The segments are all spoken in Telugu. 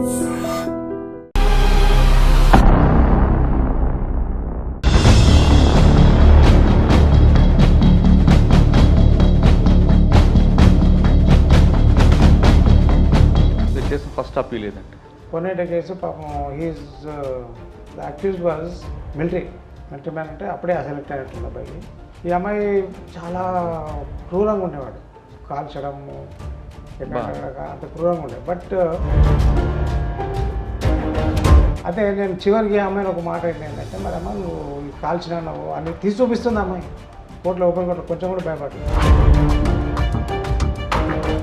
ఫస్ట్ అప్పీల్ ఏదండి? కొనేట కేసు పాపం he's the accused was military man అంటే అప్పుడే సెలెక్ట్ అయినట్టుంది అబ్బాయి. ఈ అమ్మాయి చాలా క్రూరంగా ఉండేవాడు, కాల్చడము అంత క్రూరంగా ఉండే. బట్ అదే నేను చివరికి ఆ అమ్మాయిని ఒక మాట ఏంటంటే, మరి అమ్మ నువ్వు కాల్చినా నువ్వు అని తీసి చూపిస్తుంది అమ్మాయి కోర్టులో, ఓపెన్ కోర్టులో. కొంచెం కూడా భయపడలేదు.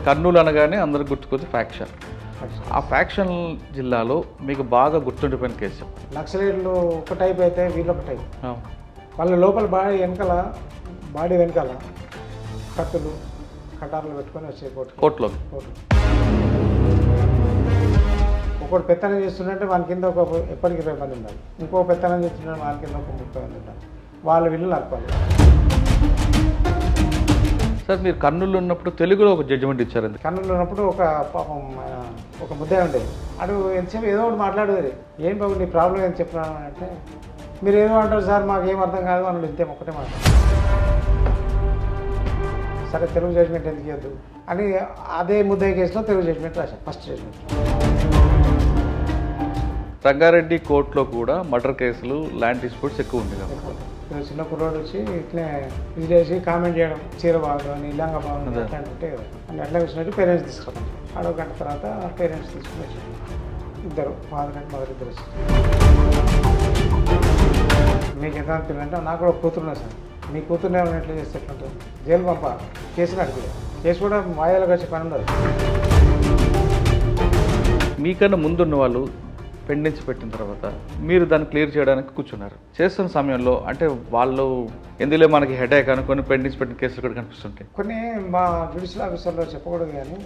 కర్నూలు అనగానే అందరూ గుర్తుకొచ్చి ఫ్యాక్షన్. ఆ ఫ్యాక్షన్ జిల్లాలో మీకు బాగా గుర్తుండిపోయిన కేసు? నక్సలైట్లు ఒక టైప్ అయితే వీళ్ళు ఒక టైప్. వాళ్ళ లోపల బాడీ వెనకాల కత్తులు కటార్లు పెట్టుకొని వచ్చే కోర్టులో ఒకటి పెత్తనం చేస్తుంటే వాళ్ళ కింద ఎప్పటికి 20 మంది ఉండాలి, ఇంకో పెత్తనం చేస్తుంటే వాళ్ళ కింద ఒక 30 మంది ఉండాలి, వాళ్ళ వీళ్ళు నడపాలి. సార్ మీరు కర్నూలులో ఉన్నప్పుడు తెలుగులో ఒక జడ్జిమెంట్ ఇచ్చారండి. కర్నూలులో ఉన్నప్పుడు ఒక పాపం ఒక ముద్ద ఉండేది, అడు ఎంతసేపు ఏదో ఒకటి మాట్లాడేది. ఏం బాబు నీ ప్రాబ్లం ఏం చెప్పినాను అంటే, మీరు ఏదో అంటారు సార్ మాకు ఏం అర్థం కాదు అన్నాడు. ఇంతే ఒక్కటే మాట. సరే తెలుగు జడ్జిమెంట్ ఎందుకు ఇవ్వద్దు అని అదే ముద్ద కేసులో తెలుగు జడ్జిమెంట్ రాశాను, ఫస్ట్ జడ్జిమెంట్. రంగారెడ్డి కోర్టులో కూడా మర్డర్ కేసులు, ల్యాండ్ డిస్ప్యూట్స్ ఎక్కువ ఉంది కదా. చిన్న కుర్రోడు వచ్చి ఇట్లే ఇది చేసి కామెంట్ చేయడం, చీర బాగుంది ఇల్లంగా బాగుంది అట్లాంటి అని అట్లా వచ్చినట్టు పేరెంట్స్ తీసుకున్నాం. అడవ గంట తర్వాత పేరెంట్స్ తీసుకుని వచ్చారు, ఇద్దరు ఫాదర్ అండ్ మదర్ ఇద్దరు వచ్చారు. మీకు ఎంత తెలియదంటే నాకు కూడా ఒక కూతురున్నా సార్, మీ కూతురుని ఏమైనా ఎట్లా చేస్తే ఎట్లుంటుంది, జైలు పంప కేసుని అడిగితే కేసు కూడా వాయిదాలకు వచ్చే పని ఉండదు. మీకన్నా ముందున్న వాళ్ళు పెండించి పెట్టిన తర్వాత మీరు దాన్ని క్లియర్ చేయడానికి కూర్చున్నారు. చేస్తున్న సమయంలో అంటే వాళ్ళు ఎందులో మనకి హెడేక్ అనుకొని పెండించి పెట్టిన కేసులు కూడా కనిపిస్తుంటాయి. కొన్ని మా జ్యుడిషియల్ ఆఫీసర్లో చెప్పకూడదు కానీ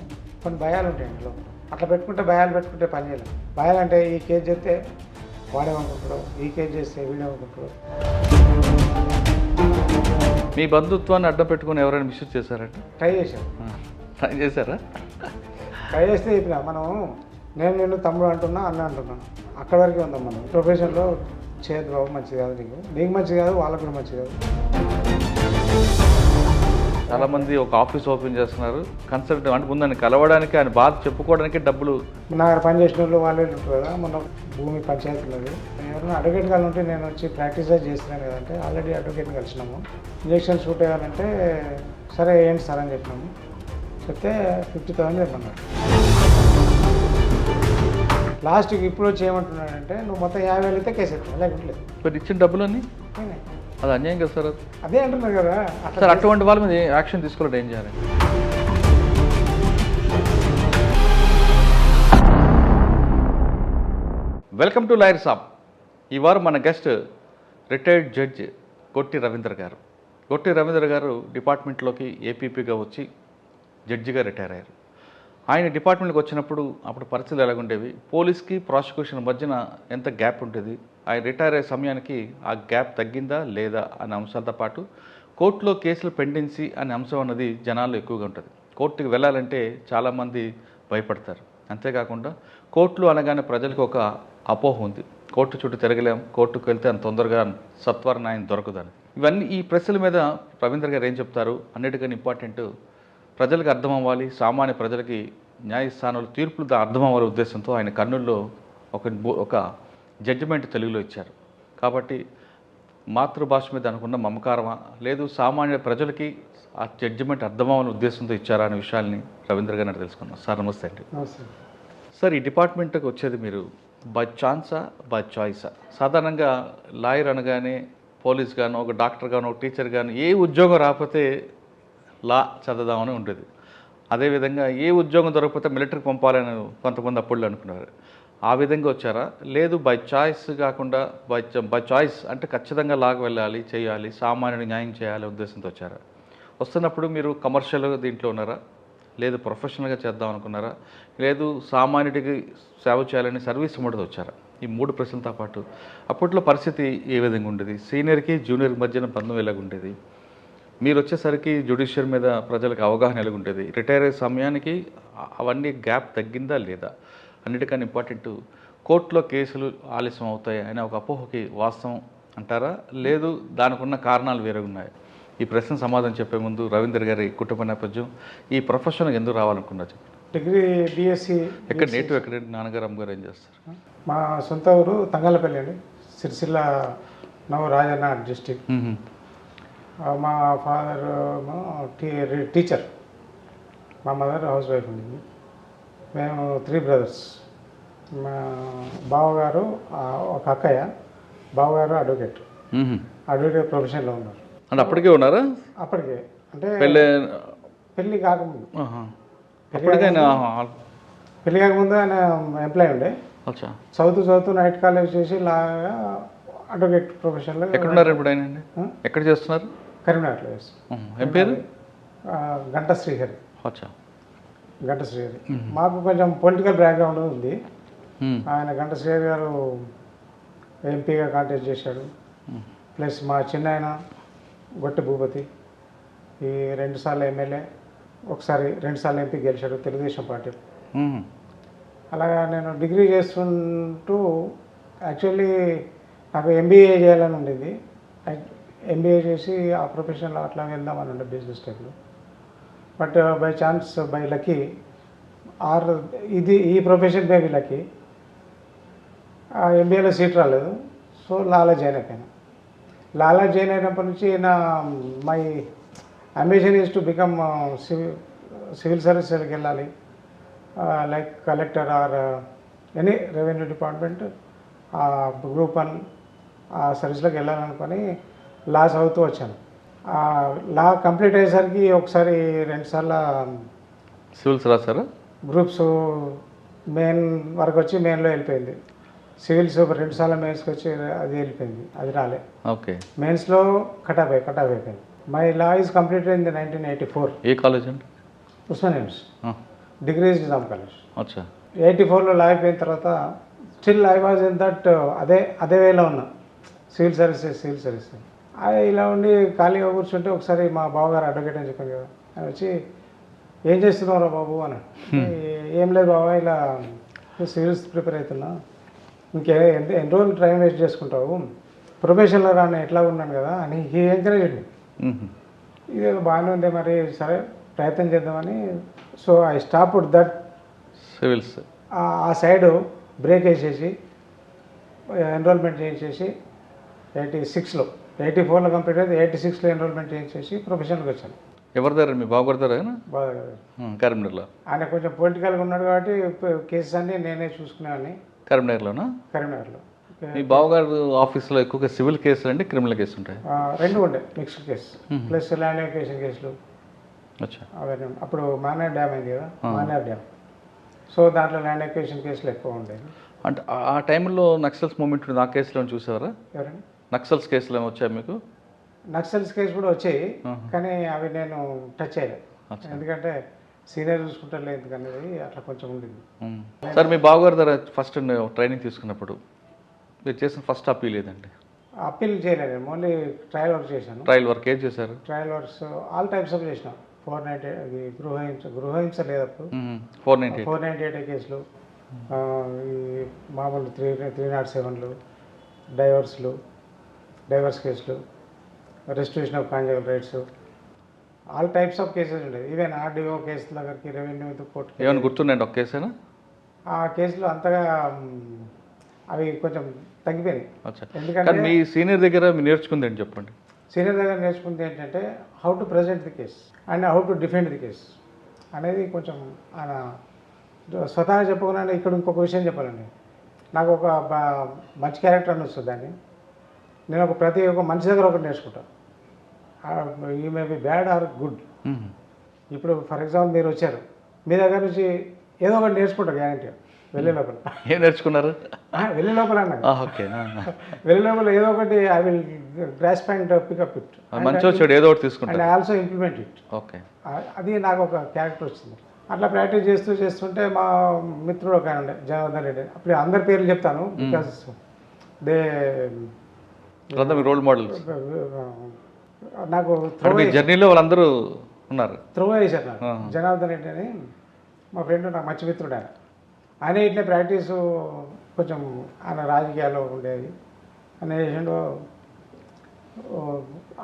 కొన్ని భయాలు ఉంటాయి ఇంట్లో. అట్లా భయాలు పెట్టుకుంటే పని చేయలేం. భయాలు అంటే ఈ కేసు చేస్తే వాడేమనుకుంటాడు, ఈ కేసు చేస్తే వీడేమనుకుంటాడు. మీ బంధుత్వాన్ని అడ్డం పెట్టుకుని ఎవరైనా మిస్యూజ్ చేశారంటే? ట్రై చేశారా? ట్రై చేస్తే చెప్పిన మనం నేను తమ్ముడు అంటున్నా, అన్న అంటున్నాను, అక్కడ వరకే ఉందాం. మనం ప్రొఫెషన్లో చేయదు బాబు, మంచిది కాదు, నీకు మంచిది కాదు, వాళ్ళకు కూడా మంచిది కాదు. చాలామంది ఒక ఆఫీస్ ఓపెన్ చేస్తున్నారు, కన్సల్ట్ అంటే ముందని కలవడానికి, ఆయన బాధ చెప్పుకోవడానికి డబ్బులు. నా పని చేసిన వాళ్ళు వాళ్ళే ఉంటారు కదా. మొన్న భూమి పంచాయతీలది ఎవరైనా అడ్వకేట్ కావాలి ఉంటే నేను వచ్చి ప్రాక్టీస్ చేస్తున్నాను కదంటే, ఆల్రెడీ అడ్వకేట్ని కలిసినాము. ఇంజక్షన్ షూట్ అయ్యాలంటే సరే ఏంటి సార్ అని చెప్పినాము. చెప్తే 50,000 చెప్పన్నారు. లాస్ట్కి ఇప్పుడు వచ్చి ఏమంటున్నాడంటే, నువ్వు మొత్తం 50,000 అయితే కేసు ఎత్తాను లేకుంటలేదు. మరి ఇచ్చిన డబ్బులన్నీ అది అన్యాయం కదా సార్. అదే అంటున్నారు కదా సార్. అటువంటి వాళ్ళ మీద యాక్షన్ తీసుకోవాలంటే ఏం చేయాలి? వెల్కమ్ టు లాయర్ సాబ్. ఈ వారం మన గెస్ట్ రిటైర్డ్ జడ్జ్ గొట్టి రవీంద్ర గారు. గొట్టి రవీంద్ర గారు డిపార్ట్మెంట్లోకి ఏపీపీగా వచ్చి జడ్జిగా రిటైర్ అయ్యారు. ఆయన డిపార్ట్మెంట్కి వచ్చినప్పుడు అప్పుడు పరిస్థితులు ఎలాగుండేవి, పోలీస్కి ప్రాసిక్యూషన్ మధ్యన ఎంత గ్యాప్ ఉంటుంది, ఆయన రిటైర్ అయ్యే సమయానికి ఆ గ్యాప్ తగ్గిందా లేదా అనే అంశాలతో పాటు కోర్టులో కేసులు పెండించి అనే అంశం అన్నది జనాల్లో ఎక్కువగా ఉంటుంది. కోర్టుకి వెళ్ళాలంటే చాలామంది భయపడతారు. అంతేకాకుండా కోర్టులు అనగానే ప్రజలకు ఒక అపోహ ఉంది, కోర్టు చుట్టూ తిరగలేం, కోర్టుకు వెళ్తే అంత తొందరగా సత్వర న్యాయం దొరకదని. ఇవన్నీ ఈ ప్రశ్నల మీద రవీంద్ర గారు ఏం చెప్తారు? అన్నిటికన్నా ఇంపార్టెంట్, ప్రజలకు అర్థం అవ్వాలి, సామాన్య ప్రజలకి న్యాయస్థానాలు తీర్పులు అర్థం అవ్వాలనే ఉద్దేశంతో ఆయన కర్నూలులో ఒక జడ్జిమెంట్ తెలుగులో ఇచ్చారు. కాబట్టి మాతృభాష మీద అనుకున్న మమకారమా, లేదు సామాన్య ప్రజలకి ఆ జడ్జిమెంట్ అర్థం అవ్వాలనే ఉద్దేశంతో ఇచ్చారా అనే విషయాల్ని రవీంద్ర గారిని తెలుసుకున్నాం. సార్ నమస్తే అండి. సార్, ఈ డిపార్ట్మెంట్కి వచ్చేది మీరు బై ఛాన్సా బై చాయిసా? సాధారణంగా లాయర్ అనగానే పోలీస్ గాను, ఒక డాక్టర్ గాను, ఒక టీచర్ గాను ఏ ఉద్యోగం రాకపోతే లా చదవదామని ఉంటుంది. అదేవిధంగా ఏ ఉద్యోగం దొరకకపోతే మిలిటరీకి పంపాలని కొంతమంది అప్పుడు అనుకున్నారు. ఆ విధంగా వచ్చారా? లేదు బై చాయిస్ కాకుండా బై చాయిస్ అంటే ఖచ్చితంగా లాగా వెళ్ళాలి, చేయాలి, సామాన్యుడు న్యాయం చేయాలి ఉద్దేశంతో వచ్చారా? వస్తున్నప్పుడు మీరు కమర్షియల్గా దీంట్లో ఉన్నారా, లేదు ప్రొఫెషనల్గా చేద్దాం అనుకున్నారా, లేదు సామాన్యుడికి సేవ చేయాలని సర్వీస్ మోడ్తో వచ్చారా? ఈ 3 ప్రశ్నలతో పాటు అప్పట్లో పరిస్థితి ఏ విధంగా ఉండేది, సీనియర్కి జూనియర్ మధ్యన బంధం ఎలాగ ఉండేది, మీరు వచ్చేసరికి జ్యుడిషియల్ మీద ప్రజలకు అవగాహన ఎలాగుంటుంది, రిటైర్ అయ్యే సమయానికి అవన్నీ గ్యాప్ తగ్గిందా లేదా అన్నిటికన్నా ఇంపార్టెంట్ కోర్టులో కేసులు ఆలస్యం అవుతాయి అనే ఒక అపోహకి వాస్తవం అంటారా, లేదు దానికి ఉన్న కారణాలు వేరే ఉన్నాయి? ఈ ప్రశ్న సమాధానం చెప్పే ముందు రవీందర్ గారి కుటుంబ నేపథ్యం, ఈ ప్రొఫెషన్ ఎందుకు రావాలనుకున్నారు చెప్పండి. Degree BSc. ఎక్కడ నేటివ్ ఎక్కడ, నాన్నగారు అమ్మగారు ఏం చేస్తారు? మా సొంత ఊరు తంగళ్ళపల్లి అండి, సిరిసిల్ల నవ రాజన్న డిస్టిక్. మా ఫాదర్ టీచర్, మా మదర్ హౌస్ వైఫ్ ఉండింది. మేము 3 బ్రదర్స్. మా బావగారు ఒక అక్కయ్య, బావగారు అడ్వకేట్ ప్రొఫెషన్లో ఉన్నారు. అంటే అప్పటికే ఉన్నారా? అప్పటికే అంటే పెళ్ళి కాకముందు. పెళ్ళి కాకముందు ఆయన ఎంప్లాయ్ ఉండే. చదువుతూ నైట్ కాలేజ్ చేసి లాగా అడ్వకేట్ ప్రొఫెషన్లో. ఎక్కడున్నారు ఇప్పుడు ఆయన? ఎక్కడ చేస్తున్నారు? కరీంనగర్లో చేస్తారు. ఏం పేరు? గంట శ్రీహరి. గంట శ్రీహరి. మాకు కొంచెం పొలిటికల్ బ్యాక్గ్రౌండ్ ఉంది. ఆయన గంట శ్రీహరి గారు ఎంపీగా కాంటెస్ట్ చేశాడు. ప్లస్ మా చిన్నాయన గొట్టె భూపతి ఈ 2 సార్లు ఎమ్మెల్యే, ఒకసారి 2 సార్లు ఎంపీ గెలిచాడు తెలుగుదేశం పార్టీ. అలాగా నేను డిగ్రీ చేస్తుంటూ యాక్చువల్లీ నాకు ఎంబీఏ చేయాలని ఉండేది. ఎంబీఏ చేసి ఆ ప్రొఫెషన్లో అట్లా వెళ్దామని ఉండే బిజినెస్ టైప్లో. But by chance, by lucky or ఈ ప్రొఫెషన్ బై లక్కీ ఎంబీఏలో సీట్ రాలేదు. సో లాలో జాయిన్ అయిపోయాను. లాలో జాయిన్ అయినప్పటి నుంచి my ambition is to become civil సర్వీసెస్కి వెళ్ళాలి, like collector or any revenue department, group 1 ఆ సర్వీస్లోకి వెళ్ళాలనుకొని లా చదువుతూ వచ్చాను. లా కంప్లీట్ అయ్యేసరికి ఒకసారి 2 సార్లు సివిల్స్ రాశారా? గ్రూప్స్ మెయిన్ వరకు వచ్చి మెయిన్లో వెళ్ళిపోయింది. సివిల్స్ 2 సార్లు మెయిన్స్కి వచ్చి అది వెళ్ళిపోయింది, అది రాలే. ఓకే. మెయిన్స్లో కటాఫ్ అయిపోయింది. My law is completed in 1984. ఏ కాలేజ్ అండి? Osmania degree Nizam college. 84లో లా అయిపోయిన తర్వాత still I was in that అదే వేలో ఉన్నా, సివిల్ సర్వీసెస్. ఇలా ఉండి ఖాళీగా కూర్చుంటే ఒకసారి మా బావగారు అడ్వకేట్ అని చెప్పాను కదా, ఆయన వచ్చి ఏం చేస్తున్నావురా బాబు అని. ఏం లేదు బాబా, ఇలా సివిల్స్ ప్రిపేర్ అవుతున్నా, ఎన్ని రోజులు టైం వేస్ట్ చేసుకుంటావు, ప్రొఫెషన్లో రాని ఎట్లా ఉన్నాను కదా అని హీ ఎంకరేజ్. ఇదేదో బాగానే ఉంది, మరి సరే ప్రయత్నం చేద్దామని. So I stop that civils. ఆ సైడు బ్రేక్ వేసేసి ఎన్రోల్మెంట్ చేయించేసి 86లో 84లో కంప్లీట్ అయితే 86లో ఎన్రోల్మెంట్ చేయించేసి ప్రొఫెషన్కి వచ్చాను. ఎవరి దగ్గర? మీ బాబు గారు బాగా కరీంనగర్లో. ఆయన కొంచెం పొలిటికల్గా ఉన్నాడు కాబట్టి కేసెస్ అన్నీ నేనే చూసుకునేవాడిని. కరీంనగర్లోనా? కరీంనగర్లో. మీ బావగారు ఆఫీస్లో ఎక్కువగా సివిల్ కేసులు అండి, క్రిమినల్ కేసులు ఉంటాయి? 2 ఉండే, mixed case plus land acquisition కేసులు అవన్నీ. అప్పుడు మానేర్ డ్యామ్ అయింది కదా, మానేర్ డ్యామ్. సో దాంట్లో ల్యాండ్ ఎక్విజిషన్ కేసులు ఎక్కువ ఉండేవి. అంటే ఆ టైంలో నక్సల్స్ మూమెంట్ ఆ కేసులో చూసారా? ఎవరండి? నక్సల్స్ కేసులు ఏమి వచ్చాయి మీకు? నక్సల్స్ కేసు కూడా వచ్చాయి, కానీ అవి నేను టచ్ చేయలేదు. ఎందుకంటే సీనియర్ చూసుకుంటారు ఎందుకనేది అట్లా కొంచెం ఉండింది. సార్, మీ బావగారి దగ్గర ఫస్ట్ ట్రైనింగ్ తీసుకున్నప్పుడు మీరు చేసిన ఫస్ట్ అప్పీల్ ఏదండి? అప్పీల్ చేయలేదు, ఓన్లీ ట్రయల్ వర్క్ చేశాను. ట్రయల్ వర్క్ ఏం చేశారు? Trial works all types of చేసినాం. 498 గృహహింస లేదు అప్పుడు. 498 కేసులు, ఈ మామూలు 307లు, డైవర్స్ కేసులు, restitution of conjugal rights, all types of cases ఉండేది. ఈవెన్ ఆర్డీఓ కేసుల దగ్గరికి, రెవెన్యూ కోర్టు. ఏమైనా గుర్తున్నాయండి ఒక కేసేనా? ఆ కేసులు అంతగా అవి కొంచెం తగ్గిపోయినాయి. ఎందుకంటే మీ సీనియర్ దగ్గర మీరు నేర్చుకుంది ఏంటి చెప్పండి? సీనియర్ దగ్గర నేర్చుకుంది ఏంటంటే how to present the case and how to defend the case అనేది కొంచెం ఆయన స్వతహాగా చెప్పుకున్నా. ఇక్కడ ఇంకొక విషయం చెప్పాలండి, నాకు ఒక మంచి క్యారెక్టర్ అని వస్తుంది దాన్ని. నేను ప్రతి ఒక్క మనిషి దగ్గర ఒకటి నేర్చుకుంటాను. You may be bad or good. ఇప్పుడు ఫర్ ఎగ్జాంపుల్ మీరు వచ్చారు, మీ దగ్గర నుంచి ఏదో ఒకటి నేర్చుకుంటారు గ్యారంటీ. వెళ్ళే లోపల ఏం నేర్చుకున్నారు? వెళ్ళే లోపల అన్న ఓకే, వెళ్ళే లోపల ఏదో ఒకటి I will grasp and pick up it, మంచి వచ్చాడు ఏదో ఒకటి తీసుకుంటాను, and also implement it. Okay, అది నాకు ఒక క్యారెక్టర్ వచ్చింది. అట్లా ప్రాక్టీస్ చేస్తుంటే మా మిత్రుడు ఒక ఆయన ఉండే, జనార్దన్ రెడ్డి. అప్పుడు అందరి పేర్లు చెప్తాను బికాస్ దే రోల్ మోడల్స్. నాకు జర్నీలో వాళ్ళందరూ ఉన్నారు, త్రో చేశారు నాకు. జనార్దన్ రెడ్డి అని మా ఫ్రెండ్, నాకు మంచి మిత్రుడు ఆయన. ఆయన ఇట్లా ప్రాక్టీసు కొంచెం ఆయన రాజకీయాల్లో ఉండేది. ఆయన చేసిండు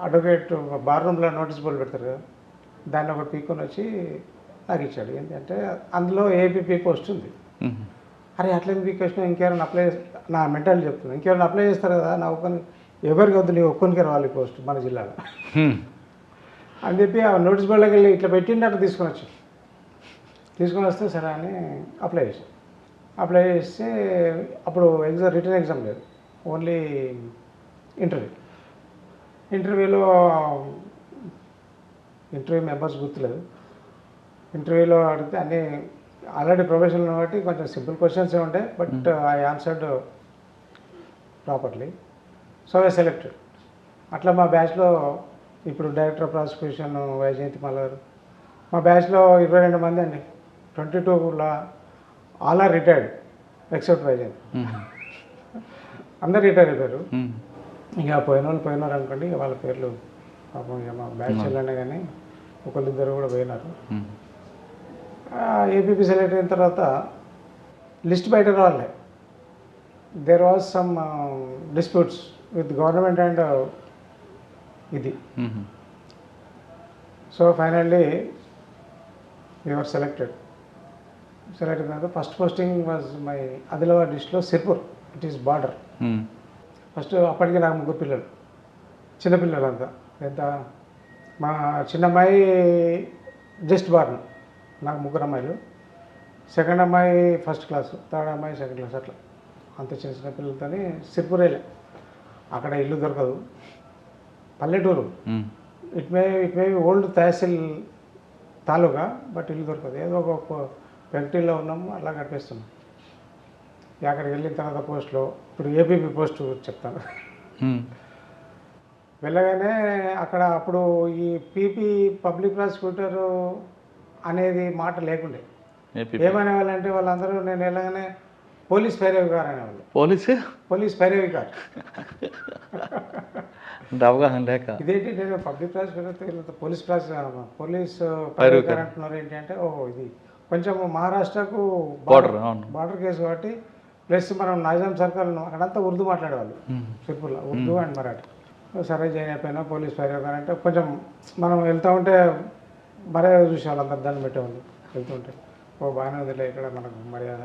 అడ్వకేట్ బార్ రూమ్లో నోటీస్ బోర్డు పెడతారు కదా, దాన్ని ఒకటి పీక్కొని వచ్చి నాకు ఇచ్చాడు. ఏంటంటే అందులో ఏపీపీ పోస్ట్ ఉంది. అరే అట్లనే పీక్ వచ్చినా ఇంకెవరైనా అప్లై నా మెంటాలిటీ చెప్తున్నాను, ఇంకెవరైనా అప్లై చేస్తారు కదా, నా ఒక్కని ఎవరికి వద్దు, నీ ఒక్కరికి రావాలి పోస్ట్ మన జిల్లాలో అని చెప్పి ఆ నోటీస్ బోర్డులోకి వెళ్ళి ఇట్లా పెట్టిండి అట్లా తీసుకొని వస్తే సరే అని అప్లై చేశాను. అప్లై చేస్తే అప్పుడు రిటర్న్ ఎగ్జామ్ లేదు, ఓన్లీ ఇంటర్వ్యూలో ఇంటర్వ్యూ మెంబర్స్ గుర్తులేదు. ఇంటర్వ్యూలో అడిగితే అన్నీ ఆల్రెడీ ప్రొఫెషనల్ కాబట్టి కొంచెం సింపుల్ క్వశ్చన్స్ ఉంటాయి, but I answered properly. So I selected. అట్లా మా బ్యాచ్లో ఇప్పుడు డైరెక్టర్ ఆఫ్ ప్రాసిక్యూషన్ వైజయంతి మల్లారు, మా బ్యాచ్లో 22 మంది అండి. 22 all are retired except Vyjayanthi. అందరు రిటైర్ అయిపోయారు. ఇక పోయినారు అనుకోండి, ఇక వాళ్ళ పేర్లు పాపం ఇక మా బ్యాచ్ వెళ్ళినా కానీ ఒకళ్ళిద్దరు కూడా పోయినారు. ఏపీపీ సెలెక్ట్ అయిన తర్వాత లిస్ట్ బయట రాలే. There was some disputes with government and ఇది. సో ఫైనల్లీ యూఆర్ సెలెక్టెడ్ అయిన తర్వాత first posting was my Adilabad డిస్ట్రిక్ట్లో Sirpur. It is border. First అప్పటికి నాకు 3 పిల్లలు, చిన్నపిల్లలు అంతా. ఎంత మా చిన్న అమ్మాయి జస్ట్ బార్న్, నాకు 3 అమ్మాయిలు. సెకండ్ అమ్మాయి ఫస్ట్ క్లాసు, థర్డ్ అమ్మాయి సెకండ్ క్లాస్. అట్లా అంత చిన్న పిల్లలతో సిర్పూర్ వెళ్ళా. అక్కడ ఇల్లు దొరకదు, పల్లెటూరు. It may old tehsil taluka, but ఇల్లు దొరకదు. ఏదో ఒక ఫ్యాక్టరీలో ఉన్నాము, అలా గడిపేస్తున్నాం. అక్కడికి వెళ్ళిన తర్వాత పోస్ట్లో ఇప్పుడు ఏపీపీ పోస్ట్ చెప్తాను. వెళ్ళగానే అక్కడ అప్పుడు ఈ పీపీ పబ్లిక్ ప్రాసిక్యూటర్ అనేది మాట లేకుండే. ఏమనేవాళ్ళంటే వాళ్ళందరూ నేను వెళ్ళగానే పోలీస్ పైరవికార్ అనేవాళ్ళు. పోలీస్ పైరవికార్ అవగాహన లేక ఇదేంటి నేను పబ్లిక్ ప్రాసిక్యూటర్ పోలీస్ పైరవికార్ అంటున్నారు ఏంటి అంటే, ఓహో ఇది కొంచెం మహారాష్ట్రకు బార్డర్ కేసు కాబట్టి, ప్లస్ మనం నైజాం సర్కిల్ అక్కడంతా ఉర్దూ మాట్లాడేవాళ్ళు సిర్పూర్లో, ఉర్దూ అండ్ మరాఠీ. సరే జాయిన్ అయిపోయినా పోలీస్ పైరవికార్ అంటే కొంచెం మనం వెళ్తూ ఉంటే మర్యాద చూసేవాళ్ళు, అందరు దాన్ని పెట్టేవాళ్ళు. వెళ్తుంటే ఓ బాగానే వదిలే ఇక్కడ మనకు మర్యాద,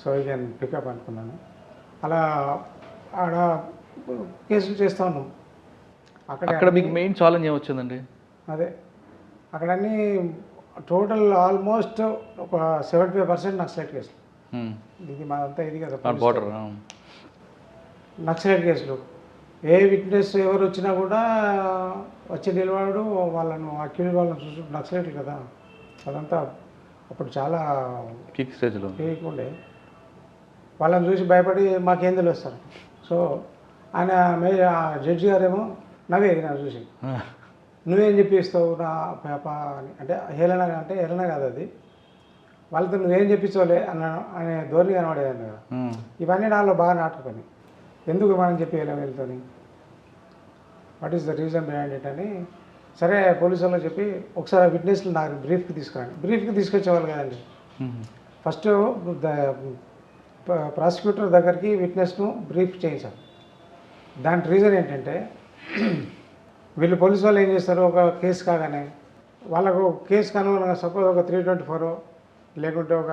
సో ఈ కెన్ పికప్ అనుకున్నాను. అలా ఆడ కేసులు చేస్తూ ఉన్నాం. అక్కడ మీకు మెయిన్ ఛాలెంజ్ ఏమొచ్చిందండి? అదే అక్కడన్నీ టోటల్ ఆల్మోస్ట్ ఒక 75% నక్సలైట్ కేసులు. ఇది మాదంతా ఇది కదా బార్డర్. నక్సలైట్ కేసులు. ఏ విట్నెస్ ఎవరు వచ్చినా కూడా వచ్చి నిలబడు, వాళ్ళను అక్యూజ్ వాళ్ళని చూసి నక్సలైట్లు కదా, అదంతా అప్పుడు చాలా పీక్ స్టేజ్లో ఉండే. వాళ్ళని చూసి భయపడి మాకేం తెలుస్తారు. సో ఆయన జడ్జి గారేమో నవ్వేది నాకు చూసి, నువ్వేం చెప్పిస్తావు నా పాప అని. అంటే హేళన కాదు అది, వాళ్ళతో నువ్వేం చెప్పించోలే అనే ధోరణి కనబడేదాన్ని కదా. ఇవన్నీ నాలో బాగా నాటుకొని, ఎందుకు మనం చెప్పేయాలి వీళ్ళతోని, what is the reason behind it అని. సరే పోలీసు వాళ్ళు చెప్పి ఒకసారి విట్నెస్లు నాకు బ్రీఫ్కి తీసుకురండి. బ్రీఫ్కి తీసుకొచ్చేవాళ్ళు కదండి. ఫస్ట్ ప్రాసిక్యూటర్ దగ్గరికి విట్నెస్ను బ్రీఫ్ చేయించాలి. దానికి రీజన్ ఏంటంటే, వీళ్ళు పోలీసు వాళ్ళు ఏం చేస్తారు, ఒక కేసు కాగానే వాళ్ళకు కేసు కనుగొనగా సపోజ్ ఒక 324 లేకుంటే ఒక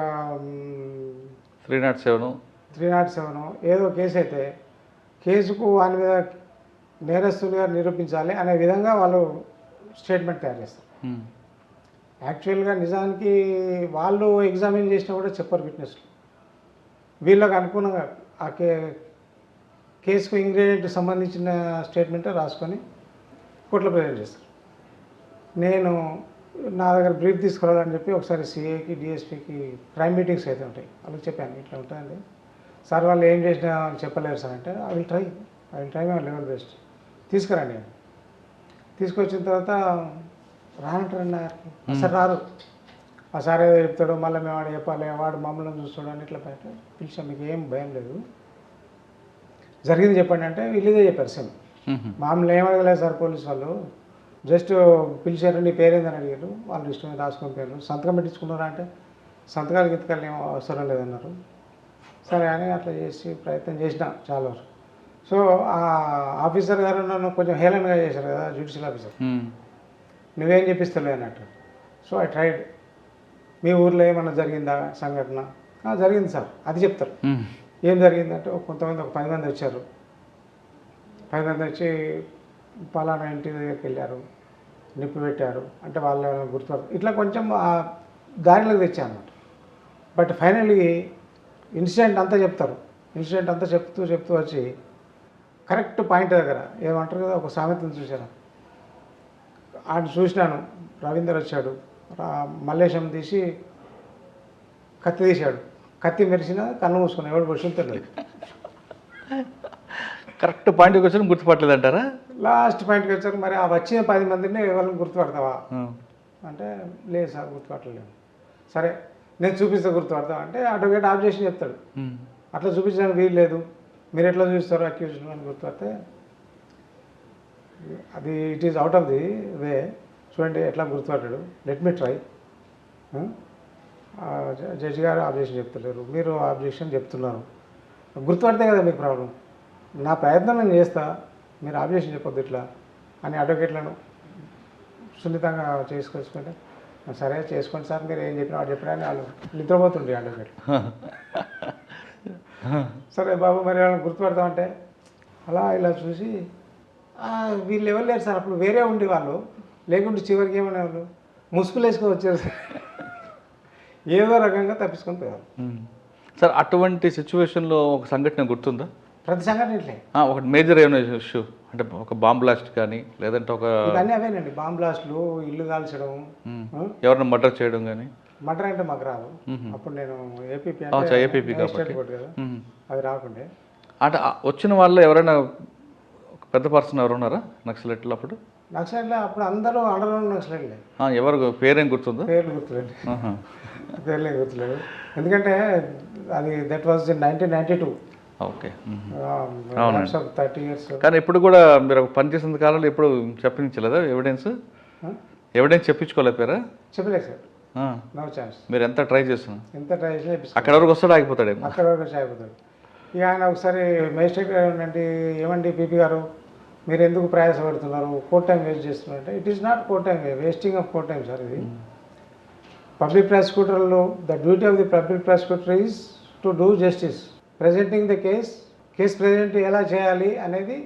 307 ఏదో కేసు అయితే, కేసుకు వాని మీద నేరస్తులుగా నిరూపించాలి అనే విధంగా వాళ్ళు స్టేట్మెంట్ తయారు చేస్తారు. యాక్చువల్గా నిజానికి వాళ్ళు ఎగ్జామిన్ చేసినా కూడా చెప్పరు విట్నెస్లు. వీళ్ళకు అనుగుణంగా ఆ కేసుకు ఇంగ్రీడియంట్ సంబంధించిన స్టేట్మెంట్ రాసుకొని కోర్టులో ప్రజెంట్ చేస్తారు. నేను నా దగ్గర బ్రీఫ్ తీసుకురావాలని చెప్పి ఒకసారి సిఐకి డిఎస్పీకి క్రైమ్ మీటింగ్స్ అయితే ఉంటాయి, వాళ్ళకి చెప్పాను ఇట్లా ఉంటాయండి సార్, వాళ్ళు ఏం చేసినా చెప్పలేరు సార్ అంటే, I will try my level best, తీసుకురండి. తీసుకొచ్చిన తర్వాత రానంటారండి, అసలు రారు. ఆ సార్ ఏదో చెప్తాడు, మళ్ళీ మేము వాడు చెప్పాలి, వాడు మమ్మల్ని చూస్తాడు అని ఇట్లా బయట పిలిచాం. మీకు ఏం భయం లేదు, జరిగింది చెప్పండి అంటే వీళ్ళు ఇదే చెప్పారు. సేమ్ మామూలు ఏం అడగలేదు సార్, పోలీసు వాళ్ళు జస్ట్ పిలిచారు, నీ పేరేందని అడిగారు, వాళ్ళు ఇష్టం రాసుకొని పోయారు, సంతకం పెట్టించుకున్నారా అంటే సంతకాలు గితకాలు ఏం అవసరం లేదన్నారు. సరే అని అట్లా చేసి ప్రయత్నం చేసిన చాలా వరకు. సో ఆ ఆఫీసర్ గారు నన్ను కొంచెం హేళనగా చేశారు కదా, జ్యుడిషియల్ ఆఫీసర్, నువ్వేం చెప్పిస్తలే అన్నట్టు. So I tried. మీ ఊర్లో ఏమన్నా జరిగిందా సంఘటన? జరిగింది సార్, అది చెప్తారు. ఏం జరిగిందంటే కొంతమంది ఒక 10 మంది వచ్చారు. 10 మంది వచ్చి పలానా ఇంటి దగ్గరికి వెళ్ళారు, నిప్పు పెట్టారు అంటే వాళ్ళు గుర్తుపడతారు. ఇట్లా కొంచెం ఆ దారిలోకి తెచ్చాను అన్నమాట. బట్ ఫైనల్లీ ఇన్సిడెంట్ అంతా చెప్తారు. ఇన్సిడెంట్ అంతా చెప్తూ వచ్చి కరెక్ట్ పాయింట్ దగ్గర ఏమంటారు కదా, ఒక సామెతను చూశాను. ఆయన చూసినాను, రవీందర్ వచ్చాడు, మల్లేశం తీసి కత్తి తీశాడు. కత్తి మెరిసిన కన్ను మూసుకుని ఎవడు పడుతుంటాడు. కరెక్ట్ పాయింట్కి వచ్చి గుర్తుపట్టలేదు అంటారా? లాస్ట్ పాయింట్కి వచ్చారు. మరి ఆ వచ్చిన 10 మందిని ఎవరిని గుర్తుపడతావా అంటే లేదు సార్ గుర్తుపట్టలేము. సరే నేను చూపిస్తే గుర్తుపడతావా అంటే అడ్వకేట్ ఆబ్జెక్షన్ చెప్తాడు. అట్లా చూపించడానికి వీలు లేదు, మీరు ఎట్లా చూస్తారు అక్యూజ్ అని గుర్తుపడితే అది it is out of the way. చూడండి ఎట్లా గుర్తుపట్టాడు, లెట్ మీ ట్రై. జడ్జి గారు ఆబ్జెక్షన్ చెప్తలేరు, మీరు ఆబ్జెక్షన్ చెప్తున్నారు. గుర్తుపడితే కదా మీకు ప్రాబ్లం. నా ప్రయత్నం నేను చేస్తా, మీరు ఆబ్జెక్షన్ చెప్పొద్దు ఇట్లా అని అడ్వకేట్లను సున్నితంగా చేసుకొచ్చుకుంటే సరే చేసుకోండి సార్, మీరు ఏం చెప్పినా వాడు చెప్పినా అని వాళ్ళు నిద్రపోతుండే అడ్వకేట్. సరే బాబు మరి వాళ్ళని గుర్తుపడతామంటే అలా ఇలా చూసి వీళ్ళు ఎవరు లేరు సార్, అప్పుడు వేరే ఉండి వాళ్ళు లేకుంటే చివరికి ఏమనే వాళ్ళు ముసుగులు వేసుకొని వచ్చారు సార్. ఏదో రకంగా తప్పించుకొని పోయారు సార్. అటువంటి సిచ్యువేషన్లో ఒక సంఘటన గుర్తుందా? ప్రతి సంఘటన ఇట్లే. ఒకటి మేజర్ ఏమైనా ఇష్యూ అంటే ఒక బాంబ్ బ్లాస్ట్ కానీ లేదంటే ఒక ఇవన్నీ అవేనండి, బాంబ్ బ్లాస్ట్లు, ఇల్లు కాల్చడం, ఎవరైనా మర్డర్ చేయడం కానీ. మర్డర్ అంటే మాకు రాదు. అప్పుడు నేను ఏపీపీ ఏపీపీ స్టేట్ బోర్డు కదా, అది రాకుండే. అంటే వచ్చిన వాళ్ళు ఎవరైనా పెద్ద పర్సన్ ఎవరు ఉన్నారా నక్సలైట్లు అప్పుడు? నక్సలైట్లో అప్పుడు అందరూ అండర్గ్రౌండ్ నక్సలైట్లే. ఎవరు పేరేం గుర్తుందా? పేర్లు గుర్తులేదు, పేర్లే గుర్తులేదు. ఎందుకంటే అది that was in 1992. Okay, 30 years. కానీ ఇప్పుడు కూడా మీరు పనిచేసిన కాలంలో ఎప్పుడు చెప్పించలేదా ఎవిడెన్స్? చెప్పించుకోలేకపోయారా? చెప్పలేదు సార్, నో ఛాన్స్. మీరు ఎంత ట్రై చేస్తున్నా, ఎంత ట్రై చేసినా అక్కడ వరకు వస్తాడు ఆగిపోతాడేమో. అక్కడ వరకు వచ్చి ఆగిపోతాడు. ఇక ఆయన ఒకసారి మేజిస్ట్రేట్ గారు ఏంటంటే, ఏమండి పీపీ గారు మీరు ఎందుకు ప్రయాసపడుతున్నారు, కోర్ట్ టైం వేస్ట్ చేస్తున్నారు అంటే, it is not court time, wasting of court time sir. ఇది పబ్లిక్ ప్రాసిక్యూటర్లో the duty of the public prosecutor is to do justice, presenting the case present ఎలా చేయాలి అనేది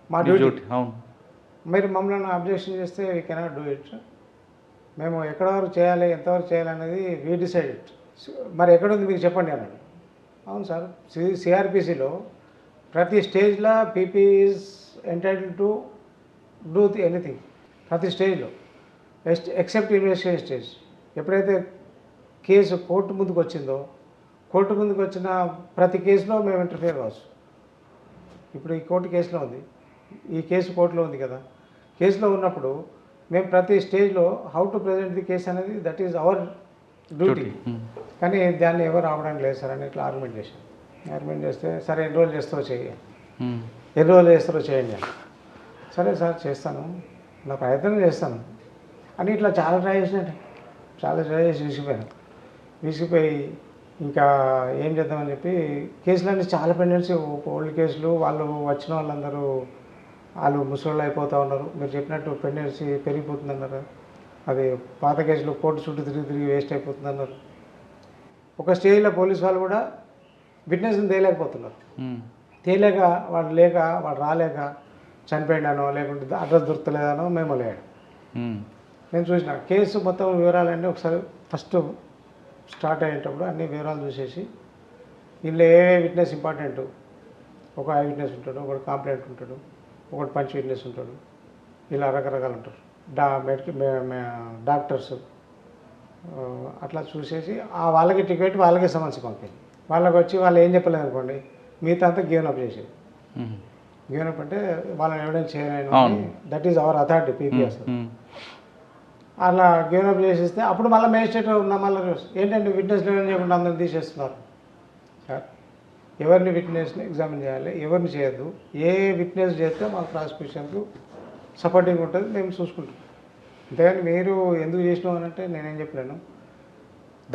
మా డ్యూటీ. అవును, మీరు మమ్మల్ని అబ్జెక్షన్ చేస్తే వీ కెనాట్ డూ ఇట్. మేము ఎక్కడ వరకు చేయాలి, ఎంతవరకు చేయాలి అనేది వీ డిసైడ్ ఇట్. మరి ఎక్కడుంది మీకు చెప్పండి అన్నాడు. అవును సార్, సిఆర్పిసిలో ప్రతి స్టేజ్లో PP is entitle to do anything, ప్రతి స్టేజ్లో ఎక్సెప్ట్ ఇన్వెస్టిగేషన్ స్టేజ్. ఎప్పుడైతే కేసు కోర్టు ముందుకు వచ్చిందో, కోర్టు ముందుకు వచ్చిన ప్రతి కేసులో మేము ఇంటర్ఫియర్ కావచ్చు. ఇప్పుడు ఈ కోర్టు కేసులో ఉంది, ఈ కేసు కోర్టులో ఉంది కదా, కేసులో ఉన్నప్పుడు మేము ప్రతి స్టేజ్లో how to present the case అనేది దట్ ఈజ్ అవర్ డ్యూటీ. కానీ దాన్ని ఎవరు రావడానికి లేదు సార్ అని ఇట్లా ఆర్గ్యుమెంట్ చేశాను. ఆర్గ్యుమెంట్ చేస్తే సరే ఎన్ని రోజులు చేస్తారో చేయండి అని. సరే సార్ చేస్తాను, నా ప్రయత్నం చేస్తాను అని ఇట్లా చాలా ట్రై చేసినట్టు, చాలా ట్రై చేసి విసిగిపోయి ఇంకా ఏం చేద్దామని చెప్పి కేసులన్నీ చాలా పెండెన్సీ, ఓల్డ్ కేసులు, వాళ్ళు వచ్చిన వాళ్ళందరూ వాళ్ళు ముసళ్ళు అయిపోతూ ఉన్నారు. మీరు చెప్పినట్టు పెండెన్సీ పెరిగిపోతుంది అన్నారు. అది పాత కేసులు కోర్టు చుట్టూ తిరిగి వేస్ట్ అయిపోతుంది అన్నారు. ఒక స్టేజ్లో పోలీస్ వాళ్ళు కూడా విట్నెస్ని తేలేకపోతున్నారు. తేలేక వాడు రాలేక చనిపోయినానో లేకుంటే అడ్రస్ దొరకలేదానో మేము లేడు. నేను చూసిన కేసు మొత్తం వివరాలన్నీ ఒకసారి ఫస్ట్ స్టార్ట్ అయ్యేటప్పుడు అన్ని వివరాలు చూసేసి ఇందులో ఏ విట్నెస్ ఇంపార్టెంట్, ఒక ఐ విట్నెస్ ఉంటాడు, ఒకటి కాంప్లైంట్ ఉంటాడు, ఒకటి పంచ్ విట్నెస్ ఉంటాడు, ఇలా రకరకాలు ఉంటారు, డాక్టర్స్, అట్లా చూసేసి వాళ్ళకి టికెట్ వాళ్ళకే సమస్య పంపింది. వాళ్ళకి వచ్చి వాళ్ళు ఏం చెప్పలేదు అనుకోండి, మిగతా అంతా గివెన్ అప్ చేసేది. గివెన్ అప్ అంటే వాళ్ళని ఎవిడెన్స్ చేయలేను, that is our authority PPs. అలా గివెన్ అప్ చేసేస్తే అప్పుడు మళ్ళీ మేజిస్ట్రేట్ ఉన్న మళ్ళీ ఏంటంటే విట్నెస్ లేవని చేయకుండా అందరిని తీసేస్తున్నారు. సార్ ఎవరిని విట్నెస్ని ఎగ్జామిన్ చేయాలి, ఎవరిని చేయొద్దు, ఏ విట్నెస్ చేస్తే మాకు ప్రాసిక్యూషన్కు సపోర్టింగ్ ఉంటుంది, మేము చూసుకుంటాం. అంతేగాని మీరు ఎందుకు చేసినావు అని అంటే నేనేం చెప్పలేను.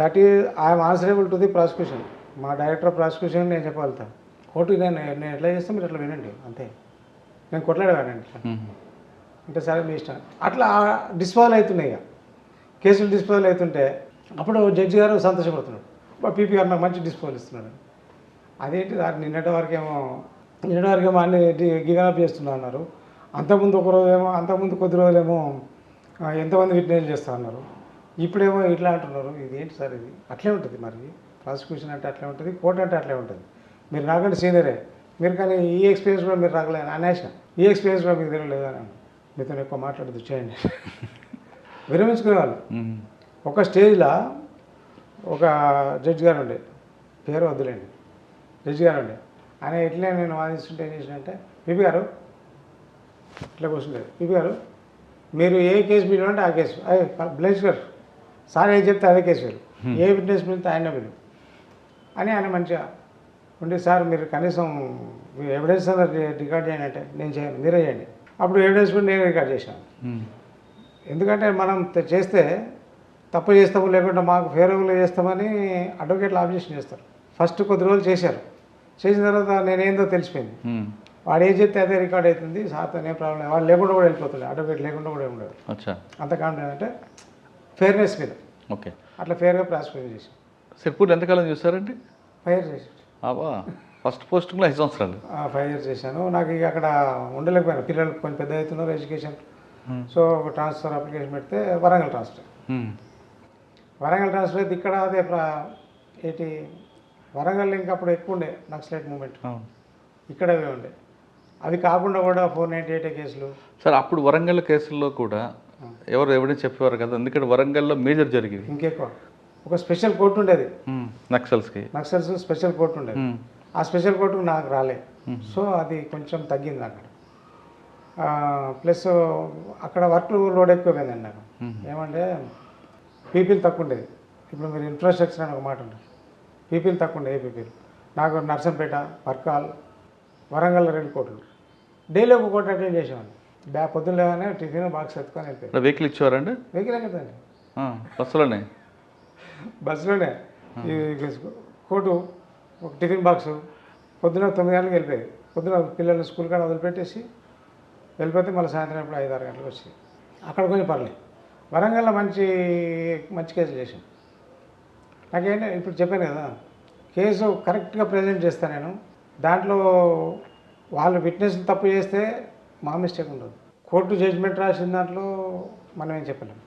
That is I'm answerable to the prosecution. మా డైరెక్టర్ ఆఫ్ ప్రాసిక్యూషన్ నేను చెప్పగలుగుతాను. కోర్టు నేను ఎట్లా చేస్తే మీరు అట్లా వినండి అంతే. నేను కొట్లాడేవాడండి ఇట్లా అంటే సరే మీ ఇష్టం. అట్లా డిస్పోజల్ అవుతున్నాయి. ఇక కేసులు డిస్పోజల్ అవుతుంటే అప్పుడు జడ్జి గారు సంతోషపడుతున్నాడు, పీపీ గారు నాకు మంచి డిస్పోజల్ ఇస్తున్నాడు. అదేంటి సార్ నిన్నటి వరకేమో అన్ని గివనప్ చేస్తున్నా అన్నారు, అంతకుముందు అంతకుముందు కొద్ది రోజులేమో ఎంతమంది విట్నెస్ చేస్తా అన్నారు, ఇప్పుడేమో ఇట్లా అంటున్నారు. ఇదేంటి సార్ ఇది? అట్లే ఉంటుంది మరి. ప్రాసిక్యూషన్ అంటే అట్లే ఉంటుంది, కోర్టు అంటే అట్లే ఉంటుంది. మీరు నాకంటే సీనియరే, మీరు కానీ ఈ ఎక్స్పీరియన్స్ కూడా మీరు రాగలేదు అనేసిన. ఈ ఎక్స్పీరియన్స్ కూడా మీకు తెలియలేదు అని మీతో ఎక్కువ మాట్లాడదు చేయండి విరమించుకునేవాళ్ళు. ఒక స్టేజ్లో ఒక జడ్జి గారు ఉండే, పేరు వద్దులేండి, జడ్జి గారు ఉండే. ఆయన ఇట్లే నేను వాదిస్తుంటే ఏం చేసినంటే, పీపీ గారు ఇట్లా కూర్చుండేది, పీపీ గారు మీరు ఏ కేసు మీరు అంటే ఆ కేసు బ్లెన్స్ గారు సార్ ఏం చెప్తే అదే కేసు మీరు ఏ విట్నెస్ పిలితే ఆయన పిలు అని ఆయన మంచిగా ఉండి, సార్ మీరు కనీసం ఎవిడెన్స్ రికార్డ్ చేయండి అంటే నేను చేయను, మీరే చేయండి. అప్పుడు ఎవిడెన్స్ కూడా నేను రికార్డ్ చేశాను. ఎందుకంటే మనం చేస్తే తప్పు చేస్తాము, లేకుంటే మాకు ఫేవరబుల్గా చేస్తామని అడ్వకేట్లు ఆబ్జెక్షన్ చేస్తారు. ఫస్ట్ కొద్ది రోజులు చేశారు, చేసిన తర్వాత నేనేందో తెలిసిపోయింది. వాడు ఏం చెప్తే అదే రికార్డ్ అవుతుంది, సార్తో ఏం ప్రాబ్లం, వాడు లేకుండా కూడా వెళ్ళిపోతుంది, అడ్వకేట్ లేకుండా కూడా ఉండదు. అంత కాన్ఫిడెంట్ అంటే ఫేర్నెస్ మీద. ఓకే, అట్లా ఫేర్గా ప్రాసిక్యూషన్ చేశాను. సిర్పూర్ ఎంతకాలం చూసారండి? 5 years చేశాను. ఫస్ట్ పోస్టింగ్లో 5 సంవత్సరాలు. 5 years చేశాను. నాకు ఇక అక్కడ ఉండలేకపోయాను, పిల్లలు కొంచెం పెద్ద అవుతున్నారు, ఎడ్యుకేషన్. సో ఒక ట్రాన్స్ఫర్ అప్లికేషన్ పెడితే వరంగల్ ట్రాన్స్ఫర్ అయితే ఇక్కడ అదే ఏంటి వరంగల్ ఇంకా అప్పుడు ఎక్కువ ఉండే నక్సలైట్ మూమెంట్, ఇక్కడే ఉండే. అవి కాకుండా కూడా 498 కేసులు. సార్ అప్పుడు వరంగల్ కేసుల్లో కూడా ఎవరు ఎవిడెన్స్ చెప్పేవారు కదా, ఎందుకంటే వరంగల్లో మేజర్ జరిగింది. ఇంకెక్కువ ఒక స్పెషల్ కోర్టు ఉండేది నక్సల్స్ స్పెషల్ కోర్టు ఉండేది. ఆ స్పెషల్ కోర్టుకు నాకు రాలే. సో అది కొంచెం తగ్గింది అక్కడ. ప్లస్ అక్కడ వర్క్ లోడ్ ఎక్కువైందండి నాకు. ఏమంటే పీపీలు తక్కువ ఉండేది. ఇప్పుడు మీరు ఇన్ఫ్రాస్ట్రక్చర్ అని ఒక మాట ఉంటుంది, పీపీలు తక్కువ ఉండే. పీపీలు నాకు నర్సంపేట, పర్కాల్, వరంగల్ 2 కోర్టులు. డైలీ ఒక కోర్టు అటెండ్ చేసేవాడిని. పొద్దున్న లేవనే టిఫిన్ బాక్స్ ఎత్తుకొని వెళ్ళిపోయి. వెహికల్ ఇచ్చేవారండి? వెహికల్ కదండి, బస్సులోనే ఈ కోర్టు ఒక టిఫిన్ బాక్సు. పొద్దున 9 గంటలకు వెళ్ళిపోయేది. పొద్దున పిల్లల్ని స్కూల్ కాడ వదిలిపెట్టేసి వెళ్ళిపోతే మళ్ళీ సాయంత్రం ఎప్పుడు 5-6 గంటలకు వచ్చి అక్కడ కొంచెం పర్లేదు. వరంగల్లో మంచి కేసులు చేశాను. నాకేంటే ఇప్పుడు చెప్పాను కదా, కేసు కరెక్ట్గా ప్రజెంట్ చేస్తాను నేను. దాంట్లో వాళ్ళు విట్నెస్లు తప్పు చేస్తే మా మిస్టేక్ ఉండదు. కోర్టు జడ్జిమెంట్ రాసిన దాంట్లో మనం ఏం చెప్పలేము.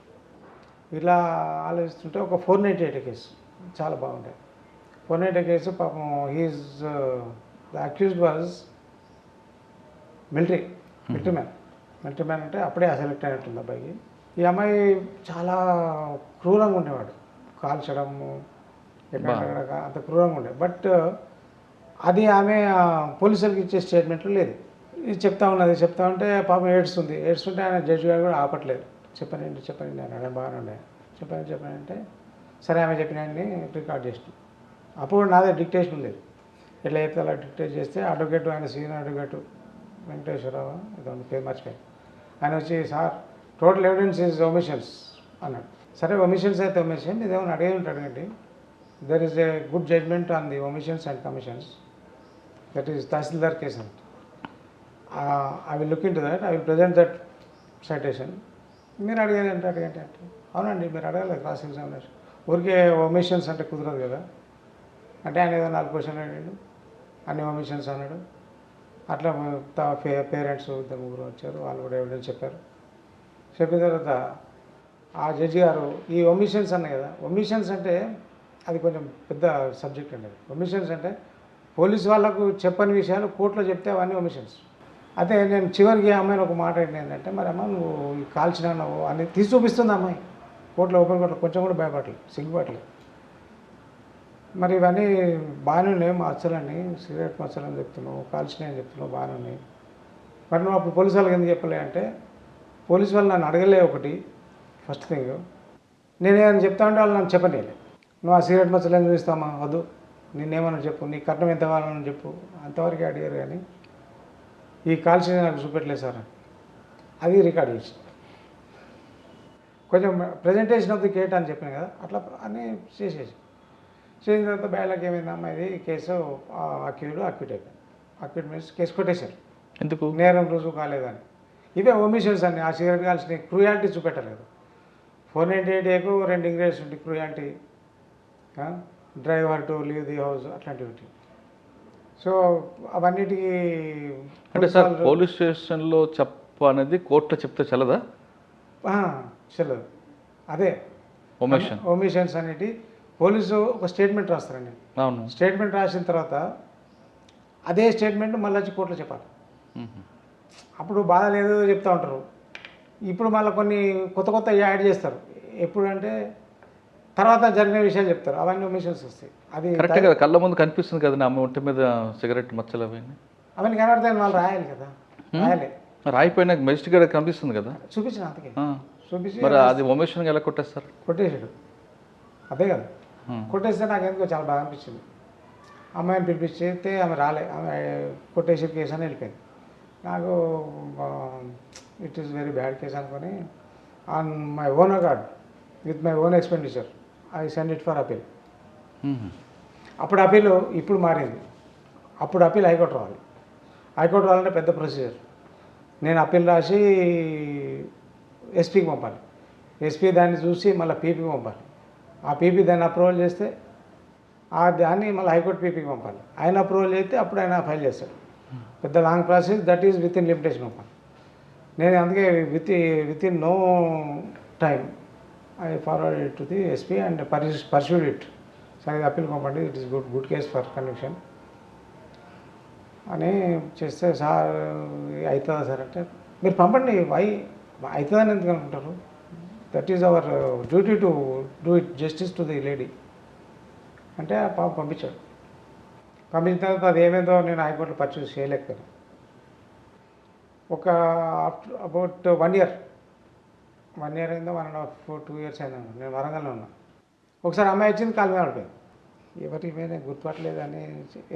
ఇలా ఆలోచిస్తుంటే ఒక 498 కేసు చాలా బాగుంటాయి. 498 కేసు పాపం he's the accused was military man అంటే అప్పుడే సెలెక్ట్ అయినట్టుంది అబ్బాయికి. ఈ అమ్మాయి చాలా క్రూరంగా ఉండేవాడు, కాల్చడము ఎక్కడ అంత క్రూరంగా ఉండే. బట్ అది ఆమె పోలీసులకు ఇచ్చే స్టేట్మెంట్లో లేదు. ఇది చెప్తా ఉంటే పాపం ఏడుస్తుంటే ఆయన జడ్జి గారు కూడా ఆపట్లేదు. చెప్పండి అన్నాడు, బాగానే ఉండే. చెప్పండి అంటే సరే ఆమె చెప్పినాన్ని రికార్డ్ చేసిన. అప్పుడు నాదే డిక్టేషన్ ఉండేది. ఎట్లా చెప్తే అలా డిక్టేట్ చేస్తే అడ్వకేట్, ఆయన సీనియర్ అడ్వకేటు వెంకటేశ్వరరావు ఏదో పేరు మర్చిపోయాను, ఆయన వచ్చి sir total evidence is omissions అన్నాడు. సరే ఒమిషన్స్ అయితే ఒమిషన్, ఇదేమన్నా అడిగే అడగండి. There is a good judgement on the omissions and commissions, that is Tahsildar case అంట. I will look in to that, I will present that citation. మీరు అడిగేది అంటే అవునండి మీరు అడగాలి క్రాస్ ఎగ్జామినేషన్. ఊరికే ఒమిషన్స్ అంటే కుదరదు కదా అంటే ఆయన ఏదో 4 క్వశ్చన్లు అడిగాడు, అన్ని ఒమిషన్స్ అన్నాడు. అట్లా పేరెంట్స్ 2-3 వచ్చారు, వాళ్ళు కూడా ఎవిడెన్స్ చెప్పారు. చెప్పిన తర్వాత ఆ జడ్జి గారు ఈ ఒమిషన్స్ అన్నాయి కదా, ఒమిషన్స్ అంటే అది కొంచెం పెద్ద సబ్జెక్ట్ అండి. ఒమిషన్స్ అంటే పోలీసు వాళ్ళకు చెప్పని విషయాలు కోర్టులో చెప్తే అవన్నీ ఒమిషన్స్. అయితే నేను చివరికి అమ్మాయిని ఒక మాట ఏంటంటే, మరి అమ్మ నువ్వు కాల్చినావు అని తీసి చూపిస్తుంది అమ్మాయి కోర్టులో, ఓపెన్ కోర్టులో. కొంచెం కూడా భయపడలేదు, సిగ్గుపడలేదు. మరి ఇవన్నీ బాగానే ఉన్నాయి, మచ్చలని సిగరెట్ మచ్చలని చెప్తున్నావు, కాల్చినాయని చెప్తున్నావు, బాగానే ఉన్నాయి. మరి నువ్వు అప్పుడు పోలీసు వాళ్ళకి ఎందుకు చెప్పలే అంటే, పోలీసు వాళ్ళు నన్ను అడగలే. ఒకటి ఫస్ట్ థింగ్ నేనేమని చెప్తా ఉంటే వాళ్ళు నన్ను చెప్పని, నువ్వు ఆ సిగరెట్ మచ్చలని చూపిస్తామా, వద్దు నేనేమన్నా చెప్పు, నీ కట్నం ఎంత కావాలని చెప్పు, అంతవరకే అడిగారు. కానీ ఈ కాల్చిన నాకు చూపెట్టలేదు సార్, అది రికార్డ్ చేసి కొంచెం ప్రజెంటేషన్ ఆఫ్ ది కేట్ అని చెప్పాను కదా, అట్లా అన్నీ చేసేసి చేసిన తర్వాత బ్యాడ్లకి ఏమైందమ్మా ఇది కేసు అక్యూట్ అయిపోయింది. అక్యూట్ మీన్స్ కేసు కొట్టేశారు, ఎందుకు? నేరం రుజువు కాలేదని. ఇవే ఒమిషన్స్ అన్ని. ఆ సిగరెట్ కాల్సిన క్రూయాలిటీ చూపెట్టలేదు. 498A 2 ఇంగ్రీడియంట్స్ ఉంటాయి cruelty, driver to leave the house అట్లాంటివి. సో అవన్నిటికీ అంటే సార్ పోలీస్ స్టేషన్లో అనేది కోర్టులో చెప్తే చల్లదా? చల్లదు. అదే ఒమిషన్స్ అనేటి పోలీసు ఒక స్టేట్మెంట్ రాస్తారండి. అవును. స్టేట్మెంట్ రాసిన తర్వాత అదే స్టేట్మెంట్ మళ్ళీ వచ్చి కోర్టులో చెప్పాలి. అప్పుడు బాధ లేదు చెప్తూ ఉంటారు. ఇప్పుడు మళ్ళీ కొన్ని కొత్త యాడ్ చేస్తారు. ఎప్పుడంటే తర్వాత జరిగిన విషయాలు చెప్తారు. అవన్నీ ఒమిషన్స్ వస్తాయి. అది కరెక్ట్ కదా, కళ్ళ ముందు కనిపిస్తుంది కదా ఆమె ఒంటి మీద సిగరెట్ మచ్చలు అవన్నీ కనబడతాయని వాళ్ళు రాయాలి కదా, రాయాలి. రాయిపోయినా మెజిస్ట్రేట్ గారికి కనిపిస్తుంది కదా, చూపించిన అంతకే చూపించి మరి అది ఒమిషన్ ఎలా కొట్టేస్తారు? కొట్టేసాడు. అదే కదా, కొట్టేస్తే నాకు ఎందుకో చాలా బాగా అనిపించింది. అమ్మాయిని పిలిపించితే ఆమె రాలే, ఆమె కొట్టేసి కేసు అని వెళ్ళిపోయింది. నాకు it is very bad case అనుకొని on my own accord with my own expenditure I send it for appeal. అప్పుడు అపీల్ ఇప్పుడు మారింది. అప్పుడు అపీల్ హైకోర్టు రావాలి. హైకోర్టు రావాలంటే పెద్ద ప్రొసీజర్. నేను అప్పీల్ రాసి ఎస్పీకి పంపాలి. ఎస్పీ దాన్ని చూసి మళ్ళీ పీపీకి పంపాలి. ఆ పీపీ దాన్ని అప్రూవల్ చేస్తే దాన్ని మళ్ళీ హైకోర్టు పీపీకి పంపాలి. ఆయన అప్రూవల్ చేస్తే అప్పుడు ఆయన ఫైల్ చేస్తాడు. పెద్ద long process. That is within limitation పంపాలి. నేను అందుకే within no time I forward it to the SP and pursued it. సరే అప్పీల్ పంపండి, it is good case for conviction అని చేస్తే, సార్ అవుతుందా సార్ అంటే, మీరు పంపండి, అవుతుందని ఎందుకు అనుకుంటారు, that is our duty to do it justice to the lady అంటే పంపించాడు. పంపించిన తర్వాత అది ఏమైందో నేను హైకోర్టులో పర్చేస్ చేయలేకపోయాను. ఒక అబౌట్ 1 year అయిందో, 1.5 2 years అయిందో నేను వరంగల్లో ఉన్నా. ఒకసారి అమ్మాయి వచ్చింది, కాలు మీద పడిపోయింది. ఎవరి మీద గుర్తుపట్టలేదని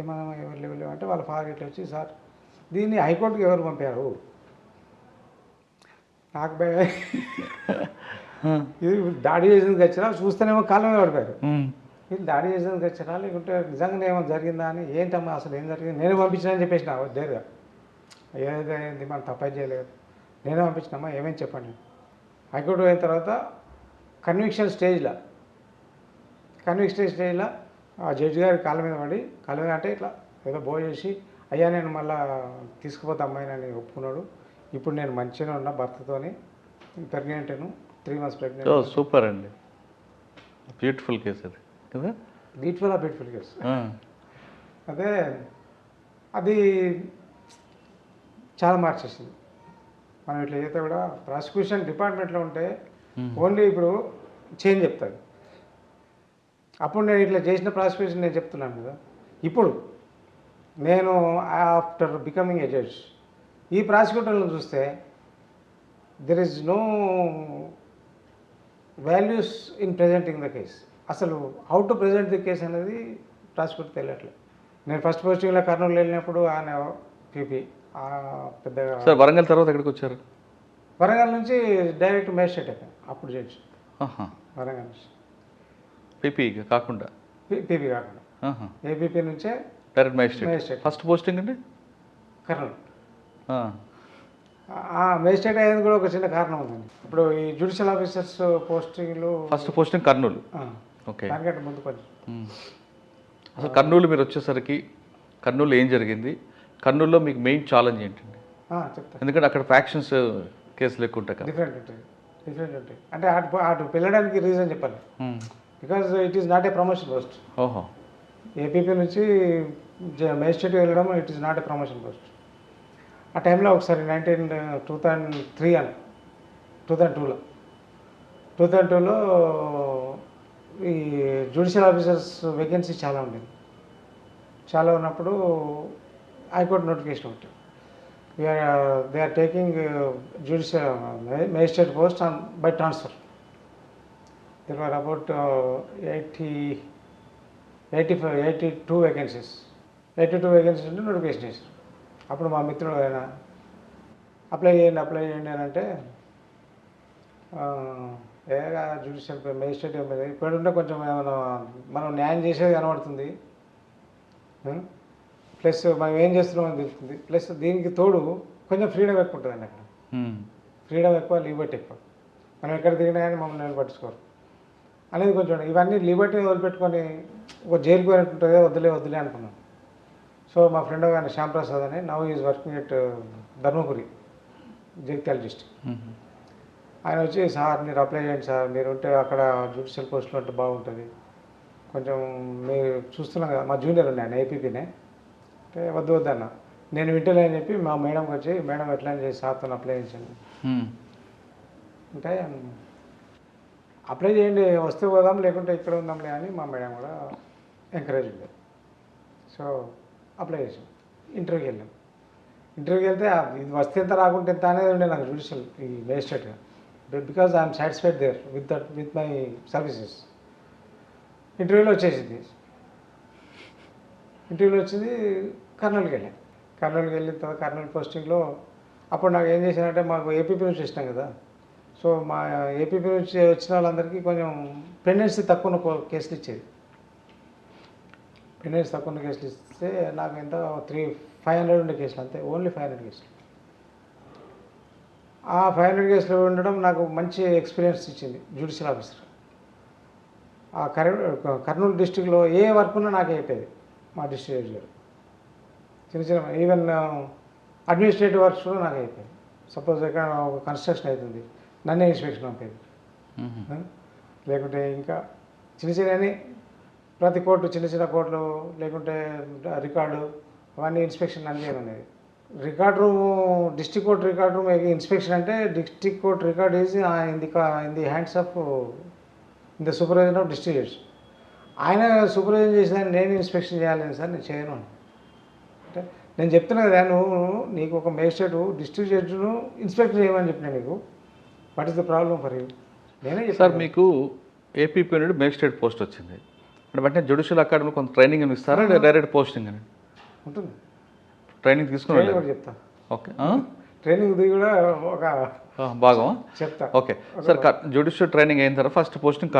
ఏమైనా ఎవరు లేవు అంటే వాళ్ళ ఫాదర్ ఇట్లా వచ్చి, సార్ దీన్ని హైకోర్టుకి ఎవరు పంపారు, నాకు భయం ఇది దాడి చేసేందుకు వచ్చినా, చూస్తేనేమో కాళ్ళ మీద పడిపోయారు. ఇది దాడి చేసేందుకు వచ్చినా లేకుంటే నిజంగానే ఏమో జరిగిందా అని, ఏంటమ్మా అసలు ఏం జరిగింది, నేనే పంపించినా అని చెప్పేసిన ధైర్యంగా. ఏదైంది మనం తప్పని చేయలేదు, నేనే పంపించినామా ఏమేమి చెప్పండి. హైకోర్టు అయిన తర్వాత కన్విక్షన్ స్టేజ్లో ఆ జడ్జి గారి కాళ్ళ మీద అంటే ఇట్లా ఏదో చేసి, అయ్యా నేను మళ్ళీ తీసుకుపోతే అమ్మాయిని అని ఒప్పుకున్నాడు. ఇప్పుడు నేను మంచిగా ఉన్నా, భర్తతోని ప్రెగ్నెంట్ను, 3 months ప్రెగ్నెంట్. సూపర్ అండి, బ్యూటిఫుల్ కేసు అది కదా, బ్యూటిఫుల్ కేసు. అదే అది చాలా మార్చేసింది. మనం ఇట్లా చేస్తే కూడా ప్రాసిక్యూషన్ డిపార్ట్మెంట్లో ఉంటే ఓన్లీ ఇప్పుడు చేంజ్ చెప్తాడు. అప్పుడు నేను ఇట్లా చేసిన ప్రాసిక్యూషన్ నేను చెప్తున్నాను కదా. ఇప్పుడు నేను ఆఫ్టర్ బికమింగ్ ఏ జడ్జ్ ఈ ప్రాసిక్యూటర్లను చూస్తే there is no values in presenting the case. అసలు how to present the case అనేది ప్రాసిక్యూటర్ తెలియట్లేదు. నేను ఫస్ట్ పోస్టింగ్లో కర్నూలు వెళ్ళినప్పుడు ఆయన పీపీ పెద్దగా. సార్ వరంగల్ తర్వాత ఎక్కడికి వచ్చారు? వరంగల్ నుంచి డైరెక్ట్ మేజిస్ట్రేట్ అయిపోయాను. అప్పుడు జడ్జ్ వరంగల్ నుంచి పీపీ కాకుండా ఏపీపీ నుంచే డైరెక్ట్ మేజిస్ట్రేట్. ఫస్ట్ పోస్టింగ్ అండి కర్నూలు. మేజిస్ట్రేట్ అయ్యేది కూడా ఒక చిన్న కారణం ఉందండి. ఇప్పుడు ఈ జ్యుడిషియల్ ఆఫీసర్స్ పోస్టింగ్లు ఫస్ట్ పోస్టింగ్ కర్నూలు. ఓకే, దానికంటే ముందు కొంచెం. అసలు కర్నూలు మీరు వచ్చేసరికి కర్నూలు ఏం జరిగింది, కర్నూలులో మీకు మెయిన్ ఛాలెంజ్ ఏంటండి? చెప్తాను. ఎందుకంటే అక్కడ ఫ్యాక్షన్స్ కేసులు ఎక్కువ ఉంటాయి కదా. డిఫరెంట్ ఉంటాయి. అంటే అటు వెళ్ళడానికి రీజన్ చెప్పాలి. Because it is not a promotion post. ఓహో. ఏపీపీ నుంచి మేజిస్ట్రేట్ వెళ్ళడం it is not a promotion post. ఆ టైంలో ఒకసారి 2002లో ఈ జ్యుడిషియల్ ఆఫీసర్స్ వేకెన్సీ చాలా ఉండేది. చాలా ఉన్నప్పుడు హైకోర్టు నోటిఫికేషన్ ఒకటి, they are taking judicial magistrate post by transfer. There were about 82 vacancies. 82 vacancies ఉంటే నోటిఫికేషన్ చేశారు. అప్పుడు మా మిత్రుడు ఆయన అప్లై చేయండి అని అంటే జ్యుడిషియల్ మేజిస్ట్రేట్ ఇప్పుడుంటే కొంచెం ఏమైనా మనం న్యాయం చేసేది కనబడుతుంది, ప్లస్ మనం ఏం చేస్తున్నామని తెలుస్తుంది, ప్లస్ దీనికి తోడు కొంచెం ఫ్రీడమ్ ఎక్కువ ఉంటుందండి అక్కడ. ఫ్రీడమ్ ఎక్కువ, లిబర్టీ ఎక్కువ. మనం ఎక్కడ తిరిగినా కానీ మమ్మల్ని పట్టించుకోరు అనేది కొంచెం. ఇవన్నీ లిబర్టీని వదిలిపెట్టుకొని ఒక జైలుకి పోయినట్టుంటుంది, వద్దులే అనుకున్నాను. సో మా ఫ్రెండ్ కానీ శ్యామ్ ప్రసాద్ అని, now is working at Dharmapuri, Jagtial district. ఆయన వచ్చి, సార్ మీరు అప్లై చేయండి సార్, మీరు ఉంటే అక్కడ జ్యుడిషియల్ పోస్టులో ఉంటే బాగుంటుంది, కొంచెం మీరు చూస్తున్నాం కదా, మా జూనియర్ ఉన్నాయి ఆయన ఏపీపీనే. అంటే వద్దన్న, నేను వింటలేని చెప్పి మా మేడంకి వచ్చి, మేడం ఎట్లా చేసి సార్తో అప్లై చేశాను అంటే, అప్లై చేయండి, వస్తే పోదాం లేకుంటే ఇక్కడ ఉందాంలే అని మా మేడం కూడా ఎంకరేజ్ ఉంది. సో అప్లై చేసాం, ఇంటర్వ్యూకి వెళ్ళాం. ఇంటర్వ్యూకి వెళ్తే ఇది వస్తే ఎంత రాకుంటే ఎంత అనేది ఉండే నాకు జ్యుడిషియల్ ఈ మేజిస్ట్రేట్గా, because I'm satisfied there with my services. ఇంటర్వ్యూలో వచ్చేసింది. ఇంటర్వ్యూలో వచ్చింది, కర్నూలుకి వెళ్ళాను. కర్నూలుకి వెళ్ళిన తర్వాత కర్నూలు పోస్టింగ్లో అప్పుడు నాకు ఏం చేశానంటే, మాకు ఏపీపీ నుంచి వచ్చినాం కదా, సో మా ఏపీపీ నుంచి వచ్చిన వాళ్ళందరికీ కొంచెం పెండెన్సీ తక్కువ కేసులు ఇచ్చేది. పెండెన్సీ తక్కువ కేసులు ఇస్తే నాకు ఎంత 500 ఉండే కేసులు, అంతే, ఓన్లీ 500 కేసులు. ఆ 500 కేసులు ఉండడం నాకు మంచి ఎక్స్పీరియన్స్ ఇచ్చింది జ్యుడిషియల్ ఆఫీసర్. ఆ కర్నూలు డిస్టిక్లో ఏ వర్క్ ఉన్నా నాకే అయిపోయేది మా డిస్ట్రిక్ట్ జడ్జి గారు. చిన్న ఈవెన్ అడ్మినిస్ట్రేటివ్ వర్క్స్ కూడా నాకు అయిపోయాయి. సపోజ్ ఎక్కడ ఒక కన్స్ట్రక్షన్ అవుతుంది, నన్నే ఇన్స్పెక్షన్ పంపేది. లేకుంటే ఇంకా చిన్న ప్రతి కోర్టు, చిన్న కోర్టులు లేకుంటే రికార్డు, అవన్నీ ఇన్స్పెక్షన్ అన్నీ అనేది. Record room, district court record room inspection అంటే, district court record is in the hands of in the supervisor of district judge. ఆయన సూపర్వైజర్ చేసేదాన్ని నేను ఇన్స్పెక్షన్ చేయాలని సార్ నేను చేయను అంటే, నేను చెప్తున్నా కదా, నీకు ఒక మేజిస్ట్రేట్ డిస్ట్రిక్ట్ జడ్జిను ఇన్స్పెక్టర్ చేయమని చెప్పినా నీకు, what is the problem for you? నేనే సార్ మీకు ఏపీపీ నుండి మేజిస్ట్రేట్ పోస్ట్ వచ్చింది అంటే వెంటనే జ్యుడిషియల్ అకాడమీ కొంత ట్రైనింగ్ అని ఇస్తారా, డైరెక్ట్ పోస్టింగ్ అని ఉంటుంది? ట్రైనింగ్ తీసుకుని కూడా చెప్తా. ఓకే, ట్రైనింగ్ కూడా ఒక భాగమా చెప్తా. ఓకే సార్, జ్యుడిషియల్ ట్రైనింగ్ అయిన తర్వాత ఫస్ట్ పోస్టింగ్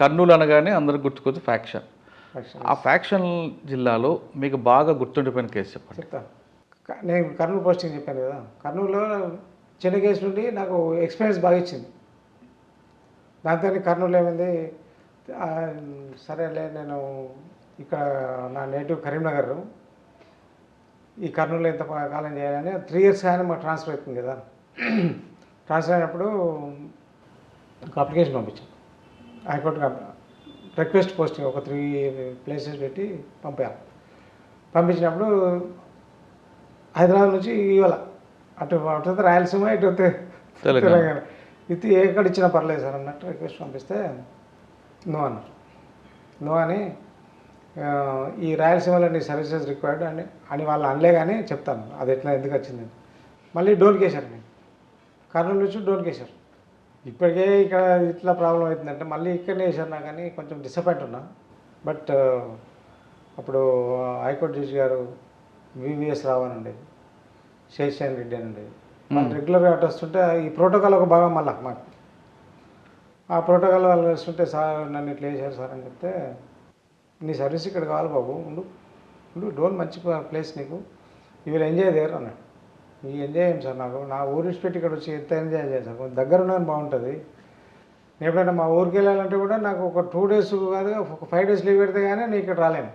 కర్నూలు అనగానే అందరికి గుర్తుకొచ్చి ఫ్యాక్షన్. ఆ ఫ్యాక్షన్ జిల్లాలో మీకు బాగా గుర్తుండిపోయిన కేసు చెప్పండి. చెప్తా. నేను కర్నూలు పోస్టింగ్ చెప్పాను కదా, కర్నూలులో చిన్న కేసు నుండి నాకు ఎక్స్పీరియన్స్ బాగా ఇచ్చింది. దాంతో కర్నూలు ఏమైంది, సరేలే నేను ఇక్కడ నా నేటివ్ కరీంనగర్, ఈ కర్నూలులో ఎంత కాలం చేయాలని 3 years కానీ మాకు ట్రాన్స్ఫర్ అవుతుంది కదా. ట్రాన్స్ఫర్ అయినప్పుడు ఒక అప్లికేషన్ పంపించాం హైకోర్టుకి, రిక్వెస్ట్ పోస్టింగ్ ఒక 3 places పెట్టి పంపాను. పంపించినప్పుడు హైదరాబాద్ నుంచి ఇవాళ అటు రాయలసీమ, ఇటు తెలంగాణ, ఇది ఎక్కడ ఇచ్చినా పర్లేదు సార్ అన్నట్టు రిక్వెస్ట్ పంపిస్తే నో అన్నారు. నో అని, ఈ రాయలసీమలో నీ సర్వీసెస్ రిక్వైర్డ్ అని వాళ్ళు అనలే, కానీ చెప్తాను అది ఎట్లా ఎందుకు వచ్చింది. మళ్ళీ డోన్కేశారు, నేను కర్నూలు నుంచి డోన్కేశారు. ఇప్పటికే ఇక్కడ ఇట్లా ప్రాబ్లం అవుతుందంటే మళ్ళీ ఇక్కడనే వేశారు. నాకు కానీ కొంచెం డిసప్పాయింట్ ఉన్నా. బట్ అప్పుడు హైకోర్టు జడ్జి గారు వివిఎస్ రావు అని ఉండేది, శేషాన్ రెడ్డి అని ఉండేది. వాళ్ళు రెగ్యులర్గా అటు వస్తుంటే ఈ ప్రోటోకాల్ ఒక భాగం మళ్ళీ మాకు. ఆ ప్రోటోకాల్ వాళ్ళు వస్తుంటే, సార్ నన్ను ఇట్లా వేసారు సార్ అని చెప్తే, నీ సర్వీస్ ఇక్కడ కావాలి బాబు, ఉండు డోన్ మంచి ప్లేస్ నీకు, యూ విల్ ఎంజాయ్ దేర్ అన్నాడు. ఈ ఎంజాయ్ అయ్యాం సార్, నా ఊరు విడిచిపెట్టి ఇక్కడ వచ్చి ఎంత ఎంజాయ్ చేయాలి సార్, కొంచెం దగ్గర ఉన్నాను బాగుంటుంది. నేను ఎప్పుడైనా మా ఊరికి వెళ్ళాలంటే కూడా నాకు ఒక 2 days కాదు, ఒక 5 days లీవ్ పెడితే కానీ నేను ఇక్కడ రాలేను.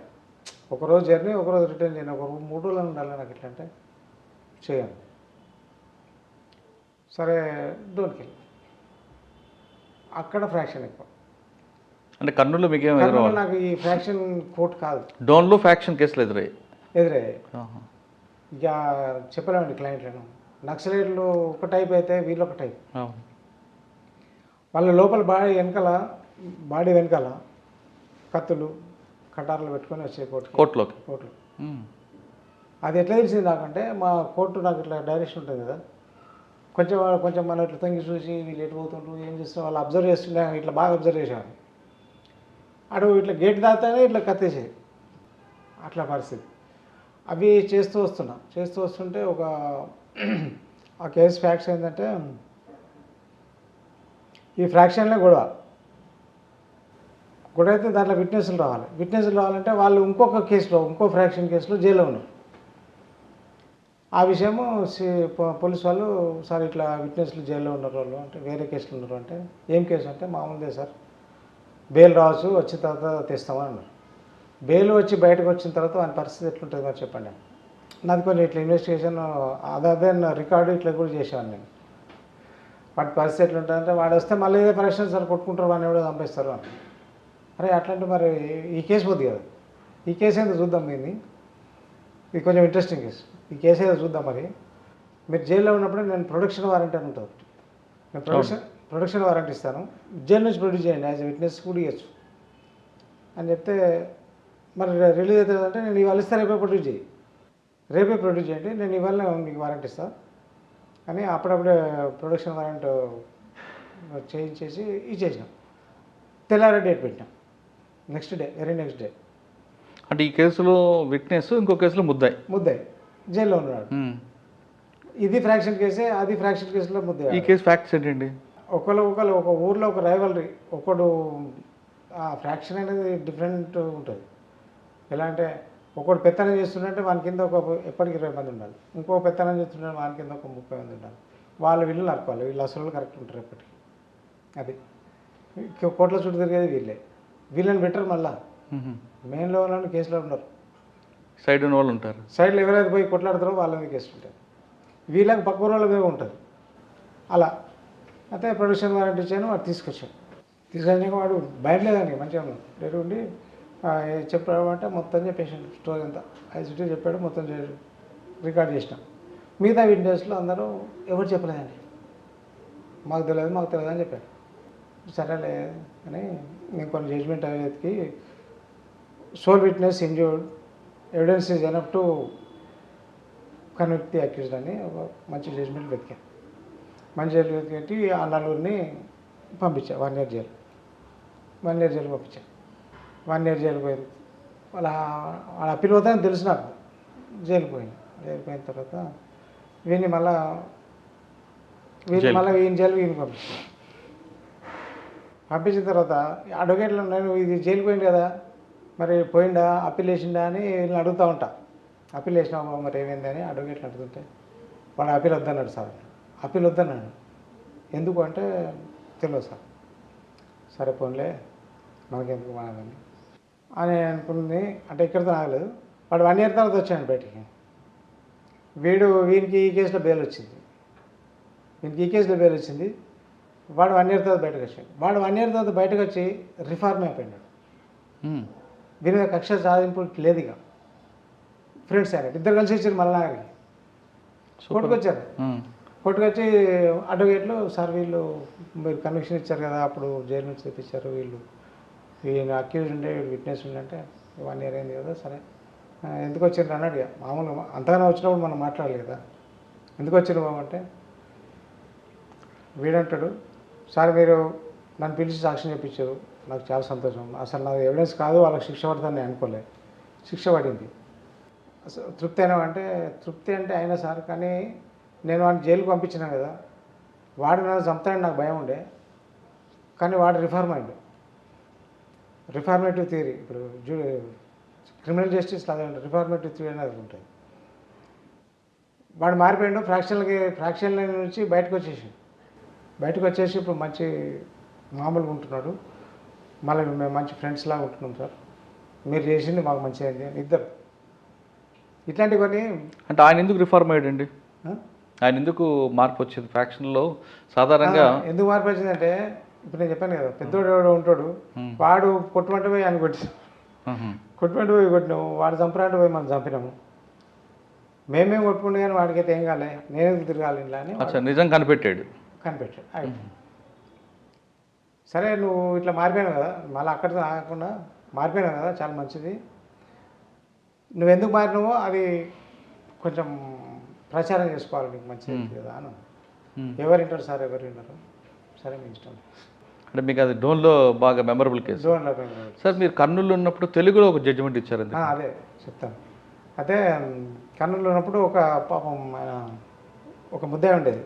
ఒకరోజు జర్నీ, ఒకరోజు రిటర్న్ చేయను, ఒక 3 రోజులు ఉండాలి నాకు. ఇట్లా అంటే చేయను. సరే డోన్కి వెళ్ళి అక్కడ ఫ్రాక్షన్ ఎక్కువ. అంటే కర్నూలులో మీకు నాకు ఈ ఫ్రాక్షన్ కోర్ట్ కాదు, డోన్లో ఫ్యాక్షన్ కేసులు ఎదురయ్యాయి. ఇక చెప్పలేమండి క్లయింట్లను. నక్సలైట్లు ఒక టైప్ అయితే వీళ్ళు ఒక టైప్. వాళ్ళ లోపల బాడీ వెనకాల కత్తులు కటార్లు పెట్టుకొని వచ్చే కోర్టులో. అది ఎట్లా తెలిసింది నాకంటే, మా కోర్టు నాకు ఇట్లా డైరెక్షన్ ఉంటుంది కదా, కొంచెం మనం ఇట్లా తొంగి చూసి వీళ్ళు ఎటు పోతుంటారు, ఏం చేస్తున్నారు వాళ్ళు అబ్జర్వ్ చేస్తుంటే ఇట్లా బాగా అబ్జర్వ్ చేసేవాళ్ళు. అటు ఇట్లా గేట్ దాతానే ఇట్లా కత్తేసేది, అట్లా పరిస్థితి. అవి చేస్తూ వస్తుంటే ఆ కేసు ఫ్యాక్ట్స్ ఏంటంటే, ఈ ఫ్రాక్షన్లో గొడవ అయితే దాంట్లో విట్నెస్లు రావాలంటే వాళ్ళు ఇంకొక కేసులో ఇంకో ఫ్రాక్షన్ కేసులో జైల్లో ఉన్నారు. ఆ విషయము పోలీసు వాళ్ళు సార్ ఇట్లా విట్నెస్లు జైల్లో ఉన్నారు వాళ్ళు అంటే వేరే కేసులు ఉన్నారు అంటే ఏం కేసు అంటే మామూలుదే సార్ బెయిల్ రావచ్చు వచ్చిన తర్వాత తెస్తామని అన్నారు. బెయిల్ వచ్చి బయటకు వచ్చిన తర్వాత వాని పరిస్థితి ఎట్లుంటుంది మరి చెప్పండి. నాది కొన్ని ఇట్లా ఇన్వెస్టిగేషన్ అదే రికార్డు ఇట్లా కూడా చేసేవాడిని నేను. వాటి పరిస్థితి ఎట్లుంటుందంటే వాడు వస్తే మళ్ళీ ఇదే పరీక్షలు సార్ కొట్టుకుంటారు వాడిని ఎవడో చంపేస్తారు అని. అరే అట్లాంటి మరి ఈ కేసు పోద్ది కదా, ఈ కేసు ఏదో చూద్దాం మీది, ఇది కొంచెం ఇంట్రెస్టింగ్ కేసు, ఈ కేసు ఏదో చూద్దాం. మరి మీరు జైల్లో ఉన్నప్పుడే నేను ప్రొడక్షన్ వారెంట్ అని ఉంటుంది, నేను ప్రొడక్షన్ వారెంట్ ఇస్తాను, జైలు నుంచి ప్రొడ్యూస్ చేయండి, యాజ్ ఎ విట్నెస్ కూడా ఇవ్వచ్చు అని చెప్తే మరి రిలీజ్ అవుతుందంటే నేను ఇవాళ ఇస్తాను రేపే ప్రొడ్యూస్ చేయండి, నేను ఇవాళ మీకు వారెంట్ ఇస్తాను అని అప్పుడప్పుడే ప్రొడక్షన్ వారెంట్ చేయించేసి ఇచ్చేసినాం. తెల్లారే డేట్ పెట్టినాం, next day very next day. అంటే ఈ కేసులో విట్నెస్, ఇంకో కేసులో ముద్దాయి జైల్లో ఉన్నాడు. ఇది ఫ్రాక్షన్ కేసే, అది ఫ్రాక్షన్ కేసులో ముద్దాయి. ఈ కేసు ఫ్యాక్ట్స్ ఏంటండి? ఒకళ్ళు ఒక ఊర్లో ఒక రైవలరీ, ఒకడు ఫ్రాక్షన్ అనేది డిఫరెంట్ ఉంటుంది. ఎలా అంటే ఒకడు పెత్తనం చేస్తుంటే వాని కింద ఎప్పటికి 20 మంది ఉండాలి, ఇంకో పెత్తనం చేస్తుంటే వాని కింద ఒక 30 మంది ఉండాలి. వాళ్ళు వీళ్ళు నరుకోవాలి, వీళ్ళు అసలు కరెక్ట్ ఉంటారు ఎప్పటికీ. అది కోట్ల చుట్టూ తిరిగేది వీళ్ళని బెటర్. మళ్ళీ మెయిన్లో ఉన్న కేసులో ఉన్నారు, సైడ్ ఉన్న వాళ్ళు ఉంటారు. సైడ్లో ఎవరైతే పోయి కొట్లాడతారో వాళ్ళ మీద కేసు ఉంటుంది, వీళ్ళకి పక్క వాళ్ళ మీద ఉంటుంది. అలా అయితే ప్రొడక్షన్ వారెంట్ ఇచ్చాను, వాడు తీసుకొచ్చాక వాడు భయం లేదండి, మంచిగా రెడీ ఉండి చెప్పామంటే మొత్తం చెప్పేసాడు స్టోరీ అంతా. ఐసిటీ చెప్పాడు, మొత్తం రికార్డ్ చేసినాం. మిగతా విట్నెస్లు అందరూ ఎవరు చెప్పలేదండి, మాకు తెలియదు అని చెప్పాడు. సరేలే అని నేను కొన్ని జడ్జ్మెంట్ అయ్యేకి sole witness injured, evidence is enough to convict the accused అని ఒక మంచి జడ్జ్మెంట్ వెతికాను. మంచి జడ్జ్మెంట్ పెట్టి ఆ నలుగురిని పంపించా 1 year జైలు. 1 year జైలు పంపించా. 1 year జైలు పోయింది. వాళ్ళ అప్పీల్ పోతానని తెలుసు నాకు. జైలు పోయిన తర్వాత వీడిని మళ్ళీ ఈయన జైలు పంపించిన తర్వాత అడ్వకేట్లు నేను ఇది జైలు పోయింది కదా, మరి పోయిందా, అప్పీల్ వేసిందా అని వీళ్ళని అడుగుతూ ఉంటా. అప్పీల్ వేసినావు మరి ఏమైంది అని అడ్వకేట్లు అడుగుతుంటే వాడు అప్పీల్ వద్దన్నాడు సార్. అప్పీల్ వద్దన్నాడు. ఎందుకు అంటే తెలియదు సార్. సరే పోన్లే మనకెందుకు మానదని అని అనుకుంది. అంటే ఇక్కడితో ఆగలేదు. వాడు 1 year తర్వాత వచ్చాడు బయటికి. వీనికి ఈ కేసులో బెయిల్ వచ్చింది. వాడు 1 year తర్వాత బయటకు వచ్చాడు. వాడు 1 year తర్వాత బయటకు వచ్చి రిఫార్మ్ అయిపోయినాడు. వీరి మీద కక్ష సాధింపు లేదు. ఇక ఫ్రెండ్స్ ఆయన ఇద్దరు కలిసి వచ్చారు. మళ్ళీ కొట్టుకొచ్చి అడ్వకేట్లు సార్ వీళ్ళు మీరు కన్విక్షన్ ఇచ్చారు కదా, అప్పుడు జైలు నుంచి తెప్పించారు, వీళ్ళు అక్యూజ్ ఉండే వీళ్ళు విట్నెస్ ఉండంటే 1 year అయింది కదా, సరే ఎందుకు వచ్చారు అన్నాడు. మామూలుగా అంతగానో వచ్చినప్పుడు మనం మాట్లాడాలి కదా, ఎందుకు వచ్చారు బాబు అంటే వీడంటాడు, సార్ మీరు నన్ను పిలిచి సాక్ష్యం చెప్పించారు, నాకు చాలా సంతోషం, అసలు నాకు ఎవిడెన్స్ కాదు వాళ్ళకి శిక్ష పడుతుందని అనుకోలే, శిక్ష పడింది. అసలు తృప్తి అయినా అంటే తృప్తి అంటే అయినా సార్, కానీ నేను వాడిని జైలుకు పంపించినా కదా, వాడు నన్ను చంపుతాడని నాకు భయం ఉండే, కానీ వాడు రిఫార్మ్ అయ్యాడు. రిఫార్మేటివ్ థియరీ ఇప్పుడు క్రిమినల్ జస్టిస్లో అదే ఉంటుంది, రిఫార్మేటివ్ థియరీ అనేది ఉంటుంది. వాడు మారిపోయాడు, ఫ్రాక్షన్ల నుంచి బయటకు వచ్చేసి ఇప్పుడు మంచి మామూలుగా ఉంటున్నాడు. మళ్ళీ మేము మంచి ఫ్రెండ్స్ లాగా ఉంటున్నాం సార్, మీరు చేసింది మాకు మంచిగా అయింది అని ఇద్దరు. ఇట్లాంటివన్నీ అంటే ఆయన ఎందుకు రిఫార్మ్ అయ్యాడండి? ఆయన ఎందుకు మార్పు వచ్చింది ఫ్యాక్షన్లో? సాధారణంగా ఎందుకు మార్పు వచ్చిందంటే ఇప్పుడు నేను చెప్పాను కదా, పెద్దోడు ఎవడో ఉంటాడు, వాడు కొట్టుమంటే పోయి ఆయన కొట్టుమంటే పోయి కొట్టినాము, వాడు చంపరంటే పోయి మనం చంపినాము, మేమేం కొట్టుకుంటే కానీ వాడికైతే ఏం కాలే, నేను తిరగాలి ఇలా అని నిజం కనిపెట్టాడు. సరే నువ్వు ఇట్లా మారిపోయావు కదా, మళ్ళీ అక్కడితో ఆగకుండా మారిపోయినావు కదా, చాలా మంచిది, నువ్వు ఎందుకు మారినావో అది కొంచెం ప్రచారం చేసుకోవాలి, నీకు మంచిది కదా అని. ఎవరు వింటారు సార్, సరే మీ ఇష్టం. అంటే మీకు అది డోన్లో బాగా మెమరబుల్ కేసు. డోన్లో సార్ మీరు కర్నూలులో ఉన్నప్పుడు తెలుగులో ఒక జడ్జిమెంట్ ఇచ్చారు. అదే చెప్తాను. అదే కర్నూలులో ఉన్నప్పుడు ఒక పాపం ఆయన ఒక ముద్దాయి ఉండేది,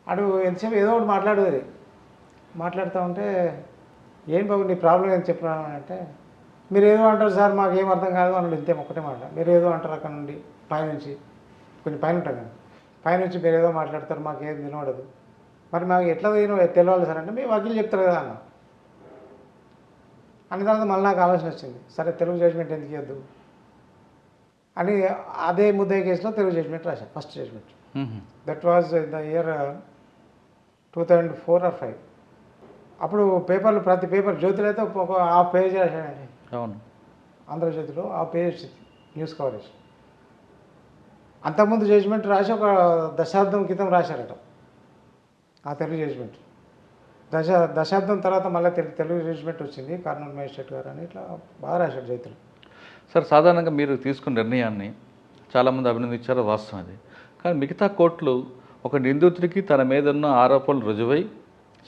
అడు ఎంతసేపు ఏదో ఒకటి మాట్లాడేది, మాట్లాడుతూ ఉంటే ఏం బాబు నీ ప్రాబ్లం ఏం చెప్పరా అంటే మీరు ఏదో అంటారు సార్ మాకు ఏం అర్థం కాదు అన్నాడు. ఇంతే ఒక్కటే మాట, మీరు ఏదో అంటారు అక్కడ నుండి పైనుంచి కొంచెం పైన ఉంటాం కదా, పైనుంచి మీరు ఏదో మాట్లాడతారు మాకు ఏం వినబడదు, మరి మాకు ఎట్లా తెలియాలి సార్ అంటే మీ వకీలు చెప్తారు కదా అన్న. అన్న తర్వాత మళ్ళీ నాకు ఆలోచన వచ్చింది, సరే తెలుగు జడ్జిమెంట్ ఎందుకు ఇవ్వద్దు అని అదే ముద్దాయి కేసులో తెలుగు జడ్జిమెంట్ రాశాను, first judgement. That was the year 2004 or 5. అప్పుడు పేపర్లు ప్రతి పేపర్ జ్యోతిలో అయితే ఒక హాఫ్ పేజ్ రాశానండి. అవును, ఆంధ్రజ్యోతిలో హాఫ్ పేజ్ వచ్చింది న్యూస్ కవరేజ్. అంతకుముందు జడ్జిమెంట్ రాసి ఒక దశాబ్దం క్రితం రాశారట ఆ తెలుగు జడ్జిమెంట్. దశాబ్దం తర్వాత మళ్ళీ తెలుగు జడ్జిమెంట్ వచ్చింది, కర్నూలు మేజిస్ట్రేట్ గారు అని ఇట్లా బాగా రాశాడు జ్యోతిలో. సార్ సాధారణంగా మీరు తీసుకున్న నిర్ణయాన్ని చాలామంది అభినందించారు, వాస్తవం అది. కానీ మిగతా కోర్టులు ఒక నిందితుడికి తన మీద ఉన్న ఆరోపణలు రుజువై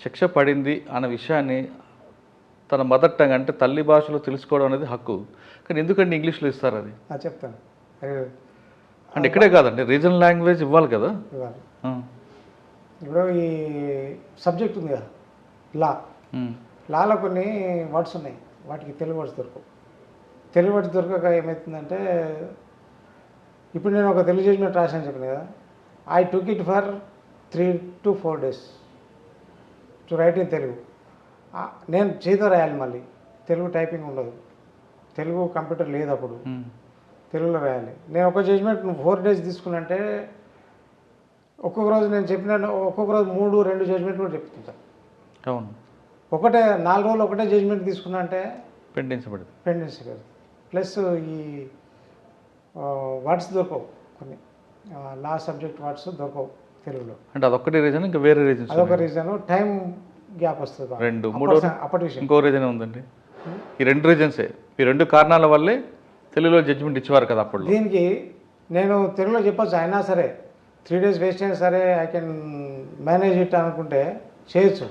శిక్ష పడింది అన్న విషయాన్ని తన మదర్ టంగ్ అంటే తల్లి భాషలో తెలుసుకోవడం అనేది హక్కు, కానీ ఎందుకంటే ఇంగ్లీష్లో ఇస్తారు అది? చెప్తాను. అంటే ఇక్కడే కాదండి, రీజనల్ లాంగ్వేజ్ ఇవ్వాలి కదా. ఇవ్వాలి. ఇప్పుడు ఈ సబ్జెక్ట్ ఉంది కదా లాలో కొన్ని వర్డ్స్ ఉన్నాయి, వాటికి తెలుగు వర్డ్స్ దొరకవు. తెలుగు వర్డ్స్ దొరకక ఏమవుతుందంటే, ఇప్పుడు నేను ఒక తెలుగు జడ్జిమెంట్ రాశాను చెప్పాను కదా, I took it for 3 to 4 days to right in Telugu. నేను చేతితో రాయాలి, మళ్ళీ తెలుగు టైపింగ్ ఉండదు, తెలుగు కంప్యూటర్ లేదు అప్పుడు, తెలుగులో రాయాలి. నేను ఒక జడ్జిమెంట్ 4 days తీసుకున్నంటే ఒక్కొక్క రోజు నేను చెప్పిన ఒక్కొక్క రోజు 3-2 జడ్జిమెంట్ కూడా చెప్తుంటాను. అవును, ఒకటే 4 రోజులు ఒకటే జడ్జిమెంట్ తీసుకున్నా అంటే పెండెన్సీ కాదు. ప్లస్ ఈ వర్డ్స్ దొరకవు, కొన్ని లా సబ్జెక్ట్ వర్డ్స్ దొరకవు తెలుగులో. అంటే అదొక్కటి రీజన్, ఇంకా వేరే రీజన్? అదొక రీజన్, టైం గ్యాప్ వస్తుంది. 2-3 అప్పటి విషయం. ఇంకో రీజన్ ఉందండి, ఈ 2 రీజన్సే, ఈ 2 కారణాల వల్లే తెలుగులో జడ్జిమెంట్ ఇచ్చేవారు కదా అప్పుడు. దీనికి నేను తెలుగులో చెప్పొచ్చు, అయినా సరే 3 days వేస్ట్ అయినా సరే ఐ కెన్ మేనేజ్ ఇట్ అనుకుంటే చేయొచ్చు.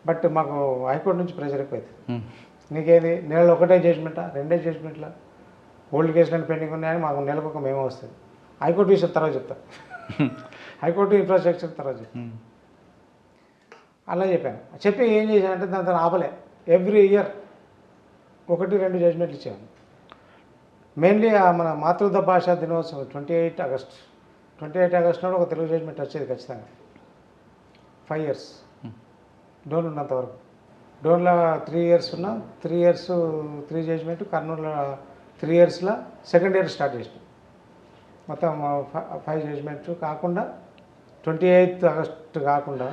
బట్ మాకు హైకోర్టు నుంచి ప్రెషర్ ఎక్కువైంది. నీకేది నెలలో ఒకటే జడ్జిమెంటా, 2 జడ్జిమెంట్లా, ఓల్డ్ కేసులను పెండింగ్ ఉన్నాయని మాకు నెలకు ఒక మేమో వస్తుంది. హైకోర్టు విషయం తర్వాత చెప్తా, హైకోర్టు ఇన్ఫ్రాస్ట్రక్చర్ తర్వాత చెప్తా. అలా చెప్పాను. చెప్పి ఏం చేశానంటే దాని తర్వాత ఆపలే, ఎవ్రీ ఇయర్ 1-2 జడ్జిమెంట్లు ఇచ్చాను. మెయిన్లీ మన మాతృ భాషా దినోత్సవం 28 ఆగస్ట్ నాడు ఒక తెలుగు జడ్జిమెంట్ వచ్చేది ఖచ్చితంగా. 5 years డోన్ ఉన్నంత వరకు. డోన్లో 3 years ఉన్నా, 3 years 3 జడ్జిమెంట్, కర్నూలులో 3 yearsలో సెకండ్ ఇయర్ స్టార్ట్ చేసినాం. మొత్తం 5 జడ్జిమెంట్ కాకుండా 28 ఆగస్టు కాకుండా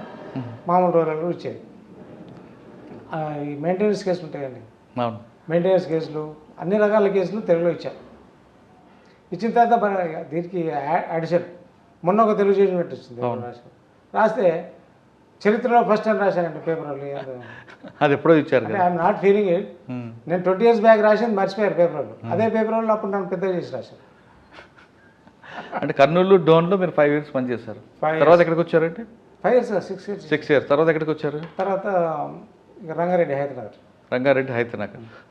మామూలు రోజులలో ఇచ్చేది. ఈ మెయింటెనెన్స్ కేసులు ఉంటాయండి, మెయింటెనెన్స్ కేసులు, అన్ని రకాల కేసులు తెలుగులో ఇచ్చారు. ఇచ్చిన తర్వాత దీనికి అడిషన్ మొన్న ఒక తెలుగు జడ్జిమెంట్ వచ్చింది, రాస్తే చరిత్రలో ఫస్ట్ టైం రాశానండి పేపర్ వాళ్ళు. అది ఎప్పుడో ఇచ్చారు, ఐఎమ్ నాట్ ఫీలింగ్ ఇట్. నేను 20 years బ్యాక్ రాసింది మర్చిపోయారు పేపర్ వాళ్ళు. అదే పేపర్ వాళ్ళు అప్పుడు నన్ను పెద్దగా చేసి రాశారు. అంటే కర్నూలు డోన్లో మీరు 5 years పనిచేశారు. తర్వాత ఎక్కడికి వచ్చారంటే 5 years 6 years. తర్వాత ఎక్కడికి వచ్చారు? తర్వాత రంగారెడ్డి హైదరాబాద్.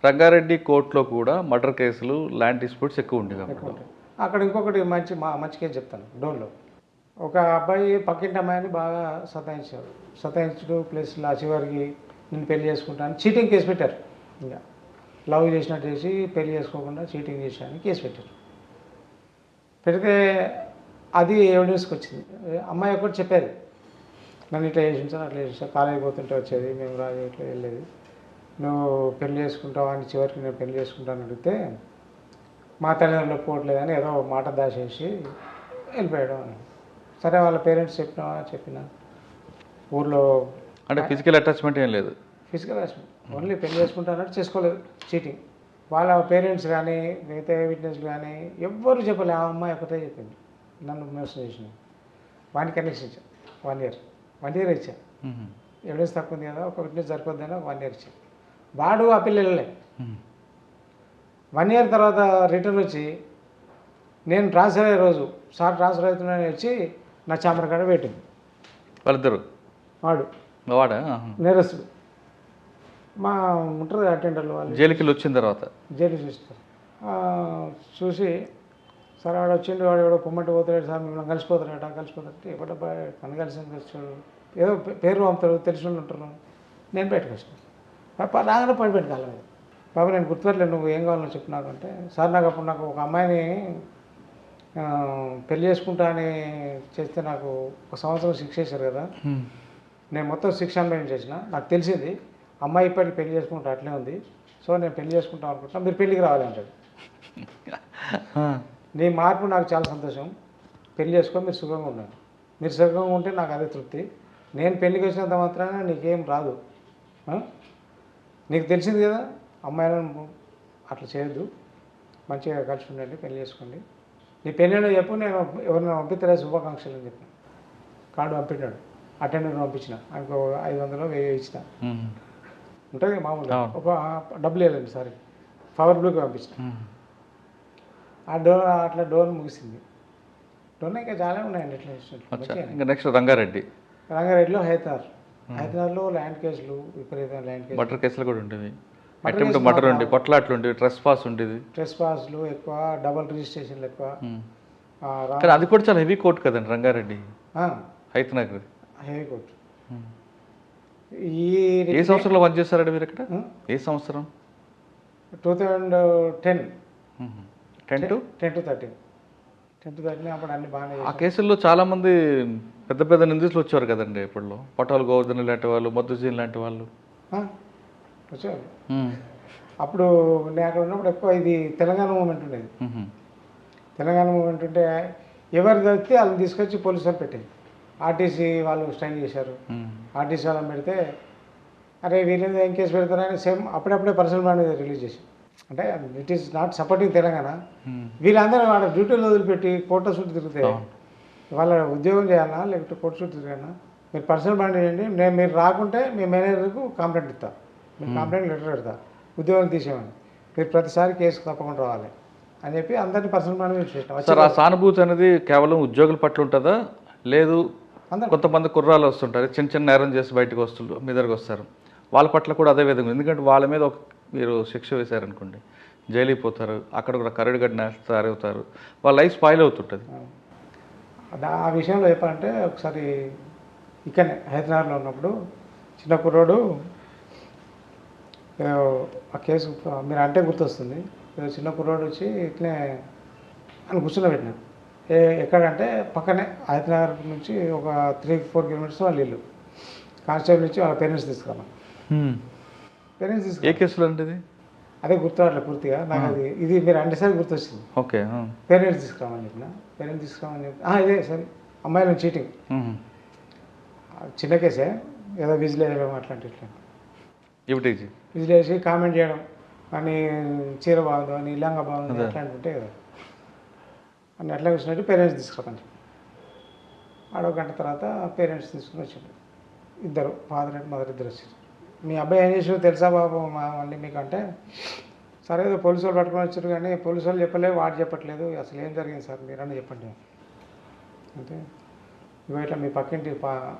రంగారెడ్డి కోర్టులో కూడా మర్డర్ కేసులు, ల్యాండ్ డిస్ప్యూట్స్ ఎక్కువ ఉండేవి. అక్కడ ఇంకొకటి మంచి కేసు చెప్తాను. డోన్లో ఒక అబ్బాయి పక్కింటి అమ్మాయిని బాగా సతాయించుడు ప్లస్ చివరికి నేను పెళ్లి చేసుకుంటాను చీటింగ్ కేసు పెట్టారు. ఇంకా లవ్ చేసినట్టు చేసి పెళ్లి చేసుకోకుండా చీటింగ్ చేశాను కేసు పెట్టారు. పెడితే అది ఎవిడెన్స్కి వచ్చింది. అమ్మాయి ఒకటి చెప్పేది, నన్ను ఇట్లా చేసించాను అట్లా చేసాను, కాలేజీ పోతుంటే వచ్చేది, మేము రాజు ఇట్లా వెళ్ళేది, నువ్వు పెళ్లి చేసుకుంటావు అని చివరికి నేను పెళ్లి చేసుకుంటాను అడిగితే మా తల్లిదండ్రులు ఒప్పుకోవట్లేదని ఏదో మాట దాచేసి వెళ్ళిపోయాడు. సరే వాళ్ళ పేరెంట్స్ చెప్పిన ఊర్లో అంటే ఫిజికల్ అటాచ్మెంట్ ఏం లేదు, ఫిజికల్ అటాచ్మెంట్ ఓన్లీ పెళ్లి చేసుకుంటానంటే చేసుకోలేదు, చీటింగ్. వాళ్ళ పేరెంట్స్ కానీ మిగతా విట్నెస్లు కానీ ఎవ్వరు చెప్పలే, ఆ అమ్మాయి ఒకటే చెప్పింది నన్ను మోసం చేసిన. వానికి కనెక్షన్ ఇచ్చాను 1 year ఇచ్చా. ఎవిడెన్స్ తక్కువ ఉంది కదా, ఒక విట్నెస్ సరిపోద్దని 1 year ఇచ్చాను. వాడు ఆ పిల్లలే 1 year తర్వాత రిటర్న్ వచ్చి నేను ట్రాన్స్ఫర్ అయ్యే రోజు సార్ ట్రాన్స్ఫర్ అవుతున్నానని వచ్చి నా చామర కాడ పెట్టింది. వాళ్ళిద్దరు వాడా నేరస్తుడు మా ఉంటారు అటెండర్లు వాళ్ళు జైలుకి వచ్చిన తర్వాత జైలు చూస్తారు. చూసి సార్ వాడు వచ్చిండు, వాడు ఎవడో పొమ్మంటి పోతాడు సార్, మిమ్మల్ని కలిసిపోతాడట. కలిసిపోతాడు ఎవడబ్బా కన్ను కలిసి వచ్చాడు, ఏదో పేరు పంపుతాడు, తెలిసిన వాళ్ళు ఉంటారు. నేను బయటకు వచ్చిన రాగానే పడిపోయాను కాళ్ళ మీద. బాబు నేను గుర్తుపట్టలేదు, నువ్వు ఏం కావాలో చెప్పు నాకు అంటే, సార్ నాకు అప్పుడు నాకు ఒక అమ్మాయిని పెళ్లి చేసుకుంటా అని చేస్తే నాకు 1 సంవత్సరం శిక్ష వేశారు కదా, నేను మొత్తం శిక్ష అనుభవించేసిన. నాకు తెలిసింది అమ్మాయి ఇప్పటికి పెళ్లి చేసుకుంటా అట్లే ఉంది, సో నేను పెళ్లి చేసుకుంటాం అనుకుంటున్నా, మీరు పెళ్ళికి రావాలి అంటాడు. నీ మార్పు నాకు చాలా సంతోషం, పెళ్లి చేసుకో, మీరు సుఖంగా ఉన్నారు, మీరు సుఖంగా ఉంటే నాకు అదే తృప్తి. నేను పెళ్లికి వచ్చినంత మాత్రాన నీకేం రాదు, నీకు తెలిసింది కదా అమ్మాయిలను అట్లా చేయొద్దు, మంచిగా కలిసి ఉండండి, పెళ్లి చేసుకోండి, నీ పెళ్ళిలో చెప్పు, నేను ఎవరిని పంపిస్తే శుభాకాంక్షలు అని చెప్పిన. కార్డు పంపించాడు, అటెండర్ పంపించిన, ఆయనకు 500 1000 ఇచ్చిన, ఉంటుంది మామూలుగా ఒక డబ్బులు వేయాలండి సారీ, పవర్ బ్లూకి పంపించిన. ఆ డోర్ అట్లా డోర్ ముగిసింది. డోర్ ఇంకా చాలా ఉన్నాయండి ఇట్లా. ఇంకా నెక్స్ట్ రంగారెడ్డిలో హైదరాబాద్లో ల్యాండ్ కేసులు, విపరీతమైన ల్యాండ్ కేసులు, మర్డర్ కేసులు కూడా ఉండేవి, అటెంప్ట్ మర్డర్ ఉండేవి, కొట్లాట్లు ఉండేవి, ట్రెస్ పాస్ ఉండేది, ట్రెస్ పాస్లు ఎక్కువ, డబల్ రిజిస్ట్రేషన్లు ఎక్కువ. కానీ అది కూడా చాలా హెవీ కోర్ట్ కదండి రంగారెడ్డి, హైతనగర్ హెవీ కోర్టు. ఏ సంవత్సరంలో వర్క్ చేస్తారండి మీరు ఇక్కడ? ఏ సంవత్సరం? 2010 10 to 13 అప్పుడు అన్ని బాగానే. ఆ కేసుల్లో చాలామంది పెద్ద పెద్ద నిందితులు వచ్చారు కదండి ఇప్పట్లో, పటాలు గోవర్ధన్ లాంటి వాళ్ళు, మధుజీన్ లాంటి వాళ్ళు వచ్చేవాళ్ళు. అప్పుడు నేను అక్కడ ఉన్నప్పుడు ఎక్కువ ఇది తెలంగాణ మూమెంట్ ఉండేది. తెలంగాణ మూమెంట్ ఉంటే ఎవరు దొరికితే వాళ్ళని తీసుకొచ్చి పోలీసు వాళ్ళు పెట్టేది. ఆర్టీసీ వాళ్ళు స్ట్రైక్ చేశారు, ఆర్టీసీ వాళ్ళని పెడితే అరే వీళ్ళని ఏం కేసు పెడతారని సేమ్ అప్పుడప్పుడే పర్సనల్ బాండ్ రిలీజ్ చేసి, అంటే it is not supporting Telangana. వీళ్ళందరూ వాళ్ళ డ్యూటీలు వదిలిపెట్టి కోర్టు చుట్టూ తిరిగితే వాళ్ళ ఉద్యోగం చేయాలన్నా లేకపోతే కోర్టు చుట్టూ తిరగాలన్నా, మీరు పర్సనల్ బాండ్ చేయండి, మీరు రాకుంటే మీ మేనేజర్కు కంప్లైంట్ ఇస్తా, మీరు కంప్లైంట్ లెటర్ పెడతా, ఉద్యోగం తీసేయమని, మీరు ప్రతిసారి కేసు తప్పకుండా రావాలి అని చెప్పి అందరినీ పర్సనల్ బాండ్ చేసేసాం. సార్ ఆ సానుభూతి అనేది కేవలం ఉద్యోగుల పట్ల ఉంటుందా, లేదు కొంతమంది కుర్రాలు వస్తుంటారు చిన్న చిన్న నేరం చేసి బయటకు వస్తుంటారు, మీ దగ్గరకు వస్తారు, వాళ్ళ పట్ల కూడా అదే విధంగా? ఎందుకంటే వాళ్ళ మీద మీరు శిక్ష వేశారనుకోండి, జైలుకి పోతారు, అక్కడ కూడా కరడు గడ్డ తయారవుతారు, వాళ్ళ లైఫ్ స్పాయిల్ అవుతుంటుంది. ఆ విషయంలో చెప్పాలంటే ఒకసారి ఇక్కడనే హైదరాబాద్లో ఉన్నప్పుడు చిన్న కుర్రోడు, ఆ కేసు మీరు అంటే గుర్తొస్తుంది, చిన్న కుర్రోడు వచ్చి ఇట్లనే అని కూర్చున్నబెట్టినాడు. ఎక్కడంటే పక్కనే హైదరాబాద్ నుంచి ఒక 3-4 కిలోమీటర్స్ వాళ్ళ ఇల్లు. కానిస్టేబుల్ నుంచి వాళ్ళ పేరెంట్స్ తీసుకున్నాం. పేరెంట్స్ తీసుకు ఏ కేసులో అంటే అదే గుర్తురాట్లేదు పూర్తిగా నాకు, అది ఇది మీరు అంటేసరి గుర్తొచ్చింది. ఓకే, పేరెంట్స్ తీసుకురామని చెప్పిన, పేరెంట్స్ తీసుకురామని చెప్పిన, ఇదే సరే అమ్మాయిలను చీటింగ్, చిన్న కేసే, ఏదో విజిల్ వేయడం అట్లాంటి విజిల్ వేసి కామెంట్ చేయడం అని, చీర బాగుందో అని, లంగా బాగుందో అట్లాంటి ఉంటాయి కదా అని, అట్లా వచ్చినట్టు పేరెంట్స్ తీసుకురామని. ఆడో గంట తర్వాత పేరెంట్స్ తీసుకుని వచ్చాడు, ఇద్దరు ఫాదర్ అండ్ మదర్ ఇద్దరు వచ్చారు. మీ అబ్బాయి ఏం చేసారు తెలుసా బాబు మళ్ళీ మీకు అంటే, సరే ఏదో పోలీసు వాళ్ళు పట్టుకొని వచ్చారు కానీ పోలీసు వాళ్ళు చెప్పలేదు, వాడు చెప్పట్లేదు, అసలు ఏం జరిగింది సార్ మీరన్నా చెప్పండి అంటే, ఇగో ఇట్లా మీ పక్కింటి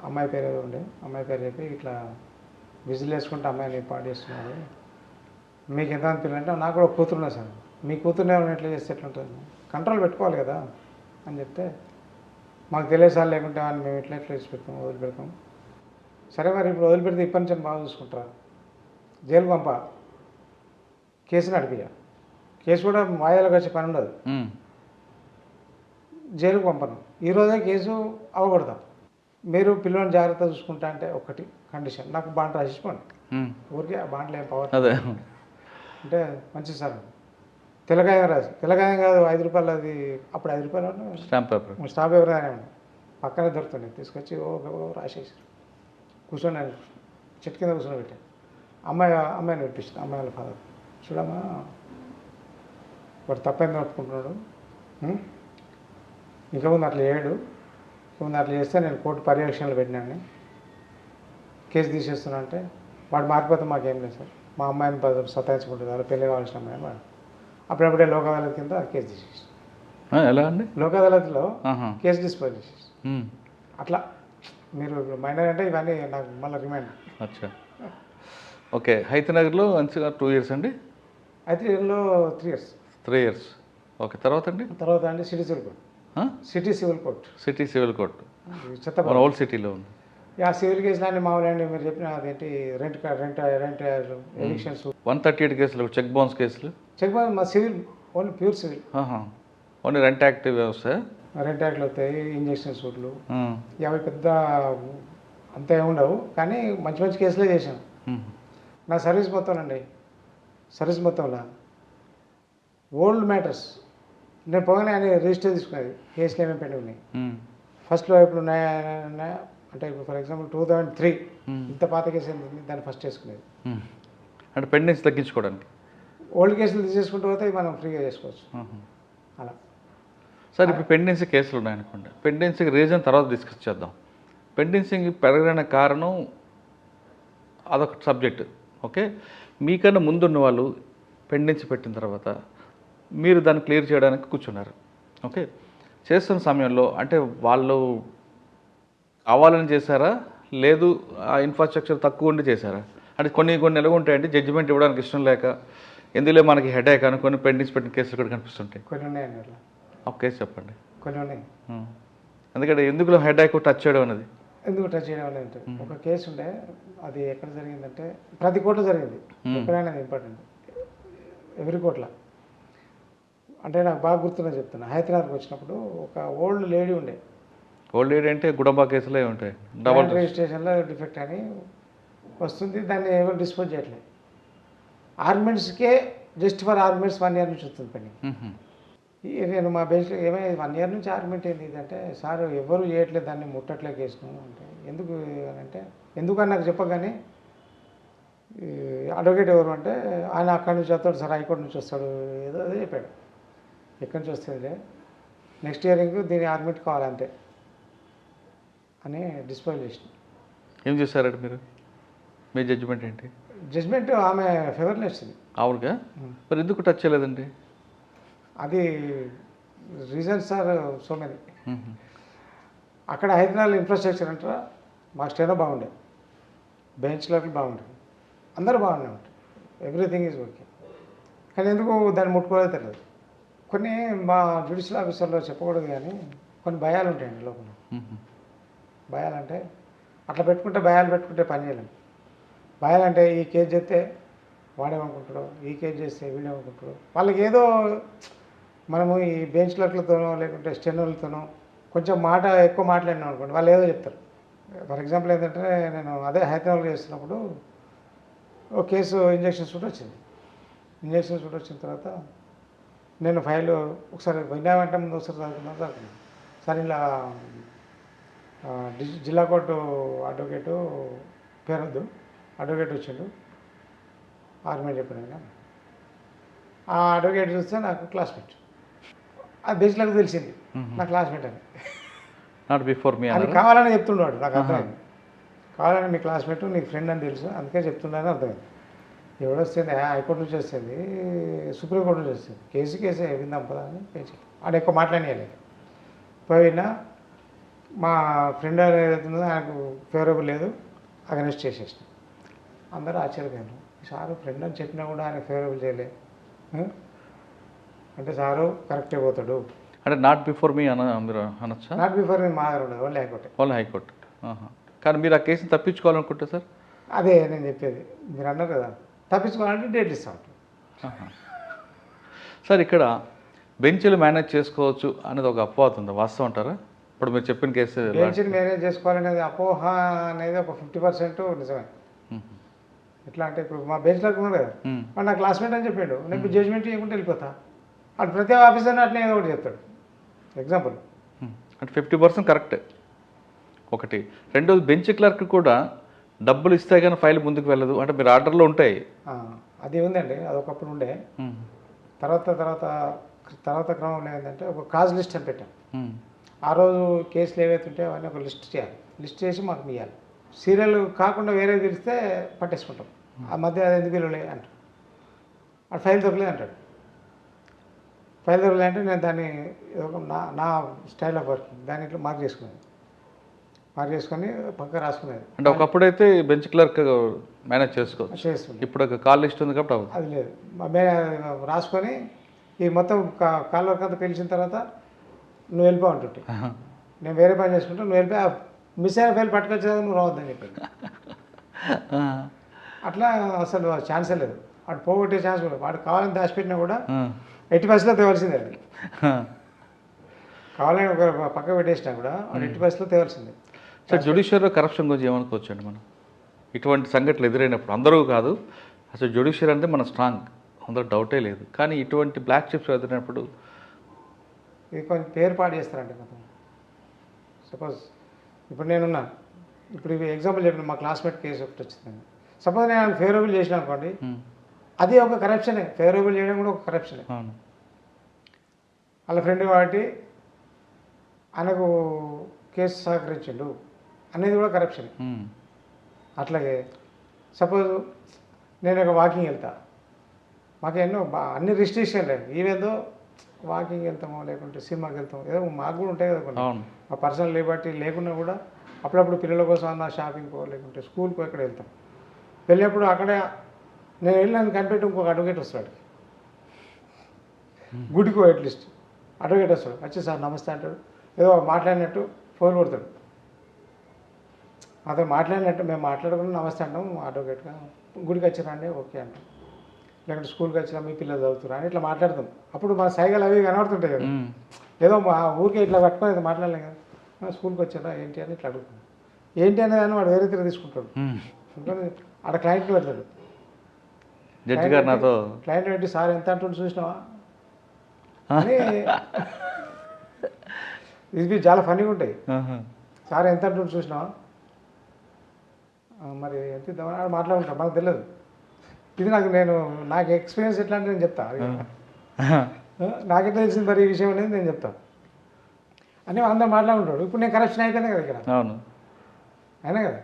అమ్మాయి పేరు ఏదో ఉండే, అమ్మాయి పేరు చెప్పి ఇట్లా విజిల్ వేసుకుంటే అమ్మాయిని పాడు చేస్తున్నారు, మీకు ఎంత అనిపించాలంటే, నాకు కూడా కూతురు ఉన్నా సార్, మీ కూతురుని ఏమైనా ఎట్లా చేస్తే ఎట్లుంటుంది, కంట్రోల్ పెట్టుకోవాలి కదా అని చెప్తే, మాకు తెలియదు సార్, లేకుంటే అని మేము ఎట్లా ఇచ్చి పెడతాం, వదిలిపెడతాం. సరే మరి ఇప్పుడు వదిలిపెడితే ఇప్పటి నుంచి బాగా చూసుకుంటారా, జైలు పంప, కేసు నడిపియ, కేసు కూడా వాయిదాలకు వచ్చే పని ఉండదు, జైలుకు పంపను, ఈరోజే కేసు అవగొడతాం, మీరు పిల్లల్ని జాగ్రత్త చూసుకుంటా అంటే ఒకటి కండిషన్, నాకు బాండ్ రాసిపోండి, ఊరికే ఆ బాండ్లు ఏం పవర్ అంటే మంచిది సార్, తెల్లకాయ రాసి, తెల్లకాయ కాదు 5 రూపాయలు, అది అప్పుడు 5 రూపాయలు స్టాంప్ పేపర్ కానీ పక్కనే దొరుకుతుంది, తీసుకొచ్చి రాసేసారు. కూర్చొని చెట్టు కింద కూర్చొని పెట్టాను, అమ్మాయిని పెట్టించాను, అమ్మాయి వాళ్ళ ఫాదర్, చూడమ్మా వాడు తప్పైంది ఒప్పుకుంటున్నాడు, ఇంకా ముందు అట్లా చేయడు, ముందు అట్లా చేస్తే నేను కోర్టు పర్యవేక్షణలో పెట్టినాను, కేసు తీసేస్తున్నా అంటే, వాడు మారిపోతే మాకేం లేదు సార్, మా అమ్మాయిని సతాయించుకుంటుంది, అలా పెళ్ళి కావాల్సిన అమ్మాయిని వాడు అప్పుడప్పుడే లోక్ అదాలత్ కింద కేసు తీసేసి, ఎలా అండి లోక్ అదాలత్లో కేసు డిస్పోజ్ చేసేసి, అట్లా మీరు మైనర్ అంటే ఇవన్నీ నాకు మళ్ళీ రిమైండ్. అచ్చా, ఓకే. హైతనగర్లో 2 years అండి, హైతనగర్లో 3 years. ఓకే. తర్వాత అండి city civil court, city civil court మన ఓల్డ్ సిటీలో ఉంది. ఆ సివిల్ కేసులు అన్నీ మామూలు అండి. మీరు చెప్పిన అదేంటి రెంట్ ఎవిక్షన్స్ 138 కేసులు, చెక్ బౌన్స్ కేసులు, చెక్ బాగా మా civil only pure civil. Only rent active వ్యవస్థ. రెంట్ యాక్ట్లు వస్తాయి, ఇంజక్షన్ సూట్లు, అవి పెద్ద అంత ఏముండవు, కానీ మంచి మంచి కేసులే చేశాను. నా సర్వీస్ మొత్తం అండి, సర్వీస్ మొత్తంలో ఓల్డ్ మ్యాటర్స్ నేను పోగానే అని రిజిస్టర్ తీసుకునేది, కేసులు ఏమేమి పెట్టి ఉన్నాయి, ఫస్ట్లో ఇప్పుడు అంటే ఇప్పుడు ఫర్ ఎగ్జాంపుల్ 2003 ఇంత పాత కేసు ఏంటి దాన్ని ఫస్ట్ చేసుకునేది. అంటే పెండెన్స్ తగ్గించుకోవడానికి ఓల్డ్ కేసులు తీసేసుకుంటూ పోతే మనం ఫ్రీగా చేసుకోవచ్చు అలా. సార్ ఇప్పుడు పెండెన్సీ కేసులు ఉన్నాయనుకోండి, పెండెన్సీకి రీజన్ తర్వాత డిస్కస్ చేద్దాం. పెండెన్సీకి పెరగడానికి కారణం అదొక సబ్జెక్ట్. ఓకే, మీకన్నా ముందున్న వాళ్ళు పెండెన్సీ పెట్టిన తర్వాత మీరు దాన్ని క్లియర్ చేయడానికి కూర్చున్నారు. ఓకే, చేస్తున్న సమయంలో అంటే వాళ్ళు కావాలని చేశారా, లేదు ఆ ఇన్ఫ్రాస్ట్రక్చర్ తక్కువ ఉండి చేశారా? అంటే కొన్ని ఎలా ఉంటాయంటే జడ్జిమెంట్ ఇవ్వడానికి ఇష్టం లేక, ఎందులో మనకి హెడేక్ అని కొన్ని పెండింగ్స్ పెట్టిన కేసులు కూడా కనిపిస్తుంటాయి. కొన్ని ఉన్నాయండి అట్లా. ఒక కేసు చెప్పండి. కొన్ని ఉన్నాయి. ఎందుకంటే ఎందుకులో హెడేక్ టచ్ చేయడం అనేది, ఎందుకు టచ్ చేయడం అనేది ఉంటుంది. ఒక కేసు ఉండే, అది ఎక్కడ జరిగిందంటే ప్రతి కోర్టులో జరిగింది, ఎక్కడైనా ఇంపార్టెంట్, ఎవరి కోర్టులో అంటే నాకు బాగా గుర్తున్నా చెప్తున్నా. హైదరాబాద్కి వచ్చినప్పుడు ఒక ఓల్డ్ లేడీ ఉండే. ఓల్డ్ ఏజ్ అంటే గుడంబా కేసులే ఉంటాయి, డబల్ రిజిస్ట్రేషన్లో డిఫెక్ట్ అని వస్తుంది, దాన్ని ఎవరు డిస్పోజ్ చేయట్లేదు. ఆర్గ్యుమెంట్స్కే జస్ట్ ఫర్ ఆర్గ్యుమెంట్స్ 1 year నుంచి వస్తుంది పని. నేను మా బెంచ్లో ఏమైనా 1 year నుంచి ఆర్గ్యుమెంట్ ఏంది అంటే, సార్ ఎవరు చేయట్లేదు, దాన్ని ముట్టట్లే కేసును అంటే, ఎందుకు అని అంటే, ఎందుకని నాకు చెప్పగానే అడ్వకేట్ ఎవరు అంటే, ఆయన అక్కడి నుంచి వస్తాడు సార్, హైకోర్టు నుంచి వస్తాడు, ఏదో అదే చెప్పాడు. ఎక్కడి నుంచి వస్తుందిలే, నెక్స్ట్ ఇయరింగ్ దీని ఆర్గ్యుమెంట్ కావాలంతే అని డిస్పోజ్ చేసిన. ఏం చేశారంటే మీరు, మీ జడ్జిమెంట్ ఏంటి? జడ్జ్మెంట్ ఆమె ఫేవర్లో వచ్చింది. అవునుగా, మరి ఎందుకు టచ్ చేయలేదండి? అది రీజన్స్ ఆర్ సో మెనీ. అక్కడ హైదరాబాద్ ఇన్ఫ్రాస్ట్రక్చర్ అంటారా, మా స్టేనో బాగుండే, బెంచ్ క్లర్క్లు బాగుండే, అందరూ బాగానే ఉంటారు, ఎవ్రీథింగ్ ఈజ్ ఓకే. కానీ ఎందుకు దాన్ని ముట్టుకోలేదు తెలియదు. కొన్ని మా జ్యుడిషియల్ ఆఫీసర్లో చెప్పకూడదు, కానీ కొన్ని భయాలు ఉంటాయండి లోపల. భయాలంటే అట్లా భయాలు పెట్టుకుంటే పని చేయలేము. భయాలంటే ఈ కేసు చేస్తే వాడేమనుకుంటాడు, ఈ కేసు చేస్తే వీడేమనుకుంటాడు, వాళ్ళకి ఏదో మనము ఈ బెంచ్ క్లర్క్లతోనో లేకుంటే స్టెనోలతోనో కొంచెం ఎక్కువ మాట్లాడినాం అనుకోండి, వాళ్ళు ఏదో చెప్తారు. ఫర్ ఎగ్జాంపుల్ ఏంటంటే, నేను అదే హైదరాబాద్లో చేస్తున్నప్పుడు ఒక కేసు ఇంజక్షన్ సూట్ వచ్చింది. ఇంజక్షన్ సూట్ వచ్చిన తర్వాత నేను ఫైల్ ఒకసారి విన్నామంటే ముందు ఒకసారి చదువుకున్నాను. సార్ ఇలా జిల్లా కోర్టు అడ్వకేటు పేరొద్దు, అడ్వకేట్ వచ్చిండు, ఆర్గ్యుమెంట్ చెప్పాను. ఆ అడ్వకేట్ చూస్తే నాకు క్లాస్మేట్, ఆ బెంచ్లకు తెలిసింది నా క్లాస్మేట్ అని. నాట్ బిఫోర్ మీ అది కావాలని చెప్తుండేవాడు, నాకు అర్థమైంది. కావాలని మీ క్లాస్మేట్ నీకు ఫ్రెండ్ అని తెలుసు, అందుకే చెప్తుండని అర్థమైంది. ఎవడొస్తుంది, హైకోర్టు నుంచి వస్తుంది, సుప్రీంకోర్టు నుంచి వస్తుంది, కేసే విందాం పదా అని పేచి ఆడ ఎక్కువ మాట్లాడలేదు. పోయినా మా ఫ్రెండ్ ఏదైతుందో ఆయనకు ఫేవరబుల్ లేదు, అగనెస్ట్ చేసేసిన. అందరూ ఆశ్చర్యపోయారు, సారు ఫ్రెండ్ అని చెప్పినా కూడా ఆయన ఫేవరబుల్ చేయలే అంటే, సారు కరెక్టే పోతాడు అంటే నాట్ బిఫోర్ మీ మీరు అనొచ్చా? నాట్ బిఫోర్ మీ మా దగ్గర ఉండదు, వాళ్ళు హైకోర్టు. కానీ మీరు ఆ కేసుని తప్పించుకోవాలనుకుంటే సార్? అదే నేను చెప్పేది, మీరు అన్నారు కదా, తప్పించుకోవాలంటే డేట్లు ఇస్తాం. సార్ ఇక్కడ బెంచ్లు మేనేజ్ చేసుకోవచ్చు అనేది ఒక అపోహ ఉంది, వాస్తవం అంటారా? ఇప్పుడు మీరు చెప్పిన కేసు బెంచ్ని మేనేజ్ చేసుకోవాలనేది అపోహ అనేది ఒక 50% నిజమే. ఎట్లా అంటే, ఇప్పుడు మా బెంచ్ లాగా ఉన్నారు కదా, వాడు నా క్లాస్మేట్ అని చెప్పాడు, నేను జడ్జ్మెంట్ చేయకుండా వెళ్ళిపోతా, అటు ప్రతి ఆఫీసర్ని అట్లా ఏదో ఒకటి చెప్తాడు. ఎగ్జాంపుల్ అంటే 50% కరెక్ట్ ఒకటి. రెండోది బెంచ్ క్లర్క్ కూడా డబ్బులు ఇస్తే కానీ ఫైల్ ముందుకు వెళ్ళదు, అంటే మీరు ఆర్డర్లో ఉంటాయి. అది ఉందండి, అది ఒకప్పుడు ఉండే. తర్వాత క్రమంలో ఏంటంటే ఒక కాజ్ లిస్ట్ అని పెట్టాం. ఆ రోజు కేసులు ఏవైతే ఉంటాయో అవన్నీ ఒక లిస్ట్ చేయాలి, లిస్ట్ చేసి మాకు ఇవ్వాలి. సీరియల్ కాకుండా వేరే తెలిస్తే పట్టేసుకుంటాం, ఆ మధ్య అది ఎందుకు వెళ్ళలే అంటాడు, ఆ ఫైల్ దొరకలేదు అంటాడు. ఫైల్ దొరకలే అంటే నేను దాన్ని నా స్టైల్ ఆఫ్ వర్కింగ్ దాన్ని ఇట్లా మార్క్ చేసుకొని పక్క రాసుకునేది. అంటే ఒకప్పుడైతే బెంచ్ క్లర్క్ మేనేజ్ చేస్తుంది, ఇప్పుడు ఒక కాల్ లిస్ట్ ఉంది కాబట్టి అది లేదు. రాసుకొని ఈ మొత్తం కాల్ వర్క్ అంతా పిలిచిన తర్వాత నువ్వు వెళ్ళిపో అంటుంటే, నేను వేరే పని చేసుకుంటా, నువ్వు వెళ్ళిపోయి మిస్ అయిన ఫైల్ పట్టుకొచ్చేదాకా నువ్వు రావద్దని చెప్పింది. అట్లా అసలు ఛాన్సే లేదు. వాడు పోగొట్టే ఛాన్స్ కూడా, వాడు కావాలని దాచిపెట్టినా కూడా 80% తేవాల్సిందే. అది కావాలని ఒక పక్క పెట్టేసినా కూడా వాడు 80% తేవాల్సిందే. సార్ జ్యుడిషియరీలో కరప్షన్ గురించి ఏమనుకోవచ్చండి మనం? ఇటువంటి సంఘటనలు ఎదురైనప్పుడు అందరూ కాదు, అసలు జ్యుడిషియరీ అంటే మన స్ట్రాంగ్, అందరూ డౌటే లేదు. కానీ ఇటువంటి బ్లాక్ చిప్స్ ఎదురైనప్పుడు ఇది కొంచెం పేరు పాడు చేస్తారంటే మొత్తం. సపోజ్ ఇప్పుడు నేనున్నా, ఇప్పుడు ఇవి ఎగ్జాంపుల్ చెప్పిన మా క్లాస్మేట్ కేసు ఒకటి వచ్చిందండి. సపోజ్ నేను ఫేవరబుల్ చేసిన అనుకోండి, అది ఒక కరప్షనే. ఫేవరబుల్ చేయడం కూడా ఒక కరప్షనే. వాళ్ళ ఫ్రెండ్ కాబట్టి ఆయనకు కేసు సహకరించిండు అనేది కూడా కరప్షన్. అట్లాగే సపోజ్ నేను ఒక వాకింగ్ వెళ్తా, మాకు ఎన్నో అన్ని రిస్ట్రిక్షన్ లేదు. ఈవెందో వాకింగ్ వెళ్తామో లేకుంటే సినిమాకి వెళ్తామో ఏదో మాకు కూడా ఉంటాయి కదా కొన్ని. మా పర్సనల్ లిబర్టీ లేకున్నా కూడా అప్పుడప్పుడు పిల్లల కోసం అన్న షాపింగ్కో లేకుంటే స్కూల్కో ఎక్కడ వెళ్తాం. వెళ్ళినప్పుడు అక్కడే నేను వెళ్ళినందుకు కనిపెట్టి ఇంకొక అడ్వకేట్ వస్తాడు, గుడికో అట్లీస్ట్ అడ్వకేట్ వస్తాడు. వచ్చి సార్ నమస్తే అంటాడు, ఏదో మాట్లాడినట్టు ఫోన్ కొడతాడు. అతను మాట్లాడినట్టు మేము మాట్లాడుకుని నమస్తే అంటాం అడ్వకేట్గా. గుడికి వచ్చిరండి ఓకే అంటాం, లేకుంటే స్కూల్కి వచ్చినా మీ పిల్లలు చదువుతున్నారు అని ఇట్లా మాట్లాడతాం. అప్పుడు మన సైగలు అవి కనబడుతుంటాయి కదా, ఏదో మా ఊరికే ఇట్లా పట్టుకొని మాట్లాడలేం కదా. స్కూల్కి వచ్చారా ఏంటి అని ఇట్లా అడుగుతాం. ఏంటి అనేది వాడు వేరే తీరు తీసుకుంటాడు. అక్కడ క్లయింట్ పెడతాడు. జడ్జి గారు నాతో క్లయింట్ పెట్టి సార్ ఎంత అంటుండే చూసినావా అని. ఇది చాలా ఫన్నీగా ఉంటాయి. సార్ ఎంత అంటుండే చూసినావా, మరి ఎంత ఇద్దామని మాట్లాడుకుంటాం, మనకు తెలియదు. ఇది నాకు ఎక్స్పీరియన్స్ ఎట్లా అంటే నేను చెప్తా. నాకెట్లా తెలిసింది మరి ఈ విషయం అనేది నేను చెప్తాను అని అందరూ మాట్లాడుకుంటాడు. ఇప్పుడు నేను కరప్షన్ అయిపోయినా కదా ఇక్కడ, అయినా కదా.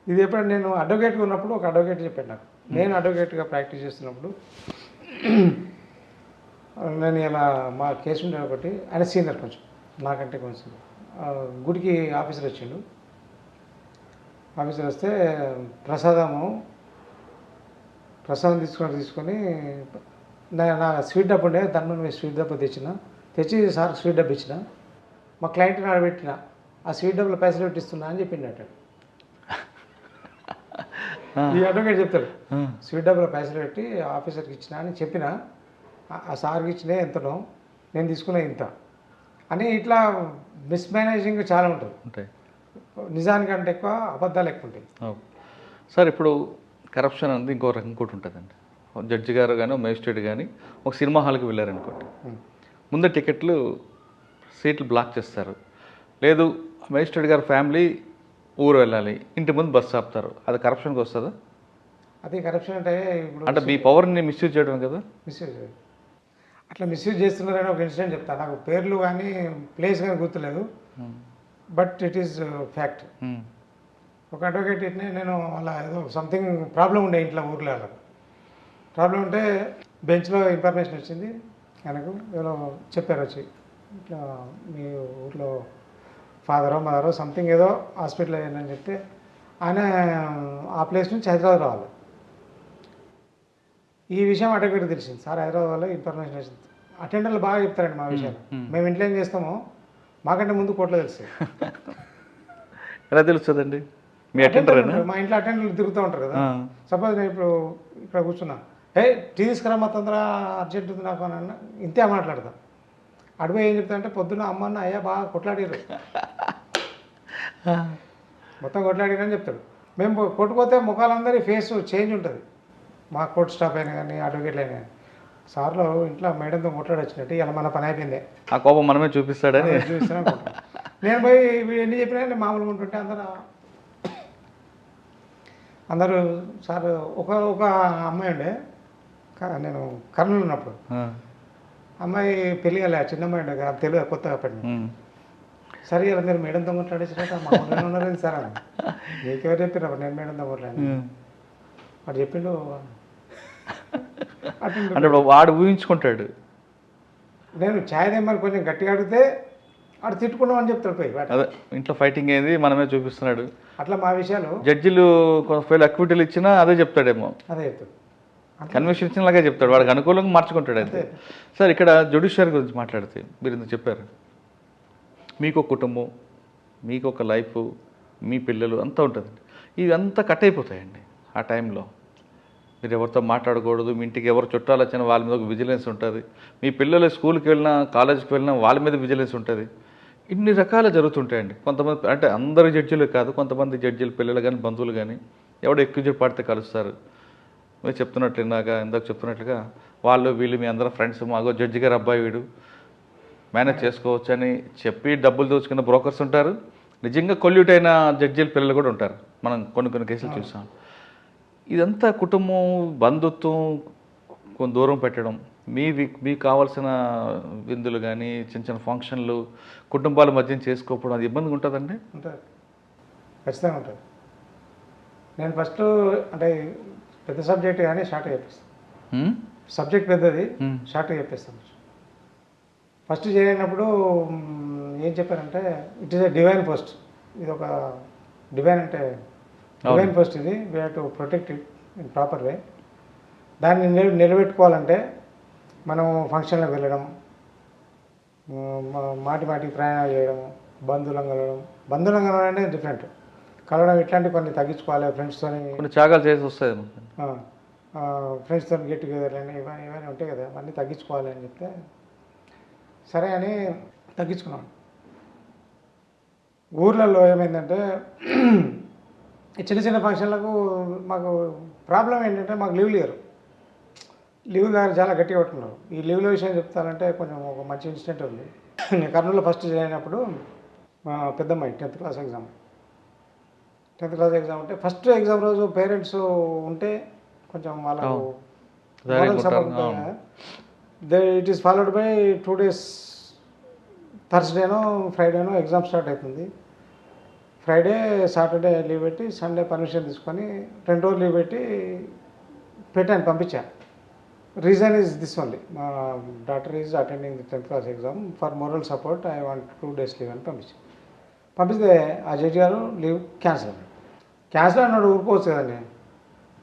ఇది ఎప్పుడు నేను అడ్వకేట్గా ఉన్నప్పుడు ఒక అడ్వకేట్ చెప్పాడు నాకు. నేను అడ్వకేట్గా ప్రాక్టీస్ చేస్తున్నప్పుడు నేను ఇలా మా కేసు ఉండే ఒకటి, ఆయన సీనియర్ కొంచెం నాకంటే కొంచెం. గుడికి ఆఫీసర్ వచ్చిండు. ఆఫీసర్ వస్తే ప్రసాదం తీసుకొని నా స్వీట్ డబ్బు ఉండే, దాని స్వీట్ డబ్బు తెచ్చి సార్ స్వీట్ డబ్బు ఇచ్చిన, మా క్లయింట్ని ఆడబెట్టిన, ఆ స్వీట్ డబ్బులో పైసలు పెట్టిస్తున్నా అని చెప్పిండట. ఈ అడ్వకేట్ చెప్తాడు, స్వీట్ డబ్బులో పైసలు పెట్టి ఆఫీసర్కి ఇచ్చిన అని చెప్పిన, ఆ సార్కి ఇచ్చినా ఎంతనో, నేను తీసుకున్నా ఇంత అని. ఇట్లా మిస్మేనేజింగ్ చాలా ఉంటుంది. నిజానికంటే ఎక్కువ అబద్ధాలు ఎక్కువ ఉంటాయి. సార్ ఇప్పుడు కరప్షన్ అనేది ఇంకోటి ఉంటుందండి. జడ్జి గారు కానీ మేజిస్ట్రేట్ కానీ ఒక సినిమా హాల్కి వెళ్ళారనుకోండి, ముందే టికెట్లు సీట్లు బ్లాక్ చేస్తారు. లేదు మేజిస్ట్రేట్ గారు ఫ్యామిలీ ఊరు వెళ్ళాలి, ఇంటి ముందు బస్సు ఆపుతారు, అది కరప్షన్కి వస్తుందా? అది కరప్షన్ అంటే మీ పవర్ని మిస్యూజ్ చేయడం కదా. మిస్యూజ్ అట్లా మిస్యూజ్ చేస్తున్నారని ఒక ఇన్సిడెంట్ చెప్తాను. నాకు పేర్లు కానీ ప్లేస్ కానీ గుర్తులేదు, బట్ ఇట్ ఈస్ ఫ్యాక్ట్. ఒక అడ్వకేట్ ఇట్నే నేను అలా ఏదో సంథింగ్ ప్రాబ్లం ఉండే ఇంట్లో ఊర్లో. అలా ప్రాబ్లం ఉంటే బెంచ్లో ఇన్ఫర్మేషన్ వచ్చింది ఆయనకు. ఏదో చెప్పారు వచ్చి, ఇట్లా మీ ఊర్లో ఫాదరో మదరో సంథింగ్ ఏదో హాస్పిటల్ అయ్యిందని చెప్తే ఆయన ఆ ప్లేస్ నుంచి హైదరాబాద్ రావాలి. ఈ విషయం అడ్వకేట్ తెలిసింది. సార్ హైదరాబాద్లో ఇన్ఫర్మేషన్ వచ్చింది. అటెండర్లు బాగా చెప్తారండి మా విషయాలు. మేము ఇంట్లో ఏం చేస్తామో మాకంటే ముందు కోర్టులో తెలుస్తుంది. ఎలా తెలుస్తుందండి? మీ అటెండర్? మా ఇంట్లో అటెండర్లు తిరుగుతూ ఉంటారు కదా. సపోజ్ నేను ఇప్పుడు ఇక్కడ కూర్చున్నా, టీ తీసుకురా మా తొందర అర్జెంట్ ఉంది నాకు అని అన్న, ఇంతే మాట్లాడతాం. అడిపోయి ఏం చెప్తా అంటే, పొద్దున్న అమ్మన్న అయ్యా బాగా కొట్లాడారు, మొత్తం కొట్లాడారని చెప్తాడు. మేము కొట్టుకోతే ముఖాలందరి ఫేస్ చేంజ్ ఉంటుంది. మా కోర్టు స్టాఫ్ అయినా కానీ అడ్వకేట్లు అయినా కానీ, సార్లు ఇంట్లో మేడంతో కొట్లాడొచ్చినట్టు ఇలా మన పని అయిపోయింది, ఆ కోపం మనమే చూపిస్తాడని చూపిస్తాను. నేను పోయి ఎన్ని చెప్పినా నేను మామూలుగా ఉంటుంటే అందరూ సార్ ఒక అమ్మాయి ఉండే, నేను కర్నూలు ఉన్నప్పుడు అమ్మాయి పెళ్ళి కలే, చిన్న అమ్మాయి ఉండే కదా, తెలుగు కొత్తగా పడిన. సరే ఇలా మీరు మేడంతో కొట్లాడేసినట్టు మామూలుగా ఉన్నారు సార్ అని. నీకెవరు చెప్పారు? నేను మేడంతో కొట్లాడి వాడు చెప్పిండు. అంటే వాడు ఊహించుకుంటాడు. నేను ఛాయ్ తెమ్మని కొంచెం గట్టిగా అడిగితే వాడు తిట్టుకున్నాం అని చెప్తాడు పోయి. అదే ఇంట్లో ఫైటింగ్ ఏంది మనమే చూపిస్తున్నాడు. అట్లా మా విషయాలు జడ్జిలు ఫెయిల్ అక్విటీలు ఇచ్చినా అదే చెప్తాడేమో, అదే చెప్తాడు. కన్విక్షన్ ఇచ్చినలాగే చెప్తాడు, వాడికి అనుకూలంగా మార్చుకుంటాడు అంతే. సార్ ఇక్కడ జ్యుడిషియరీ గురించి మాట్లాడితే మీరు ఇందుకు చెప్పారు, మీకు ఒక కుటుంబం, మీకు ఒక లైఫ్, మీ పిల్లలు అంతా ఉంటుందండి. ఇవంతా కట్ అయిపోతాయండి ఆ టైంలో. మీరు ఎవరితో మాట్లాడకూడదు, మీ ఇంటికి ఎవరు చుట్టాలు వచ్చినా వాళ్ళ మీద ఒక విజిలెన్స్ ఉంటుంది, మీ పిల్లలు స్కూల్కి వెళ్ళినా కాలేజీకి వెళ్ళినా వాళ్ళ మీద విజిలెన్స్ ఉంటుంది. ఇన్ని రకాలు జరుగుతుంటాయండి. కొంతమంది అంటే అందరు జడ్జిలు కాదు, కొంతమంది జడ్జిలు పిల్లలు కానీ బంధువులు కానీ ఎవడో ఎక్కువ పడితే కలుస్తారు. మీరు చెప్తున్నట్లు ఇందాక చెప్తున్నట్లుగా వాళ్ళు వీళ్ళు మీ అందరం ఫ్రెండ్స్, మాగో జడ్జి గారు అబ్బాయి వీడు మేనేజ్ చేసుకోవచ్చు అని చెప్పి డబ్బులు దోచుకున్న బ్రోకర్స్ ఉంటారు. నిజంగా కొల్యూట్ అయిన జడ్జీల పిల్లలు కూడా ఉంటారు. మనం కొన్ని కేసులు చూసాం. ఇదంతా కుటుంబం, బంధుత్వం కొంత దూరం పెట్టడం, మీకు కావాల్సిన విందులు కానీ చిన్న చిన్న ఫంక్షన్లు కుటుంబాల మధ్య చేసుకోకపోవడం అది ఇబ్బందిగా ఉంటుందండి. ఉంటుంది, ఖచ్చితంగా ఉంటుంది. నేను ఫస్ట్ అంటే పెద్ద సబ్జెక్ట్ కానీ షార్ట్గా చెప్పేస్తాను. సబ్జెక్ట్ పెద్దది, షార్ట్గా చెప్పేస్తాను. ఫస్ట్ చేయనప్పుడు ఏం చెప్పారంటే it is a divine post. ఇది ఒక డివైన్ అంటే డివైన్ పోస్ట్. ఇది we have to protect it in proper way. దాన్ని నిలబెట్టుకోవాలంటే మనం ఫంక్షన్లకు వెళ్ళడం, మాటికి ప్రయాణాలు చేయడం, బంధువులను కలవడం అంటే డిఫరెంట్. కలవడం ఇట్లాంటివి కొన్ని తగ్గించుకోవాలి. ఫ్రెండ్స్తో కొన్ని త్యాగాలు చేసి వస్తాయి, ఫ్రెండ్స్తో గెట్ టుగెదర్ అని ఇవన్నీ ఉంటాయి కదా, అవన్నీ తగ్గించుకోవాలి అని చెప్తే సరే అని తగ్గించుకున్నాం. ఊర్లలో ఏమైందంటే చిన్న చిన్న ఫంక్షన్లకు మాకు ప్రాబ్లం ఏంటంటే మాకు లీవ్లు ఇయ్యరు. లీవ్ గారు చాలా గట్టిగా పట్టుకున్నారు. ఈ లీవ్ల విషయం చెప్తానంటే కొంచెం ఒక మంచి ఇన్సిడెంట్ ఉంది. నేను కర్నూలులో ఫస్ట్ చేయనప్పుడు మా పెద్దమ్మాయి 10th క్లాస్ ఎగ్జామ్ ఉంటే ఫస్ట్ ఎగ్జామ్ రోజు పేరెంట్స్ ఉంటే కొంచెం వాళ్ళకు it is followed by 2 days. థర్స్డేనో ఫ్రైడేనో ఎగ్జామ్ స్టార్ట్ అవుతుంది. ఫ్రైడే సాటర్డే లీవ్ పెట్టి సండే పర్మిషన్ తీసుకొని 2 రోజులు లీవ్ పెట్టాను, పంపించాను. రీజన్ ఈజ్ దిస్ ఓన్లీ, మా daughter is attending the 10th class exam, for moral support I want 2 days leave అని పంపిస్తే ఆ జడ్జి గారు లీవ్ క్యాన్సిల్ అన్నాడు. ఊరుకోవచ్చు కదండి,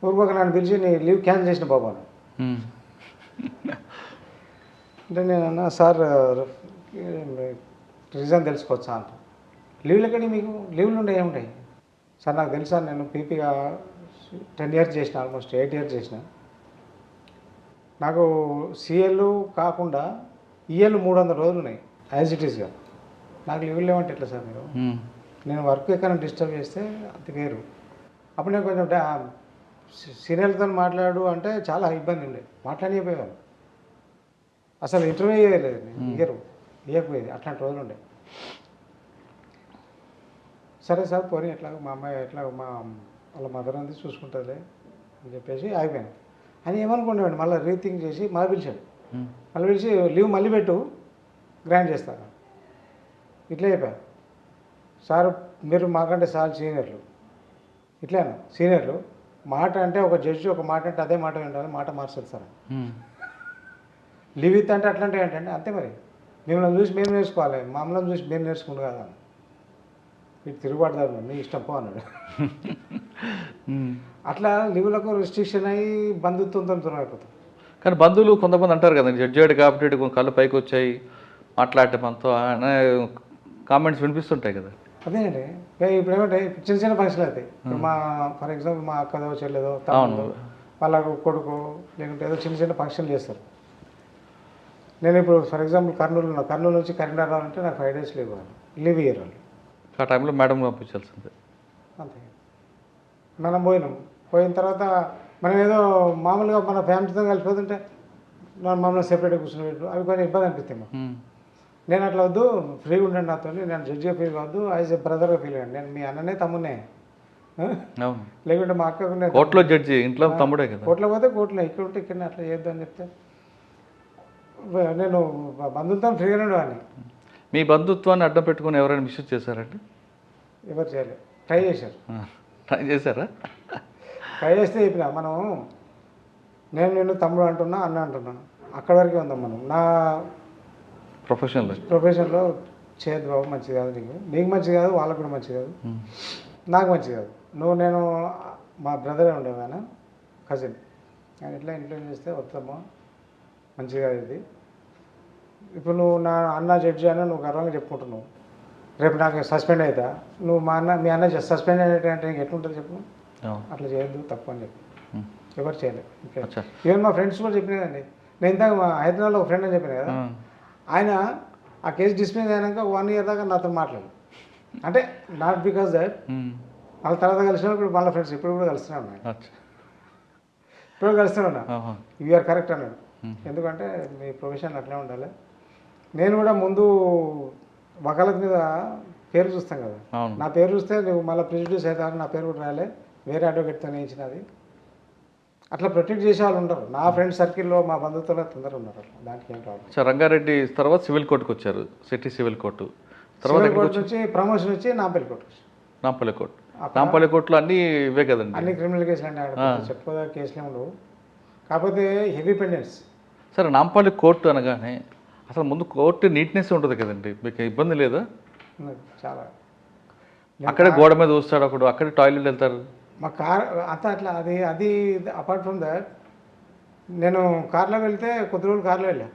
ఊరుకోక నన్ను పిలిచి నీ లీవ్ క్యాన్సిల్ చేసిన బాబు అన్నాడు. అంటే నేను అన్నా, సార్ రీజన్ తెలుసుకోవచ్చా అంట. లీవ్లు ఎక్కడి మీకు లీవ్లు ఏముంటాయి సార్? నాకు తెలుసా, నేను పీపీగా 10 years చేసిన, ఆల్మోస్ట్ 8 years చేసిన. నాకు సిఎల్ కాకుండా ఈఎల్ 300 రోజులు ఉన్నాయి యాజ్ ఇట్ ఈస్గా. నాకు లీవ్లు లేవంటే ఎట్లా సార్ మీరు? నేను వర్క్ ఎక్కడ డిస్టర్బ్ చేస్తే అది వేరు. అప్పుడు నేను కొంచెం సీనియర్లతో మాట్లాడు అంటే చాలా ఇబ్బంది ఉండే, మాట్లాడిపోయేవాళ్ళు. అసలు ఇంటర్వ్యూ చేయలేదు, ఇవ్వకపోయేది. అట్లాంటి రోజులు ఉండే. సరే సార్ పోనీ ఎట్లాగో మా అమ్మాయి వాళ్ళ మదర్ అంది చూసుకుంటుందిలే అని చెప్పేసి ఆగిపోయాను. అని ఏమనుకునేవాడు, మళ్ళీ రీథింక్ చేసి మళ్ళీ పిలిచాడు. మళ్ళీ పిలిచి లీవ్ మళ్ళీ పెట్టు, గ్రాంట్ చేస్తాను. ఇట్లా చెప్పాను. సార్ మీరు మాకంటే చాలా సీనియర్లు, ఇట్లా సీనియర్లు మాట అంటే ఒక జడ్జి ఒక మాట అంటే అదే మాట వింటారు, మాట మార్చదు సార్. లీవ్ ఇత్ అంటే అట్లాంటివి ఏంటంటే అంతే మరి, మిమ్మల్ని చూసి మేము నేర్చుకోవాలి, మమ్మల్ని చూసి మేము నేర్చుకుంటు కదా. ఇటు తిరుగుబాటుదారు నీ ఇష్టం పో అన్నాడు. అట్లా లీవులకు రిస్ట్రిక్షన్ అయ్యి బంధుత్వంతో దూరం అయిపోతాం. కానీ బంధువులు కొంతమంది అంటారు కదండి, జడ్జి గారు కాబట్టి కొంచెం కళ్ళు పైకి వచ్చాయి మాట్లాడటం మనతో అనే కామెంట్స్ వినిపిస్తుంటాయి కదా. అదేనండి, ఇప్పుడు ఏమంటే చిన్న చిన్న ఫంక్షన్లు అవుతాయి. ఇప్పుడు ఫర్ ఎగ్జాంపుల్ మా అక్కదో చెల్లేదో తమ్ముడు వాళ్ళ కొడుకు లేకుంటే ఏదో చిన్న చిన్న ఫంక్షన్లు చేస్తారు. నేను ఇప్పుడు ఫర్ ఎగ్జాంపుల్ కర్నూలు నుంచి కరీంనగర్ రావాలంటే నాకు 5 days లీవ్ ఇయ్యరు వాళ్ళు. ఆ టైంలో మేడం పంపించాల్సిందే. అంతే. మనం పోయిన తర్వాత మనం ఏదో మామూలుగా మన ఫ్యామిలీతో కలిసిపోతుంటే మమ్మల్ని సెపరేట్గా కూర్చోబెట్టు, అవి కొంచెం ఇబ్బంది అనిపిస్తాయి మాకు. నేను అట్లా వద్దు, ఫ్రీగా ఉండండి నాతో, నేను జడ్జిగా ఫీల్ కావద్దు, యాజ్ ఎ బ్రదర్గా ఫీల్ అయ్యాను. నేను మీ అన్ననే తమ్మునే, లేకుంటే మా అక్కకు కోర్టులో జడ్జి, ఇంట్లో తమ్ముడే కదా. కోర్టులో పోతే కోర్టులో, ఇక్కడ ఉంటే ఇక్కడ అట్లా చేయొద్దు అని చెప్తే నేను బంధుత్వం ఫ్రీగానే ఉండేవాడిని. మీ బంధుత్వాన్ని అడ్డం పెట్టుకుని ఎవరైనా మిస్యూజ్ చేశారంటే? ఎవరు చేయలేదు, ట్రై చేశారు. ట్రై చేశారా? ట్రై చేస్తే చెప్పిన మనం నిన్ను తమ్ముడు అంటున్నా, అన్న అంటున్నాను, అక్కడి వరకే ఉందాం మనం. నా ప్రొఫెషన్లో చేయద్దు బాబు, మంచిది కాదు, నీకు మంచిది కాదు, వాళ్ళకు కూడా మంచిది కాదు, నాకు మంచిది కాదు. నేను మా బ్రదరే ఉండేవి, ఆయన కజిన్, ఆయన ఇట్లా ఇన్ఫ్లుయెన్స్ చేస్తే వస్తామో మంచిగా ఇది. ఇప్పుడు నువ్వు నా అన్న జడ్జి అని నువ్వు గర్వంగా చెప్పుకుంటున్నావు, రేపు నాకు సస్పెండ్ అవుతా, నువ్వు మీ అన్న సస్పెండ్ అయ్యేటంటే నీకు ఎట్లుంటుంది చెప్పు, అవును. అట్లా చేయొద్దు తప్పు అని చెప్పి ఉమ్. ఎవరు చేయలేదు. అచ్చా. ఈవెన్ మా ఫ్రెండ్స్ కూడా చెప్పినదండి. నేను ఇందాక మా హైదరాబాద్లో ఒక ఫ్రెండ్ అని చెప్పిన కదా, ఆయన ఆ కేసు డిస్మిస్ అయినాక 1 year దాకా నాతో మాట్లాడు. అంటే నాట్ బికాస్ దట్ వాళ్ళ తర్వాత కలిసిన ఇప్పుడు మళ్ళీ ఫ్రెండ్స్ ఇప్పుడు కూడా కలుస్తున్నాను నేను. అచ్చా. ఇప్పుడు కలుస్తున్నా ఆహా. యూఆర్ కరెక్ట్ అన్నాడు. ఎందుకంటే మీ ప్రొఫెషన్ అట్లే ఉండాలి. నేను కూడా ముందు వకాలత్ మీద పేరు చూస్తాం కదా, అవును. నా పేరు చూస్తే నువ్వు మళ్ళీ ప్రెజుడ్యూస్ అవుతావు, నా పేరు కూడా రాలే, వేరే అడ్వకేట్తో ఇచ్చినది. అట్లా ప్రొటెక్ట్ చేసే వాళ్ళు ఉంటారు. నా ఫ్రెండ్ సర్కిల్లో మా బంధువులలో తొందర ఉన్నారు. అట్లా దానికి ఏం ప్రాబ్లం. సార్ రంగారెడ్డి తర్వాత సివిల్ కోర్టుకు వచ్చారు, సిటీ సివిల్ కోర్టు తర్వాత సివిల్ కోర్టు నుంచి ప్రమోషన్ వచ్చి నాంపల్లి కోర్టు వచ్చి నాంపల్లి కోర్టు. నాంపల్లి కోర్టులో అన్నీ ఇవే కదండి. అన్ని క్రిమినల్ కేసులు అంటే ఆడ చెప్పుకోదా కేసులే ఉండవు, కాకపోతే హెవీ పెండెంట్స్. సరే నాంపల్లి కోర్టు అనగానే అసలు ముందు కోర్టు నీట్నెస్ ఉంటుంది కదండి, మీకు ఇబ్బంది లేదా? చాలా. అక్కడే గోడ మీద చూస్తాడు ఒకడు, అక్కడే టాయిలెట్ వెళ్తారు. మా కార్ అంతా అట్లా అది అపార్ట్ ఫ్రమ్ దట్ నేను కార్లో వెళ్తే కొద్ది రోజులు కార్లో వెళ్ళా.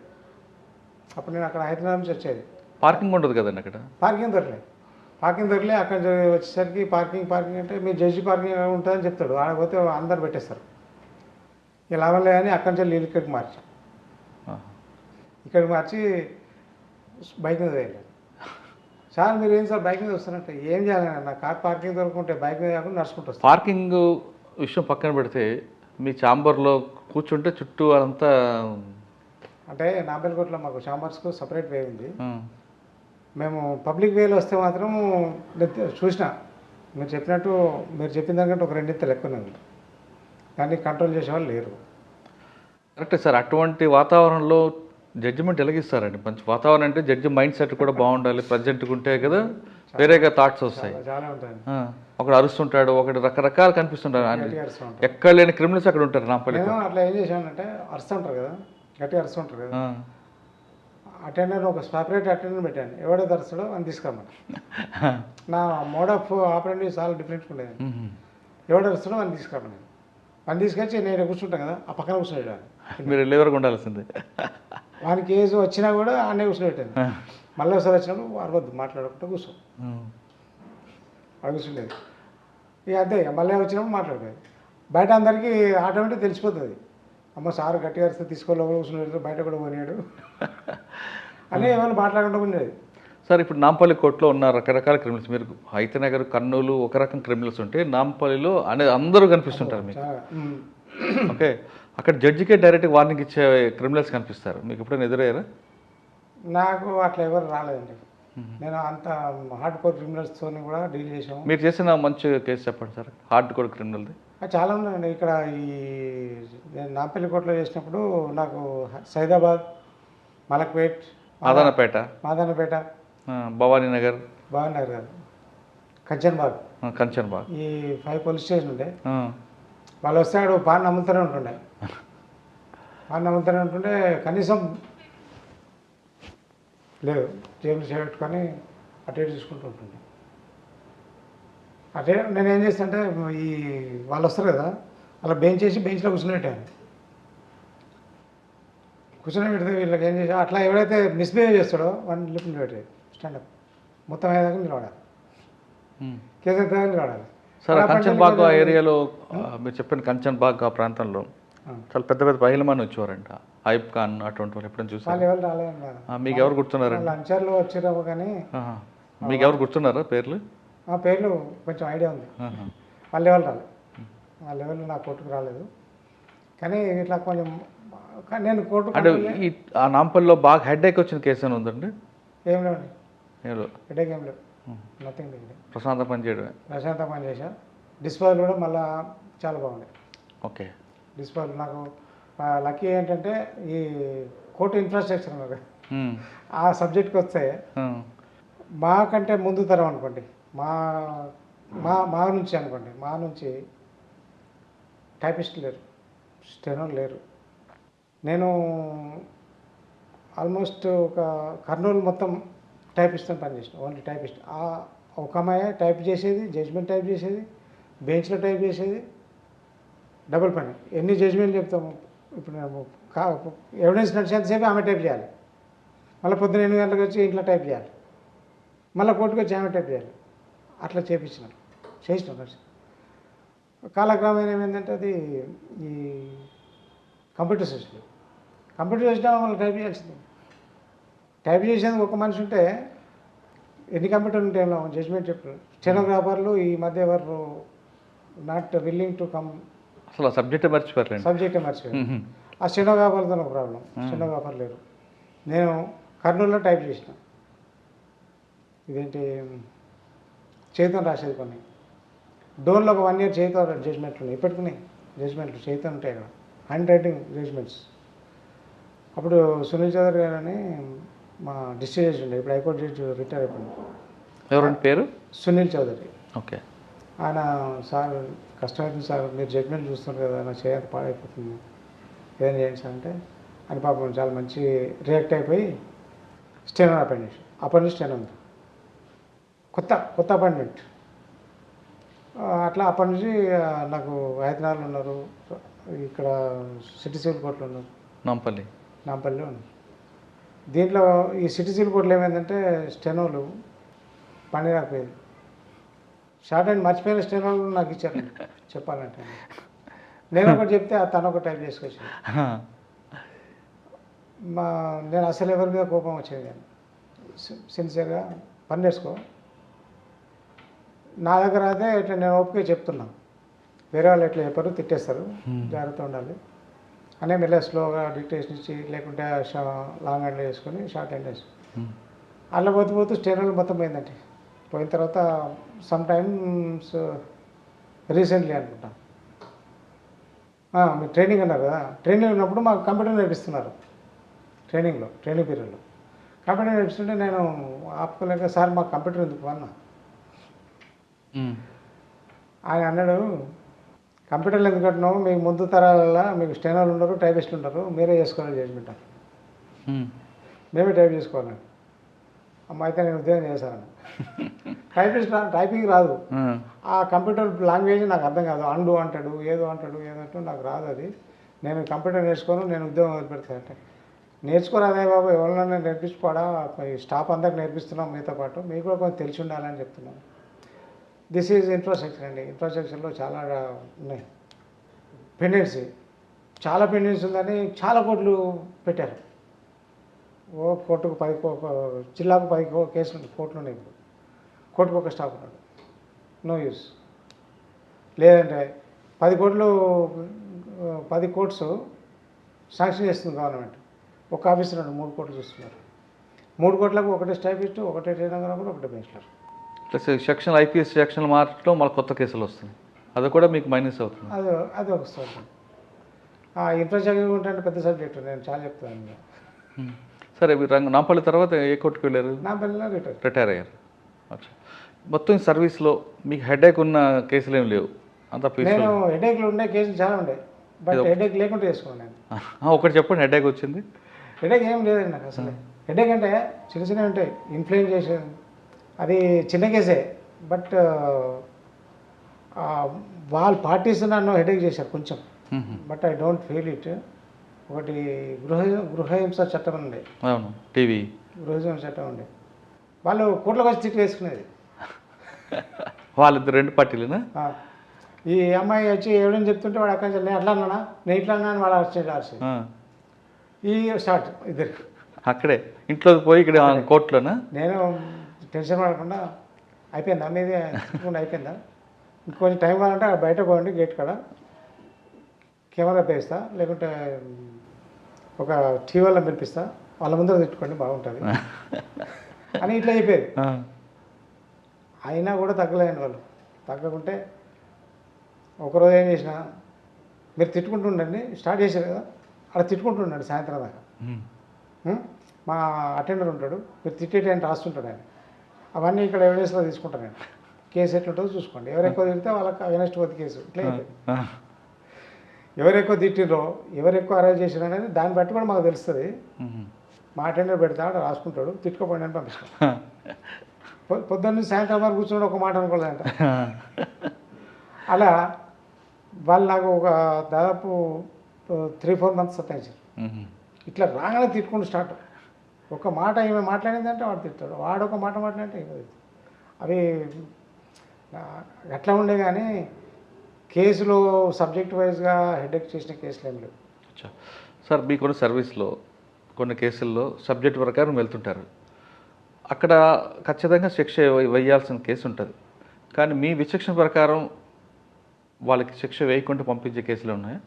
అప్పుడు నేను అక్కడ హైదరాబాద్ నుంచి వచ్చేది. పార్కింగ్ ఉండదు కదండి అక్కడ. పార్కింగ్ దొరకలే అక్కడ వచ్చేసరికి పార్కింగ్ అంటే మీ జడ్జి పార్కింగ్ ఉంటుందని చెప్తాడు. ఆడపోతే అందరు పెట్టేస్తారు. ఇక లాభం లేదని అక్కడి నుంచి వెళ్ళి ఇక్కడికి మార్చాం. ఇక్కడికి మార్చి బైక్ మీద వెళ్ళాను. సార్ మీరు ఏం సార్ బైక్ మీద వస్తారంటే ఏం చేయాలి, నా కార్ పార్కింగ్ దొరుకుంటే బైక్ మీద కాకుండా నడుచుకుంటూ వస్తాను. పార్కింగ్ విషయం పక్కన పెడితే మీ ఛాంబర్లో కూర్చుంటే చుట్టూ అంతా అంటే నాంపల్లికోటలో మాకు ఛాంబర్స్కు సపరేట్ వే ఉంది. మేము పబ్లిక్ వేలో వస్తే మాత్రం చూసిన మీరు చెప్పినట్టు, మీరు చెప్పిన దానికంటే ఒక 2 ఇంతలు ఎక్కువనే ఉంది. దాన్ని కంట్రోల్ చేసేవాళ్ళు లేరు. కరెక్టే సార్. అటువంటి వాతావరణంలో జడ్జిమెంట్ ఎలాగిస్తారండి? మంచి వాతావరణం అంటే జడ్జి మైండ్ సెట్ కూడా బాగుండాలి, ప్రజెంట్గా ఉంటే కదా వేరేగా థాట్స్ వస్తాయి. చాలా ఉంటాయి. ఒకడు అరుస్తుంటాడు, ఒకటి రకరకాలు కనిపిస్తుంటారు. గట్టిగా అరుస్తుంటారు. ఎక్కడ లేని క్రిమినల్స్ అక్కడ ఉంటారు నాంపల్లి. నేను అట్లా ఏం చేసానంటే అరుస్తుంటారు కదా, గట్టిగా అరుస్తుంటారు కదా, అటెండర్ ఒక సపరేట్ అటెండర్ పెట్టాను. ఎవడైతే అరుస్తాడో అని తీసుకురమ్మని. నా మోడ్ ఆఫ్ ఆపరేటివ్ చాలా డిఫరెంట్గా ఉండేది. ఎవడు అరుస్తాడో అని తీసుకురమ్మని. అని తీసుకొచ్చి నేను కూర్చుంటాను కదా, ఆ పక్కన కూర్చోబెట్టాను. మీరు లేవరకు ఉండాల్సిందే. వానికి ఏజ్ వచ్చినా కూడా అన్నీ కూర్చోబెట్టాను. మళ్ళీ ఒకసారి వచ్చినప్పుడు అరవద్దు, మాట్లాడకుండా కూర్చో అది కూర్చుండేది. ఇక అంతే, ఇక మళ్ళీ వచ్చినప్పుడు మాట్లాడేది. బయట అందరికీ ఆటోమేటిక్ తెలిసిపోతుంది, అమ్మ సార్ గట్టిగా అరిస్తే తీసుకోవాలి కూర్చుని బయట కూడా పోయాడు అని ఏమైనా మాట్లాడకుండా ఉండేది. సార్ ఇప్పుడు నాంపల్లి కోర్టులో ఉన్న రకరకాల క్రిమినల్స్, మీరు హైతనగర్ కర్నూలు ఒక రకం క్రిమినల్స్ ఉంటే నాంపల్లిలో అనేది అందరూ కనిపిస్తుంటారు మీకు. ఓకే, అక్కడ జడ్జికే డైరెక్ట్గా వార్నింగ్ ఇచ్చే క్రిమినల్స్ కనిపిస్తారు. మీకు ఎప్పుడైనా ఎదురయ్యారా? నాకు అట్లా ఎవరు రాలేదండి. నేను అంత హార్డ్ కోర్ క్రిమినల్స్తో కూడా డీల్ చేసాము. మీరు చేసిన మంచి కేసు చెప్పండి సార్, హార్డ్ కోర్ క్రిమినల్ది. చాలా ఉన్నాయండి. ఇక్కడ నేను నాంపల్లి కోర్టులో చేసినప్పుడు నాకు సైదాబాద్, మలక్పేట్, మాదానపేట, భవానీ నగర్ కాదు, కంచన్బాగ్, ఈ 5 పోలీస్ స్టేషన్ ఉండే. వాళ్ళు వస్తాడు పాన్ నమ్ముతూనే ఉంటుండే. కనీసం లేదు జేబులు చేపెట్టుకొని అటు ఇటు చూసుకుంటూ ఉంటుండే. అటే నేను ఏం చేస్తానంటే ఈ వాళ్ళు వస్తారు కదా, అలా బెంచ్లో కూర్చొని పెడితే వీళ్ళకి ఏం చేసా అట్లా ఎవరైతే మిస్బిహేవ్ చేస్తాడో వాడిని లిప్ పెట్టేది. స్టాండప్ మొత్తం అయ్యేదాకా నిలబడాలి, కేసు ఎంత నిలబడాలి. సార్ కంచన్బాగ్ ఏరియాలో మీరు చెప్పిన కంచన్బాగ్ ఆ ప్రాంతంలో చాలా పెద్ద పెద్ద పహిలమాని వచ్చేవారంట, ఐబ్ ఖాన్ అటువంటి వాళ్ళు ఎప్పుడైనా చూసారు? వాళ్ళు ఎవరు రాలేదండి. మీకు ఎవరు గుర్తున్నారండి? లంచర్లు వచ్చారు కానీ మీకు ఎవరు గుర్తున్నారా పేర్లు? ఆ పేర్లు కొంచెం ఐడియా ఉంది. వాళ్ళ లెవెల్ రాలేదు, వాళ్ళ లెవెల్ నా కోర్టుకు రాలేదు. కానీ ఇట్లా కొంచెం నేను కోర్టు అంటే ఈ ఆ నాంపల్లిలో బాగా హెడేక్ వచ్చిన కేసు అని ఉందండి? ఏం లేవండి, హెడేక్ ఏం లేవు, నథింగ్. ప్రశాంతంగా పని చేసా. డిస్పోజల్ కూడా మళ్ళీ చాలా బాగుంది. ఓకే, డిస్పోజల్ నాకు లక్కీ ఏంటంటే ఈ కోర్టు ఇన్ఫ్రాస్ట్రక్చర్ ఉన్నది, ఆ సబ్జెక్ట్కి వస్తే మాకంటే ముందు తరం అనుకోండి, మా నుంచి టైపిస్ట్ లేరు, స్టెనో లేరు. నేను ఆల్మోస్ట్ ఒక కర్నూలు మొత్తం టైపిస్ట్తో పనిచేసిన, ఓన్లీ టైపిస్ట్. ఒక అమ్మాయి టైప్ చేసేది, జడ్జ్మెంట్ టైప్ చేసేది, బెంచ్లో టైప్ చేసేది, డబుల్ పని. ఎన్ని జడ్జ్మెంట్లు చెప్తాము ఇప్పుడు, ఎవిడెన్స్ నడిచేంతసేపు ఆమె టైప్ చేయాలి, మళ్ళీ పొద్దున 8 గంటలకు వచ్చి ఇంట్లో టైప్ చేయాలి. మళ్ళీ కోర్టుకు వచ్చి ఆమె టైప్ చేయాలి. అట్లా చేపించినారు, చేసినారు. కాలక్రమేణా ఏమైందంటే అది ఈ కంప్యూటర్ సిస్టమ్ మళ్ళీ టైప్ చేయాల్సింది. టైప్ చేసేందుకు ఒక మనిషి ఉంటే ఎన్ని కంప్యూటర్లు ఉంటాయి జడ్జిమెంట్ చెప్పారు. స్టెనోగ్రాఫర్లు ఈ మధ్య ఎవరు నాట్ విల్లింగ్ టు కమ్, అసలు సబ్జెక్టే మర్చిపోయారు. ఆ స్టెనోగ్రాఫర్తో ఒక ప్రాబ్లం, స్టెనోగ్రాఫర్ లేరు. నేను కర్నూలులో టైప్ చేసిన, ఇదేంటి చేతితో రాసేది కొన్ని డోన్లో ఒక 1 year చేతితో జడ్జిమెంట్లు ఉన్నాయి, ఇప్పటికీ జడ్జిమెంట్లు చేతితో ఉంటాయి అక్కడ, హ్యాండ్ రైటింగ్ జడ్జిమెంట్స్. అప్పుడు సునీల్ చౌదరి గారు అని మా డిస్ట్రిక్ట్ జడ్జి ఉండే, ఇప్పుడు హైకోర్టు జడ్జి రిటైర్ అయిపోయింది. ఎవరంటే పేరు? సునీల్ చౌదరి. ఓకే. ఆయన సార్ కష్టమవుతుంది సార్, మీరు జడ్జిమెంట్ చూస్తున్నారు కదా, నా చేయంత పాడైపోతుంది, ఏదైనా చేయండి సార్ అంటే అని పాపం చాలా మంచి రియాక్ట్ అయిపోయి స్టెనో అపాయింట్ చేసి, అప్పటి నుంచి స్టెనో ఉంది, కొత్త అపాయింట్మెంట్. అట్లా అప్పటి నుంచి నాకు హైదరాబాద్లో ఉన్నారు, ఇక్కడ సిటీ సివిల్ కోర్టులో ఉన్నారు, నాంపల్లిలో ఉన్నారు. దీంట్లో ఈ సిటీ సివిల్ కోర్టులో ఏమైందంటే స్టెనోలు పని రాకపోయేది, షార్ట్ హ్యాండ్ మర్చిపోయిన స్టెనోలు నాకు ఇచ్చారండి చెప్పాలంటే. నేను ఒకటి చెప్తే తను ఒక టైప్ చేసుకొచ్చాను. నేను అసలు ఎవరి మీద కోపం వచ్చేది కానీ సిన్సియర్గా పని నేర్చుకో, నా దగ్గర అయితే ఇట్లా నేను ఓపిక చెప్తున్నా, వేరే వాళ్ళు ఎట్లా చెప్పారు తిట్టేస్తారు, జాగ్రత్త ఉండాలి అనే మెల్ల స్లోగా డిక్టేషన్ ఇచ్చి, లేకుంటే లాంగ్ హ్యాండ్ వేసుకొని షార్ట్ హ్యాండ్ వేసుకొని అలా పోతూ స్టెనోలు మొత్తం పోయిందండి. పోయిన తర్వాత సమ్ టైమ్స్ రీసెంట్లీ అనుకుంటా మీరు ట్రైనింగ్ అన్నారు కదా, ట్రైనింగ్ ఉన్నప్పుడు మాకు కంప్యూటర్ నేర్పిస్తున్నారు, ట్రైనింగ్ పీరియడ్లో కంప్యూటర్ నేర్పిస్తుంటే నేను ఆపుకోలేక సార్ మాకు కంప్యూటర్ ఎందుకు అన్నా. ఆయన అన్నాడు, కంప్యూటర్లు ఎందుకు అంటున్నావు, మీకు ముందు తరాలలో మీకు స్టెనోలు ఉండరు, టైపిస్టులు ఉంటారు, మీరే చేసుకోవాలి జడ్జిమెంట్, మేమే టైప్ చేసుకోవాలి. అమ్మ అయితే నేను ఉద్యోగం చేశాను. టైపింగ్ రాదు, ఆ కంప్యూటర్ లాంగ్వేజ్ నాకు అర్థం కాదు, అండు అంటాడు ఏదో నాకు రాదు, అది నేను కంప్యూటర్ నేర్చుకోను, నేను ఉద్యోగం వదిలిపెడతానంటే. నేర్చుకోరాదే బాబు, ఎవరినైనా నేర్పించుకోడా, స్టాఫ్ అందరికి నేర్పిస్తున్నాం మీతో పాటు, మీకు కూడా కొంచెం తెలిసి ఉండాలని చెప్తున్నాను. దిస్ ఈజ్ ఇన్ఫ్రాస్ట్రక్చర్ అండి. ఇన్ఫ్రాస్ట్రక్చర్లో చాలా ఉన్నాయి, చాలా పెండెన్సీ ఉందని చాలా కోట్లు పెట్టారు. ఓ కోర్టుకు 10 జిల్లాకు 10 కేసులు కోర్టులు ఉన్నాయి. ఇప్పుడు కోర్టుకు ఒక స్టాఫ్ ఉన్నాడు, నో యూస్. లేదంటే 10 కోర్ట్స్ శాంక్షన్ చేస్తుంది గవర్నమెంట్, ఒక ఆఫీసర్ 3 కోట్లు చూస్తున్నారు. 3 కోట్లకు ఒకటే స్టైపిస్ట్, ఒకటే ట్రైనర్, ఒకటే బెంచ్లర్. ప్లస్ సెక్షన్ ఐపీఎస్ సెక్షన్ మార్క్లో మళ్ళీ కొత్త కేసులు వస్తుంది, అది కూడా మీకు మైనస్ అవుతుంది. అది ఒక సబ్జెక్ట్. ఇన్ఫ్రాస్ట్రక్చర్ ఉంటే పెద్ద సబ్జెక్ట్, నేను చాలా చెప్తాను. సరే, మీరు నాంపల్లి తర్వాత ఏ కోర్టుకు వెళ్ళారు? నాంపల్లిలో రిటైర్ అయ్యారు. మొత్తం సర్వీస్లో మీకు హెడేక్ ఉన్న కేసులు ఏమి లేవు? అంత నేను హెడేక్లు ఉండే కేసులు చాలా ఉండే, బట్ హెడేక్ లేకుండా వేసుకున్నాను నేను. ఒకటి చెప్పండి, హెడేక్ వచ్చింది. హెడేక్ ఏం లేదండి నాకు అసలు. హెడేక్ అంటే చిన్న ఉంటాయి, ఇన్ఫ్లుయెన్స్ చేసేది, అది చిన్న కేసే, బట్ వాళ్ళ పార్టీస్ నన్ను హెడేక్ చేశారు కొంచెం, but I don't feel it. ఒకటి గృహహింస చట్టం ఉండే, అవును, టీవీ గృహహింస చట్టం ఉండే, వాళ్ళు కోర్టులోకి వచ్చి తిట్లు వేసుకునేది. వాళ్ళిద్దరు 2 పార్టీలేనా? ఈ అమ్మాయి వచ్చి ఎవడని చెప్తుంటే వాడు అక్కడ నేను అట్లా అన్నా, నేను ఇట్లా అన్నా అని వాడు అరిచి ఈ స్టార్ట్ ఇద్దరు అక్కడే ఇంట్లోకి పోయి ఇక్కడ కోర్టులోనా. నేను టెన్షన్ పడకుండా అయిపోయిందా మీది అయిపోయిందా, ఇంకొంచెం టైం కావాలంటే బయట పోండి గేట్ కాడ కెమెరా పేస్తా, లేకుంటే ఒక టీవీలో పిలిపిస్తా, వాళ్ళ ముందర తిట్టుకోండి బాగుంటుంది అని ఇట్లా అయిపోయేది. అయినా కూడా తగ్గలేదండి వాళ్ళు. తగ్గకుంటే ఒకరోజు ఏం చేసిన, మీరు తిట్టుకుంటుండండి, స్టార్ట్ చేశారు కదా అలా తిట్టుకుంటుండండి సాయంత్రం దాకా. మా అటెండర్ ఉంటాడు, మీరు తిట్టేటి రాస్తుంటాడు ఆయన, అవన్నీ ఇక్కడ ఎవిడెన్స్లో తీసుకుంటాను నేను, కేసు ఎట్లుంటుందో చూసుకోండి, ఎవరు ఎక్కువ తిడితే వాళ్ళకి అగెనెస్ట్ పోతే కేసు ఇట్లా. ఎవరు ఎక్కువ తిట్టిరో, ఎవరు ఎక్కువ అరేంజ్ చేసిరో అనేది దాన్ని బట్టి కూడా మాకు తెలుస్తుంది. మా అటెండర్ పెడతాడు, రాసుకుంటాడు, తిట్టుకోపోండి అని పంపిస్తాం. పొద్దున్న సాయంత్రం వరకు కూర్చున్నాడు, ఒక మాట అనుకోలేదంట. అలా వాళ్ళు నాకు ఒక దాదాపు 3-4 months సతాయించారు. ఇట్లా రాగానే తిట్టుకుంటూ స్టార్ట్. ఒక మాట ఈమె మాట్లాడిందంటే వాడు తిడతాడు, వాడు ఒక మాట మాట్లాడితే ఈమె తిడతాడు. అవి ఆ, అట్లా ఉండే కానీ కేసులో సబ్జెక్ట్ వైజ్గా హెడేక్ చేసిన కేసులు ఏం లేవు. అచ్చా. సార్ మీకున్న సర్వీస్లో కొన్ని కేసుల్లో సబ్జెక్ట్ ప్రకారం వెళ్తుంటారు, అక్కడ ఖచ్చితంగా శిక్ష వేయాల్సిన కేసు ఉంటుంది, కానీ మీ విచక్షణ ప్రకారం వాళ్ళకి శిక్ష వేయకుండా పంపించే కేసులు ఉన్నాయా?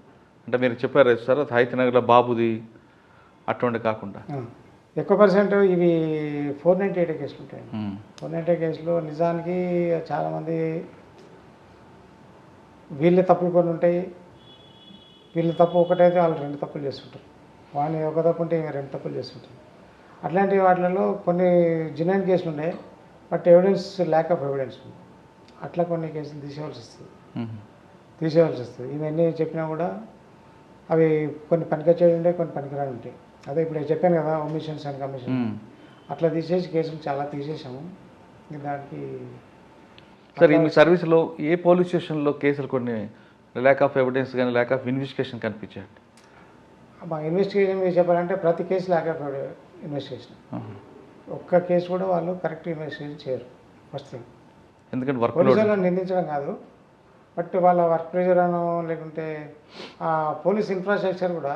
అంటే మీరు చెప్పారు సార్ హైతనగర్లో బాబుది అటువంటి కాకుండా. ఎక్కువ పర్సెంట్ ఇవి 498 కేసులు ఉంటాయి. 498 కేసులు నిజానికి చాలామంది వీళ్ళే తప్పులు కొన్ని ఉంటాయి, వీళ్ళ తప్పు ఒకటైతే వాళ్ళు 2 తప్పులు చేస్తుంటారు, వాడిని ఒక తప్పు ఉంటే ఇంకా 2 తప్పులు చేస్తుంటారు. అట్లాంటి వాటిలలో కొన్ని జెన్యూన్ కేసులు ఉన్నాయి, but evidence lack of evidence ఉంది. అట్లా కొన్ని కేసులు తీసేయాల్సి వస్తుంది. ఇవన్నీ చెప్పినా కూడా అవి కొన్ని పనికొచ్చేవి ఉంటాయి, కొన్ని పనికిరాని ఉంటాయి. అదే ఇప్పుడు నేను చెప్పాను కదా, ఒమిషన్స్ అండ్ కమిషన్, అట్లా తీసేసి కేసులు చాలా తీసేసాము. దానికి సార్ మీ సర్వీస్లో ఏ పోలీస్ స్టేషన్లో కేసులు కొన్ని ల్యాక్ ఆఫ్ ఎవిడెన్స్ కానీ ల్యాక్ ఆఫ్ ఇన్వెస్టిగేషన్ కనిపించాయి? మా ఇన్వెస్టిగేషన్ మీరు చెప్పాలంటే ప్రతి కేసు ల్యాక్ ఆఫ్ ఇన్వెస్టిగేషన్. ఒక్క కేసు కూడా వాళ్ళు కరెక్ట్ ఇన్వెస్టిగేషన్ చేయరు. ఫస్ట్ థింగ్, ఎందుకంటే వర్క్ పోలీసులను నిందించడం కాదు, బట్ వాళ్ళ వర్క్ ప్రెషర్ అనో లేకుంటే ఆ పోలీస్ ఇన్ఫ్రాస్ట్రక్చర్ కూడా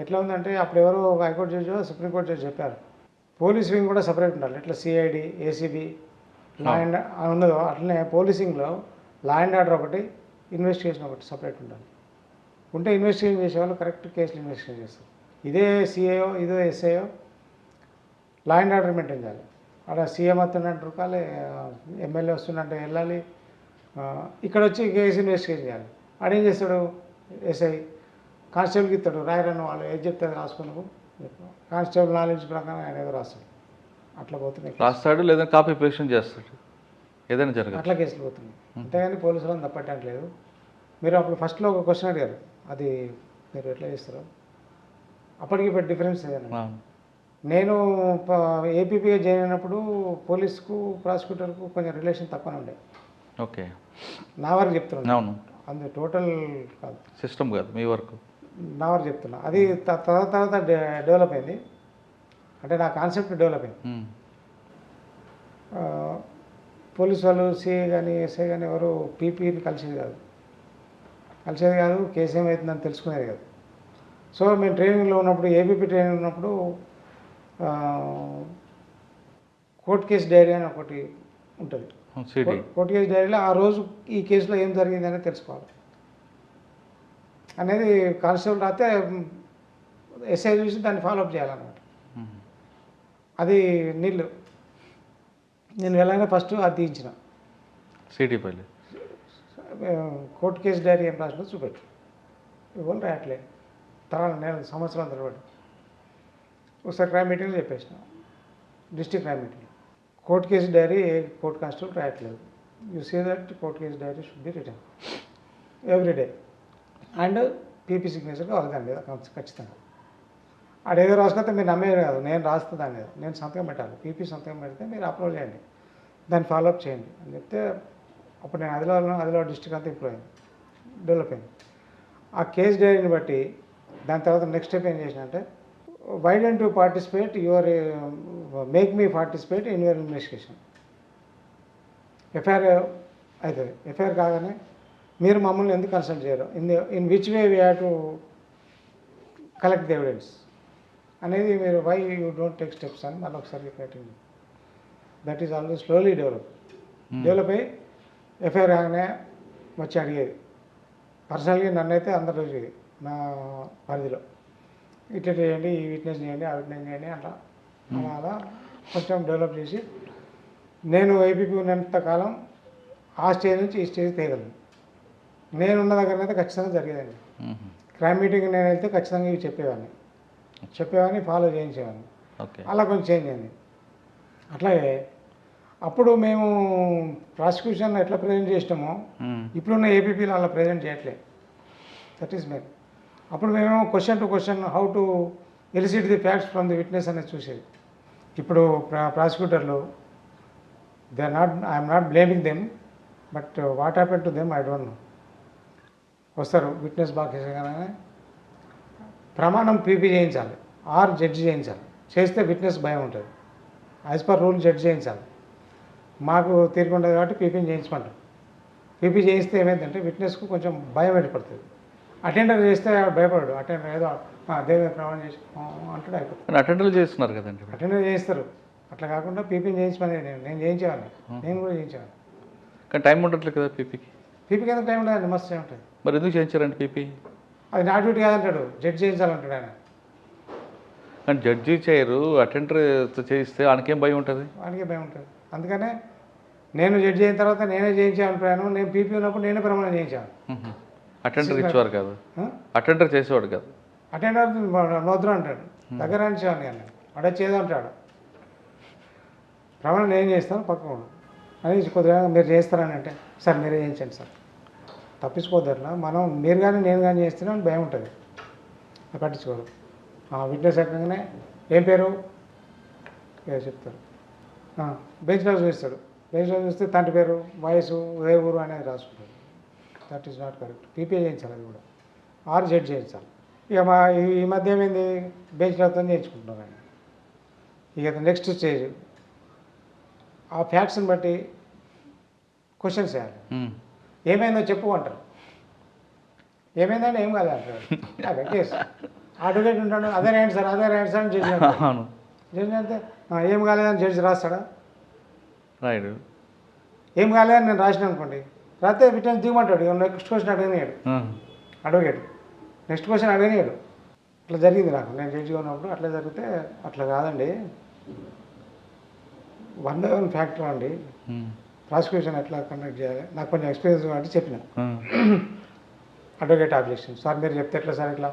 ఎట్లా ఉందంటే, అప్పుడు ఎవరో ఒక హైకోర్టు జడ్జి సుప్రీంకోర్టు జడ్జి చెప్పారు, పోలీస్ వింగ్ కూడా సపరేట్ ఉండాలి. ఎట్లా సిఐడి, ఏసీబీ, లా అండ్ ఉన్నదో అట్లనే పోలీసింగ్లో లా అండ్ ఆర్డర్ ఒకటి, ఇన్వెస్టిగేషన్ ఒకటి సపరేట్ ఉండాలి. ఉంటే ఇన్వెస్టిగేషన్ చేసేవాళ్ళు కరెక్ట్ కేసులు ఇన్వెస్టిగేషన్ చేస్తారు. ఇదే సిఐఓ ఇదే SIO law and order maintain చేయాలి. అక్కడ సీఎం వస్తున్నట్టు రుకాలి, ఎమ్మెల్యే వస్తున్నట్టు వెళ్ళాలి, ఇక్కడ వచ్చి కేసు ఇన్వెస్టిగేషన్ చేయాలి. ఆడేం చేస్తాడు, ఎస్ఐ కానిస్టేబుల్కి ఇస్తాడు, రాయరన్న వాళ్ళు ఏది చెప్తే రాసుకున్నావు, కానిస్టేబుల్ నాలెడ్జ్ ప్రకారం ఆయన ఏదో రాస్తాడు. అట్లా పోతున్నాయి, రాస్తాడు లేదా కాపీ పేస్ట్ చేస్తాడు, ఏదైనా జరగదు, అట్లా కేసులు పోతున్నాయి. అంతేగాని పోలీసులను తప్పట్టట్లేదు. మీరు అప్పుడు ఫస్ట్లో ఒక క్వశ్చన్ అడిగారు, అది మీరు ఎట్లా చేస్తారు, అప్పటికి ఇప్పుడు డిఫరెన్స్ ఏదైనా. నేను ఏపీపీగా జాయిన్ అయినప్పుడు పోలీస్కు ప్రాసిక్యూటర్కు కొంచెం రిలేషన్ తక్కువనే ఉండే. ఓకే, నా వరకు చెప్తున్నాను, అవును, అందు టోటల్ కాదు, సిస్టమ్ కాదు మీ వరకు, నా వరకు చెప్తున్నా. అది తర్వాత డెవలప్ అయింది, అంటే నా కాన్సెప్ట్ డెవలప్ అయింది. పోలీస్ వాళ్ళు సిఏ కానీ ఎస్ఐ కానీ ఎవరు పీపీని కలిసేది కాదు, కేసు ఏమవుతుందని తెలుసుకునేది కాదు. సో మేము ట్రైనింగ్లో ఉన్నప్పుడు, ఏబీపీ ట్రైనింగ్ ఉన్నప్పుడు కోర్ట్ కేసు డైరీ అని ఒకటి ఉంటుంది. కోర్ట్ కేసు డైరీలో ఆ రోజు ఈ కేసులో ఏం జరిగింది అనేది తెలుసుకోవాలి అనేది కానిస్టేబుల్ రాస్తే ఎస్ఐ చూసి దాన్ని ఫాలోఅప్ చేయాలన్నమాట. అది నీళ్ళు నేను వెళ్ళగానే ఫస్ట్ అది తీయించిన సిటీపల్లి కోర్టు కేసు డైరీ ఏం రాసినా చూపెట్టు, ఇవ్వాలి రాయట్లేదు. తర్వాత నేను సంవత్సరం తరబడి ఒకసారి క్రైమ్ మీటింగ్లో చెప్పేసిన, district crime meeting, court case diary court constable రాయట్లేదు, you see that court case diary should be return every day and PP signature కావాలి దాని మీద ఖచ్చితంగా. ఆడేదో రాసుకొస్తే మీరు నమ్మేది కాదు, నేను రాస్తా దాని మీద, నేను సంతకం పెట్టాలి, పీపీ సంతకం పెడితే మీరు అప్లోడ్ చేయండి, దాన్ని ఫాలోఅప్ చేయండి అని చెప్తే అప్పుడు నేను అదిలో డిస్ట్రిక్ట్ అంతా ఇంప్రూవ్ అయింది, డెవలప్ అయింది. ఆ కేస్ డైరీని బట్టి దాని తర్వాత నెక్స్ట్ స్టెప్ ఏం చేసిన అంటే, why don't you participate your make me participate in your investigation. FIR అవుతుంది, ఎఫ్ఐఆర్ కాగానే మీరు మమ్మల్ని ఎందుకు కన్సల్ట్ చేయరు, in which way we have to collect the evidence అనేది మీరు why you don't take steps అని మళ్ళీ ఒకసారి పెట్టింది. That is always slowly develop అయ్యి ఎఫ్ఐఆర్ రాగానే వచ్చి అడిగేది. పర్సనల్గా నన్ను అయితే అందరూ చూసేది నా పరిధిలో, ఇట్లా చేయండి, ఈ విట్నెస్ చేయండి, ఆ విట్నెస్ చేయండి, అట్లా అలా కొంచెం డెవలప్ చేసి నేను ఏపీపీ ఉన్నంత కాలం ఆ స్టేజ్ నుంచి ఈ స్టేజ్ తేగలను. నేనున్న దగ్గర అయితే ఖచ్చితంగా జరిగేదండి. క్రైమ్ మీటింగ్ నేను వెళ్తే ఖచ్చితంగా ఇవి చెప్పేవాడిని, ఫాలో చేయించేవాడిని. అలా కొంచెం చేంజ్ అయింది. అట్లాగే అప్పుడు మేము ప్రాసిక్యూషన్ ఎట్లా ప్రజెంట్ చేసినామో ఇప్పుడున్న ఏపీపీలో అలా ప్రజెంట్ చేయట్లేదు. That is main. అప్పుడు మేము question to question how to elicit the facts from the witness అనేది చూసేది. ఇప్పుడు ప్రాసిక్యూటర్లు I'm not blaming them, but what happen to them I don't know. వస్తారు విట్నెస్ బాక్స్ వేసగానే ప్రమాణం పీపీ చేయించాలి ఆర్ జడ్జి చేయించాలి. చేస్తే విట్నెస్ భయం ఉంటుంది. యాజ్ పర్ రూల్ జడ్జ్ చేయించాలి. మాకు తీరుకుంటుంది కాబట్టి పీపీని చేయించమంటాం. పీపీ చేయిస్తే ఏమైందంటే విట్నెస్కు కొంచెం భయం ఏర్పడుతుంది. అటెండర్ చేస్తే భయపడాడు. అటెండర్ ఏదో దేవుని ప్రమాణం చేసి అంటాడు అయిపోతుంది. కానీ అటెండర్లు చేస్తున్నారు కదండి. అటెండర్ చేయిస్తారు. అట్లా కాకుండా పీపీని చేయించమని నేను చేయించేవాడిని. నేను కూడా చేయించేవాడిని. కానీ టైం ఉండట్లేదు కదా పీపీకి. పీపీకి ఎంత టైం ఉండదండి, మస్తు టైం ఉంటుంది. మరి ఎందుకు చేయించారండి పీపీ? అది నా డ్యూటీ కాదంటాడు, జడ్జ్ చేయించాలంటాడు ఆయన. కానీ జడ్జి చేయరు, అటెండర్ చేయిస్తే ఆయనకేం భయం ఉంటుంది? వాడికే భయం ఉంటుంది. అందుకనే నేను జడ్జి అయిన తర్వాత నేనే చేయించాను ప్రయాణం. నేను పీపీ ఉన్నప్పుడు నేనే ప్రమాణం చేయించాను. అటెండర్ ఇచ్చేవారు కాదు, అటెండర్ చేసేవాడు కాదు. అటెండర్ నోద్రం అంటాడు, దగ్గర అనిచేవాడిని కానీ వాడు చేదో అంటాడు. ప్రమాణం నేను చేస్తాను పక్కన అని కొద్దిగా మీరు చేస్తారని అంటే సార్ మీరే చేయించండి సార్, తప్పించుకోవద్దు. అట్లా మనం మీరు కానీ నేను కానీ చేస్తున్నాను భయం ఉంటుంది, పట్టించుకోరు. విట్నెస్ ఎక్కగానే ఏం పేరు చెప్తారు, బెంచ్లో చూస్తాడు. బెంచ్లో చూస్తే తండ్రి పేరు, వయసు, ఏ ఊరు అనేది రాసుకుంటాడు. That is not correct. పీపీఏ చేయించాలి అది కూడా, ఆర్ జడ్జ్ చేయించాలి. ఇక ఈ మధ్య ఏమైంది, బెంచ్లతో చేయించుకుంటున్నారు ఆయన. ఇక నెక్స్ట్ స్టేజ్ ఆ ఫ్యాక్ట్స్ని బట్టి క్వశ్చన్స్ వేయాలి. ఏమైందో చెప్పు అంటారు. ఏమైందంటే ఏం కాదు అంటారు. కేసు అడ్వకేట్ ఉంటాడు, అదే రైండి సార్ అదే రైండి సార్ అని జడ్జి అంటాడు. జడ్జి అంటే ఏం కాలేదని జడ్జి రాస్తాడా? రాయడు. ఏం కాలేదని నేను రాసిన అనుకోండి, రాస్తే విట్నెస్ దిగమంటాడు. నెక్స్ట్ క్వశ్చన్ అడగనియాడు అడ్వకేట్, నెక్స్ట్ క్వశ్చన్ అడగనియాడు. అట్లా జరిగింది నాకు, నేను జడ్జిగా ఉన్నప్పుడు అట్లా జరిగితే అట్లా కాదండి, 1 by 1 ఫ్యాక్టర్ అండి, ప్రాసిక్యూషన్ ఎట్లా కండక్ట్ చేయాలి నాకు కొంచెం ఎక్స్పీరియన్స్ కాబట్టి చెప్పిన. అడ్వకేట్ ఆబ్జెక్షన్, సార్ మీరు చెప్తే ఎట్లా సార్ ఇట్లా?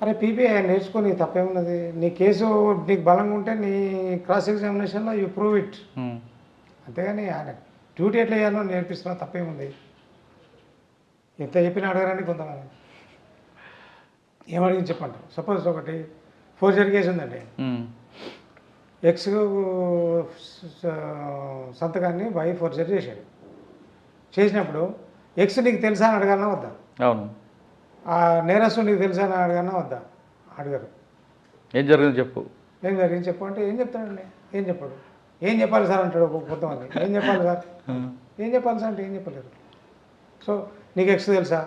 అరే పీపీఐ నేర్చుకొని తప్పేమున్నది, నీ కేసు నీకు బలంగా ఉంటే నీ క్రాస్ ఎగ్జామినేషన్లో యూ ప్రూవ్ ఇట్, అంతేగాని ఆయన డ్యూటీ ఎట్లా చేయాలో నేర్పిస్తున్నా తప్పేముంది. ఎంత చెప్పినా అడగరండి కొంతమంది. ఏమడిగింది చెప్పంటారు. సపోజ్ ఒకటి ఫోర్జరీ కేసు ఉందండి, ఎక్స్ సంతకాన్ని వై ఫోర్జరీ చేశాడు. చేసినప్పుడు ఎక్స్ నీకు తెలుసా అని అడగాలన్నా వద్దా? అవును. ఆ నేరస్తు నీకు తెలుసా అని అడగాలన్నా వద్దా? అడగరు. ఏం జరిగింది చెప్పు, ఏం జరిగింది చెప్పు అంటే ఏం చెప్తాడండి, ఏం చెప్పాడు. ఏం చెప్పాలి సార్ అంటాడు కొంతమంది. ఏం చెప్పాలి సార్, ఏం చెప్పాలి సార్ అంటే ఏం చెప్పలేరు. సో నీకు ఎక్స్ తెలుసా?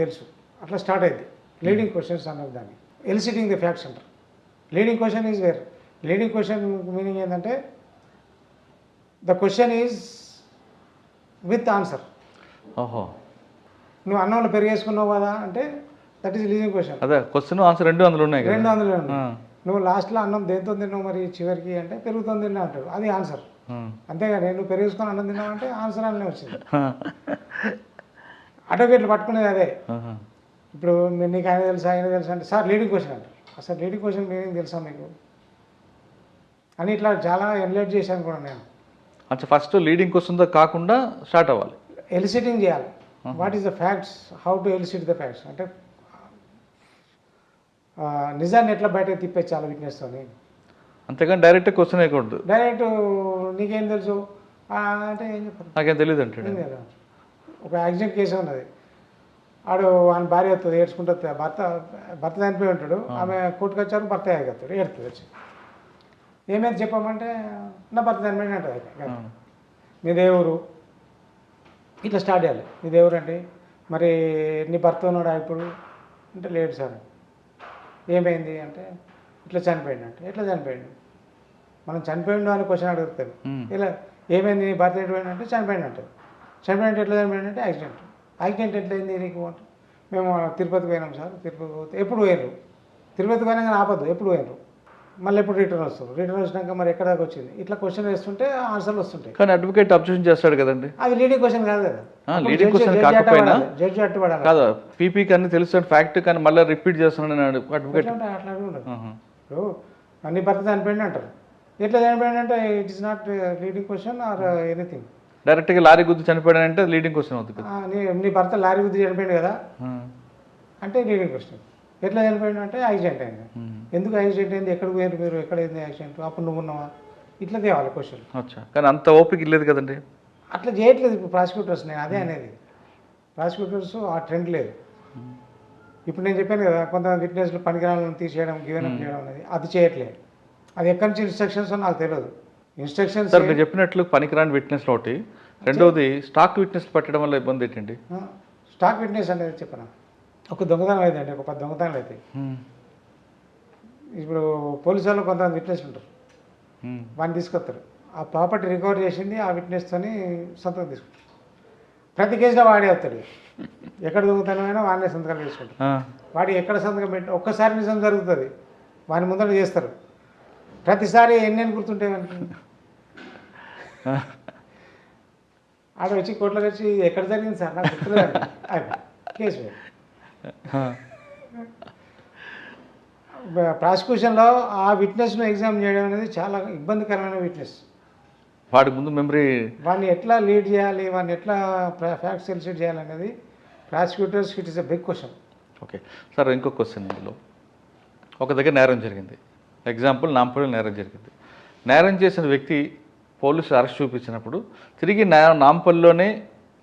తెలుసు. అట్లా స్టార్ట్ అయింది లీడింగ్ క్వశ్చన్స్ అన్నది. దాన్ని ఎలిసిటింగ్ ది ఫ్యాక్ట్స్ అంటారు. Leading question is where. Leading question meaning ఏంటంటే the question is with answer. ఓహో, నువ్వు అన్నంలో పెరిగేసుకున్నావు కదా అంటే దట్ ఈస్ లీడింగ్ క్వశ్చన్. అదే క్వశ్చన్ ఆన్సర్ రెండు అందులో ఉన్నాయి, రెండు అందులో ఉన్నాయి. నువ్వు లాస్ట్లో అన్నం దేంతో తిన్నావు మరి చివరికి అంటే పెరుగుతుంది తిన్నా అంటాడు, అది ఆన్సర్. అంతేగాని నువ్వు పెరుగుసుకొని అన్నం తిన్నావు అంటే ఆన్సర్ అనే వచ్చింది. అడ్వకేట్లు పట్టుకునేది అదే. ఇప్పుడు నీకు ఆయన తెలుసా ఆయన తెలుసా అంటే సార్ లీడింగ్ క్వశ్చన్ అంటారు. అసలు లీడింగ్ క్వశ్చన్ మీనింగ్ తెలుసా మీకు అని ఇట్లా చాలా ఎన్లైట్ చేశాను కూడా నేను. అచ్చా, ఫస్ట్ లీడింగ్ క్వశ్చన్తో కాకుండా స్టార్ట్ అవ్వాలి, ఎలిసిటింగ్ చేయాలి. What is the facts, how to illicit the facts అంటే నిజాన్ని ఎట్లా బయటకు తిప్పేచ్చాలి విట్నెస్తోని. అంతేగాని డైరెక్ట్ క్వశ్చన్ వేయకూడదు. డైరెక్ట్ నీకేం తెలుసు అంటే ఏం చెప్పారు, నాకేం తెలియదు అంటాడు. ఒక యాక్సిడెంట్ కేసు ఉన్నది, ఆడు ఆయన భార్య వస్తుంది ఏడ్చుకుంటుంది, భర్త చనిపోయి ఉంటాడు, ఆమె కోర్టుకు వచ్చారు, భర్త ఆగుతాడు ఏడుతుంది వచ్చి. ఏమైంది చెప్పామంటే నా భర్త చనిపోయి అంటుంది. మీ దేవురు ఇట్లా స్టార్ట్ చేయాలి. మీ దేవురు అండి, మరి నీ భర్త ఉన్నాడా ఇప్పుడు అంటే లేడు సార్. ఏమైంది అంటే ఇట్లా చనిపోయింది అంటే ఎట్లా చనిపోయింది, మనం చనిపోయిండు అని క్వశ్చన్ అడుగుతాను. ఇలా ఏమైంది నీ భర్త ఎటుపోయింది అంటే చనిపోయింది అంటే, చనిపోయింది ఎట్లా చనిపోయింది అంటే యాక్సిడెంట్. యాక్సిడెంట్ ఎట్లయింది నీకు అంటే మేము తిరుపతికి పోయినాం సార్. తిరుపతి పోతే ఎప్పుడు పోయినారు, తిరుపతికి పోయినా కానీ ఆపద్దు, ఎప్పుడు పోయినారు, మళ్ళీ ఎప్పుడు రిటర్న్ వస్తారు, రిటర్న్ వచ్చినాక మరి ఎక్కడ దాకా వచ్చింది, ఇట్లా క్వశ్చన్ వేస్తుంటే ఆన్సర్లు వస్తుంటాయి. కానీ అడ్వకేట్ అబ్జెక్షన్ చేస్తాడు కదండి, అది లీడింగ్ క్వశ్చన్ కాదు కదా. లీడింగ్ క్వశ్చన్ కాకపోయినా జడ్జి అట్టుబడాలి కాదు, పీపీకి అన్ని తెలుసు ఫ్యాక్ట్, కానీ మళ్ళీ రిపీట్ చేస్తున్నాడు అడ్వకేట్. అట్లా ఉండదు. ఇప్పుడు అన్ని భర్త చనిపోయింది అంటారు, ఎట్లా చనిపోయింది అంటే it is not leading question or anything. డైరెక్ట్గా లారీ గుద్దు చనిపోయాడంటే లీడింగ్ క్వశ్చన్ అవుతుంది. నీ భర్త లారీ గుద్ది చనిపోయింది కదా అంటే లీడింగ్ క్వశ్చన్. ఎట్లా చనిపోయింది అంటే యాక్సిడెంట్ అయింది. ఎందుకు యాక్సిడెంట్ అయింది, ఎక్కడికి పోయారు మీరు, ఎక్కడైంది యాక్సిడెంట్, అప్పుడు నువ్వు ఉన్నావా, ఇట్లా తేవాలి క్వశ్చన్. అచ్చా, కానీ అంత ఓపిక లేదు కదండి. అట్లా చేయట్లేదు ఇప్పుడు ప్రాసిక్యూటర్స్. నేను అదే అనేది, ప్రాసిక్యూటర్స్ ఆ ట్రెండ్ లేదు. ఇప్పుడు నేను చెప్పాను కదా కొంతమంది విట్నెస్లు పనికిరాలను తీసేయడం, గివెన్ అప్ చేయడం అనేది, అది చేయట్లేదు. అది ఎక్కడి నుంచి ఇన్స్ట్రక్షన్స్ నాకు తెలియదు. ఇన్స్ట్రక్షన్స్ సార్ మీరు చెప్పినట్లు పనికిరాని విట్నెస్ ఒకటి, రెండవది స్టాక్ విట్నెస్ పెట్టడం వల్ల ఇబ్బంది ఏంటండి? స్టాక్ విట్నెస్ అనేది చెప్పనా, ఒక దొంగతనం అయిందండి, ఒక 10 దొంగతనాలు అవుతాయి. ఇప్పుడు పోలీసు వాళ్ళు కొంతమంది విట్నెస్ ఉంటారు, వాడిని తీసుకొస్తారు, ఆ ప్రాపర్టీ రికవర్ చేసింది ఆ విట్నెస్తోని సంతకం తీసుకుంటారు. ప్రతి కేసులో వాడే వస్తాడు, ఎక్కడ దొంగతనమైనా వాడినే సంతకాలు చేసుకుంటారు. వాడి ఎక్కడ సంతకం పెట్టి ఒక్కసారి నిజం జరుగుతుంది, వాని ముందర చేస్తారు. ప్రతిసారి ఎన్ని గుర్తుంటాయి మనకి. ఆడ వచ్చి కోట్లకు వచ్చి ఎక్కడ జరిగింది సార్ నాకు గుర్తులేదండి, కేసు ప్రాసిక్యూషన్లో ఆ విట్నెస్ను ఎగ్జామ్ చేయడం అనేది చాలా ఇబ్బందికరమైన విట్నెస్. వాడి ముందు మెమరీ, వాడిని ఎట్లా లీడ్ చేయాలి, వాడిని ఎట్లా ఫ్యాక్ట్స్ ఎలిసిట్ చేయాలనేది prosecutors it is a big question. Okay sir, ఇంకో క్వశ్చన్ ఇందులో, ఒక దగ్గర నేరం జరిగింది, ఎగ్జాంపుల్ నాంపల్లి నేరం జరిగింది. నేరం చేసిన వ్యక్తి పోలీసు అరెస్ట్ చూపించినప్పుడు తిరిగి నాంపల్లిలోనే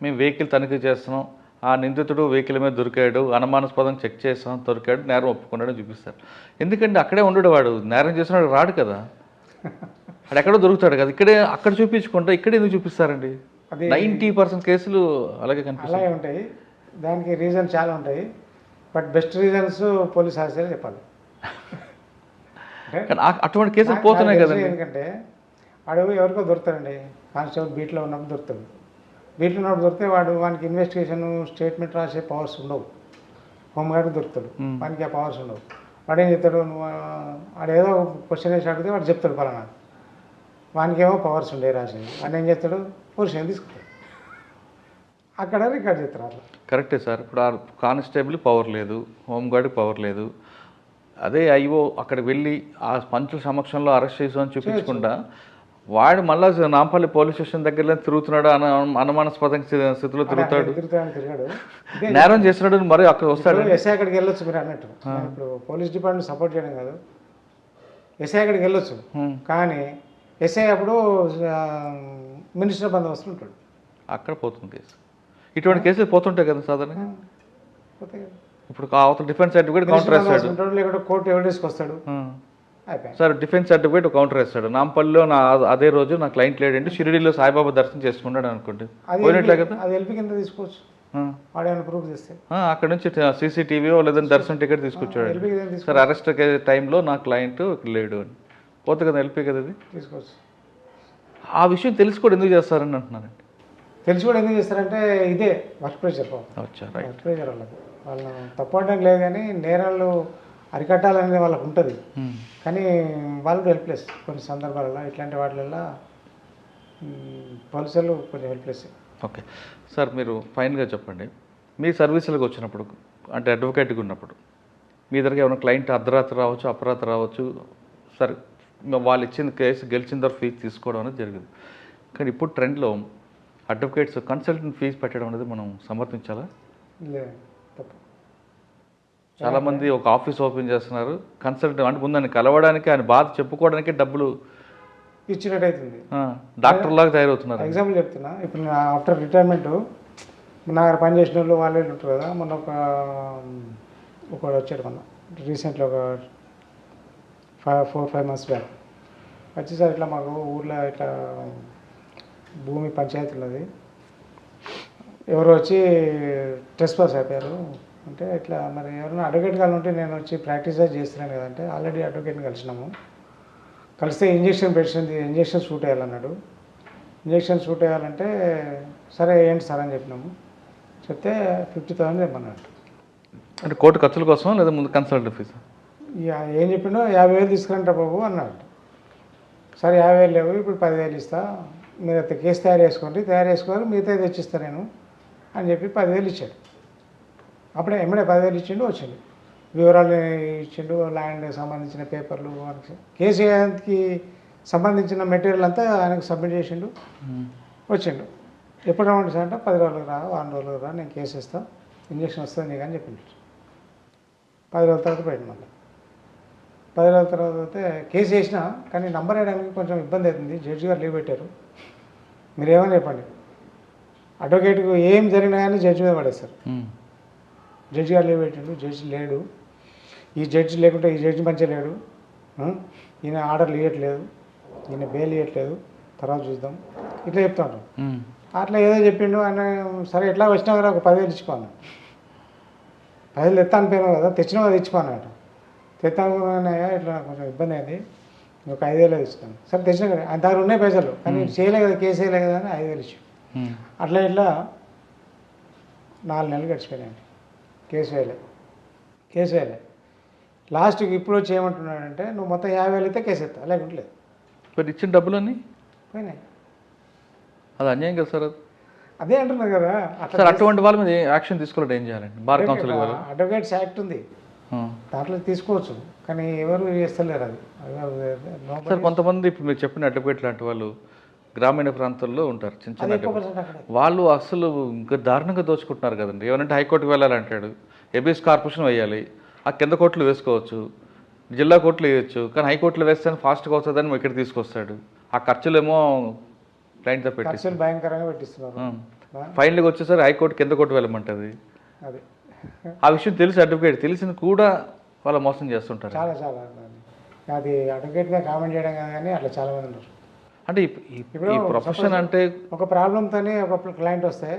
మేము వెహికల్ తనిఖీ చేస్తున్నాం, ఆ నిందితుడు వెహికల్ మీద దొరికాడు, అనుమానాస్పదం చెక్ చేస్తాం, దొరికాడు, నేరం ఒప్పుకున్నాడని చూపిస్తారు. ఎందుకంటే అక్కడే ఉండడు, వాడు నేరం చేసినాడు రాడు కదా, అక్కడ ఎక్కడో దొరుకుతాడు కదా, ఇక్కడే అక్కడ చూపించుకుంటా ఇక్కడ ఎందుకు చూపిస్తారండి? అది 90% కేసులు అలాగే అలాగే కనిపిస్తాయి. ఉంటాయి, దానికి రీజన్ చాలా ఉంటాయి, but best reasons police officer చెప్పాలి. కానీ అటువంటి కేసులు పోతున్నాయి కదండి. ఎందుకంటే వాడు ఎవరికో దొరుకుతాడండి, కానిస్టేబుల్ బీట్లో ఉన్నప్పుడు దొరుకుతాడు, బీట్లో ఉన్నప్పుడు దొరికితే వానికి ఇన్వెస్టిగేషన్ స్టేట్మెంట్ రాసే పవర్స్ ఉండవు, హోంగార్డ్ దొరుకుతాడు, వానికి ఆ పవర్స్ ఉండవు. వాడు ఏం చెప్తాడు, నువ్వు వాడు ఏదో క్వశ్చన్ వేసి అడిగితే వాడు చెప్తాడు పలానా, వానికేమో పవర్స్ ఉండే రాసింది, వాడు ఏం చేస్తాడు పొజిషన్ తీసుకుంటాడు, అక్కడ రికార్డ్ చేస్తారు. అట్లా కరెక్టే సార్, ఇప్పుడు ఆ కానిస్టేబుల్ పవర్ లేదు, హోంగార్డ్కి పవర్ లేదు, అదే ఐఓ అక్కడికి వెళ్ళి ఆ పంచుల సమక్షంలో అరెస్ట్ చేసామని చూపించకుండా వాడు మళ్ళీ నాంపల్లి పోలీస్ స్టేషన్ దగ్గర తిరుగుతున్నాడు, అనుమానాస్పద స్థితిలో తిరుగుతాడు, తిరిగాడు, నేరం చేస్తున్నాడు, మరి అక్కడ వస్తాడు. ఎస్ఐ అక్కడికి వెళ్ళొచ్చు మీరు అన్నట్టు, ఇప్పుడు పోలీస్ డిపార్ట్మెంట్ సపోర్ట్ చేయడం కాదు, ఎస్ఐ అక్కడికి వెళ్ళొచ్చు, కానీ ఎస్ఐ అప్పుడు మినిస్టర్ బందోబస్తు ఉంటాడు, అక్కడ పోతుంది కేసు. ఇటువంటి కేసులు పోతుంటాయి కదా సాధారణంగా. ఇప్పుడు అవతల డిఫెన్స్ సర్టిఫికేట్ కౌంటర్ వేస్తాడు, లేకుంటే కోర్టు ఎవిడెన్స్కి వస్తాడు, సార్ డిఫెన్స్ సర్టిఫికేట్ కౌంటర్ వేస్తాడు, నాంపల్లిలో అదే రోజు నా క్లయింట్ లేడంటే షిరిడీలో సాయిబాబా దర్శనం చేసుకుంటాడు అనుకోండి, పోయినట్లే కదా, అది ఎల్పి కింద తీసుకోవచ్చు, వాడేమైనా ప్రూఫ్ చేస్తే అక్కడ నుంచి సీసీటీవీ లేదంటే దర్శనం టికెట్ తీసుకొచ్చాడు, సార్ అరెస్ట్ టైంలో నా క్లయింట్ లేడు అని పోతే కదా ఎల్పీ కదా, అది తీసుకోవచ్చు. ఆ విషయం తెలిసి కూడా ఎందుకు చేస్తారని అంటున్నానండి. తెలిసి కూడా ఎందుకు చేస్తారంటే ఇదే వర్క్ ప్రెషర్, వర్క్ ప్రెషర్ వాళ్ళని తప్పడం లేదు, కానీ నేరాలు అరికట్టాలనేది వాళ్ళకు ఉంటుంది, కానీ వాళ్ళు హెల్ప్లెస్ కొన్ని సందర్భాలలో, ఇట్లాంటి వాటిల్లో పోలీసులు కొంచెం హెల్ప్లెస్. ఓకే సార్, మీరు ఫైన్గా చెప్పండి, మీ సర్వీసులకు వచ్చినప్పుడు అంటే అడ్వకేట్గా ఉన్నప్పుడు మీ దగ్గర ఏమైనా క్లయింట్ అర్ధరాత్రి రావచ్చు, అపరాత్రి రావచ్చు, సరే వాళ్ళు ఇచ్చిన కేసు గెలిచిన తర్వాత ఫీజు తీసుకోవడం అనేది జరిగింది, కానీ ఇప్పుడు ట్రెండ్లో అడ్వకేట్స్ కన్సల్టెంట్ ఫీజు పెట్టడం అనేది మనం సమర్థించాలా? లేదు, తప్పు. చాలామంది ఒక ఆఫీస్ ఓపెన్ చేస్తున్నారు, కన్సల్టెంట్ అంటే ముందని కలవడానికి ఆయన బాధ చెప్పుకోవడానికి డబ్బులు ఇచ్చినట్టు అవుతుంది, డాక్టర్ లాగా తయారవుతున్నారు. ఎగ్జాంపుల్ చెప్తున్నా, ఇప్పుడు నా ఆఫ్టర్ రిటైర్మెంట్ నా దగ్గర పనిచేసిన వాళ్ళు వాళ్ళే ఉంటారు కదా, మొన్న ఒకడు వచ్చాడు, మొన్న రీసెంట్గా ఒక 4-5 months బ్యాక్ వచ్చేసరి ఇట్లా మాకు ఊర్లో ఇట్లా భూమి పంచాయతీ ఉన్నది, ఎవరు వచ్చి ట్రెస్పాస్ అయిపోయారు అంటే, ఇట్లా మరి ఎవరైనా అడ్వకేట్ కావాలి ఉంటే నేను వచ్చి ప్రాక్టీస్ చేస్తున్నాను కదంటే, ఆల్రెడీ అడ్వకేట్ని కలిసినాము, కలిస్తే ఇంజక్షన్ షూట్ వేయాలన్నాడు, ఇంజక్షన్ షూట్ వేయాలంటే సరే ఏంటి సార్ అని చెప్పినాము, చెప్తే 50,000 చెప్పన్నాడు. అంటే కోర్టు ఖర్చుల కోసం లేదా ముందు కన్సల్టెంట్ ఫీజు? ఇక ఏం చెప్పిండో 50,000 తీసుకురంటా బాబు అన్నాడు. సరే 50,000 లేవు, ఇప్పుడు 10,000 ఇస్తా, మీరు అయితే కేసు తయారు చేసుకొని మిగతా తెచ్చిస్తా నేను అని చెప్పి 10,000 ఇచ్చాడు. అప్పుడే ఎమ్మడే 10,000 ఇచ్చిండు, వచ్చిండు, వివరాలు ఇచ్చిండు, ల్యాండ్ సంబంధించిన పేపర్లు, కేసుకి సంబంధించిన మెటీరియల్ అంతా ఆయనకు సబ్మిట్ చేసిండు, వచ్చిండు. ఎప్పుడు రమ్మంటే సార్ అంటే 10 రోజులకు రా, 1 రోజులకు రా, నేను కేసు ఇస్తాను, ఇంజక్షన్ వస్తుంది నీకు అని చెప్పిండు. 10 రోజుల తర్వాత పోయింది. మళ్ళీ 10 రోజుల తర్వాత అయితే కేసు వేసినా, కానీ నంబర్ వేయడానికి కొంచెం ఇబ్బంది అవుతుంది, జడ్జి గారు లీవ్ పెట్టారు. మీరు ఏమని చెప్పండి, అడ్వకేట్కు ఏం జరిగినా కానీ జడ్జి మీద పడేస్తారు. జడ్జి గారు లీవ్ పెట్టిండు, జడ్జి లేడు, ఈ జడ్జి లేకుంటే ఈ జడ్జి మంచిగా లేడు, ఈయన ఆర్డర్లు ఇవ్వట్లేదు, ఈయన బెయిల్ ఇవ్వట్లేదు, తర్వాత చూద్దాం ఇట్లా చెప్తాడు. అట్లా ఏదో చెప్పిండు ఆయన. సరే ఎట్లా వచ్చినా కదా ఒక 10,000 ఇచ్చిపోను, 10,000 తెత్తా అనిపోయినావు కదా, తెచ్చినా కదా ఇచ్చిపోన్నాడు. తెత్తానుకున్నాయా ఇట్లా కొంచెం ఇబ్బంది అయింది, ఒక 5,000 ఇస్తాను. సరే తెచ్చినా కదా, ఆయన దగ్గర ఉన్నాయి పైసలు, కానీ చేయలే కదా, కేసు వేయలే కదా అని 5,000 ఇచ్చి అట్లా ఇట్లా 4 నెలలు గడిచిపోయినాయండి. కేసు వేయలే. లాస్ట్కి ఇప్పుడు వచ్చి ఏమంటున్నాడంటే నువ్వు మొత్తం 50,000 అయితే కేసు ఎత్తా, లేకుంటే లేదు. మరి ఇచ్చిన డబ్బులన్నీ పోయినాయి. అది అన్యాయం కదా సార్. అది అదే అంటున్నారు కదా. సార్ అటువంటి వాళ్ళ మీద యాక్షన్ తీసుకోవాలంటే ఏం చేయాలండి? బార్ కౌన్సిల్ గారు అడ్వకేట్స్ యాక్ట్ ఉంది, దాంట్లో తీసుకోవచ్చు, కానీ ఎవరు చేస్తలేరు అది. సార్ కొంతమంది ఇప్పుడు మీరు చెప్పిన అడ్వకేట్ లాంటి వాళ్ళు గ్రామీణ ప్రాంతాల్లో ఉంటారు, చిన్న చిన్న advocate. వాళ్ళు అసలు ఇంకా దారుణంగా దోచుకుంటున్నారు కదండి. ఏమనంటే హైకోర్టుకు వెళ్ళాలంటాడు, ఎబిఎస్ కార్పొరేషన్ వేయాలి, ఆ కింద కోర్టులు వేసుకోవచ్చు, జిల్లా కోర్టులు వేయచ్చు, కానీ హైకోర్టులో వేస్తే ఫాస్ట్గా వస్తుందని ఇక్కడ తీసుకొస్తాడు. ఆ ఖర్చులేమో క్లయింట్తో పెట్టి ఖర్చులు భయంకరంగా పెట్టిస్తున్నారు. ఫైనల్గా వచ్చేసరి హైకోర్టు కింద కోర్టు వెళ్ళమంటుంది. అది ఆ విషయం తెలిసి అడ్వకేట్ తెలిసింది కూడా వాళ్ళు మోసం చేస్తుంటారు. చాలా అది అడ్వకేట్గా కామెంట్ చేయడం కదా, కానీ అట్లా చాలామంది ఉన్నారు. అంటే ఈ ప్రొఫెషన్ అంటే ఒక ప్రాబ్లంతోనే ఒక క్లయింట్ వస్తే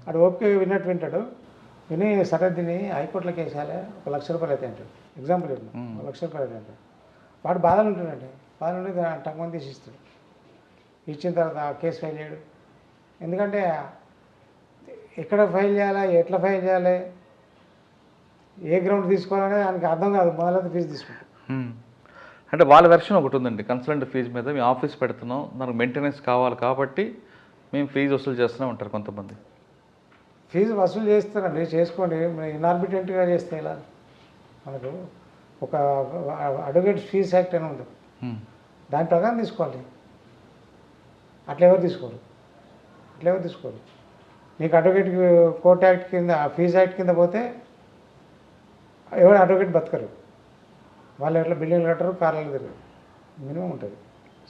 అది ఓపిక విన్నట్టు విని సరే దీన్ని హైకోర్టులోకి వేసాలి, 1,00,000 రూపాయలు అయితే అంటాడు. ఎగ్జాంపుల్ చెప్పిన 1,00,000 రూపాయలు అయితే అంటాడు. వాడు బాధలు ఉంటుందండి, బాధలు ఉంటే టక్మంది తీసి ఇస్తాడు. ఇచ్చిన తర్వాత ఆ కేసు ఫైల్ చేయడు. ఎందుకంటే ఎక్కడ ఫైల్ చేయాలా, ఎట్లా ఫైల్ చేయాలి, ఏ గ్రౌండ్ తీసుకోవాలనేది దానికి అర్థం కాదు. మొదలైతే ఫీజు తీసుకుంటాం. అంటే వాళ్ళ వెర్షన్ ఒకటి ఉందండి, కన్సల్టెంట్ ఫీజు మీద మేము ఆఫీస్ పెడుతున్నాం, మనకు మెయింటెనెన్స్ కావాలి కాబట్టి మేము ఫీజు వసూలు చేస్తూనే ఉంటారు కొంతమంది. ఫీజు వసూలు చేస్తారండి, చేసుకోండి. ఇన్ఆర్బిటెంట్గా చేస్తే ఇలా మనకు ఒక అడ్వకేట్ ఫీజ్ యాక్ట్ అని ఉంది, దాని ప్రకారం తీసుకోవాలి. అట్లా ఎవరు తీసుకోరు. నీకు అడ్వకేట్ కోర్ట్ యాక్ట్ కింద, ఫీజ్ యాక్ట్ కింద పోతే ఎవరు అడ్వకేట్ బతకరు. వాళ్ళు ఎట్లా బిల్డింగ్లు కట్టరు, కార్లు తిరగరు, మినిమం ఉంటుంది.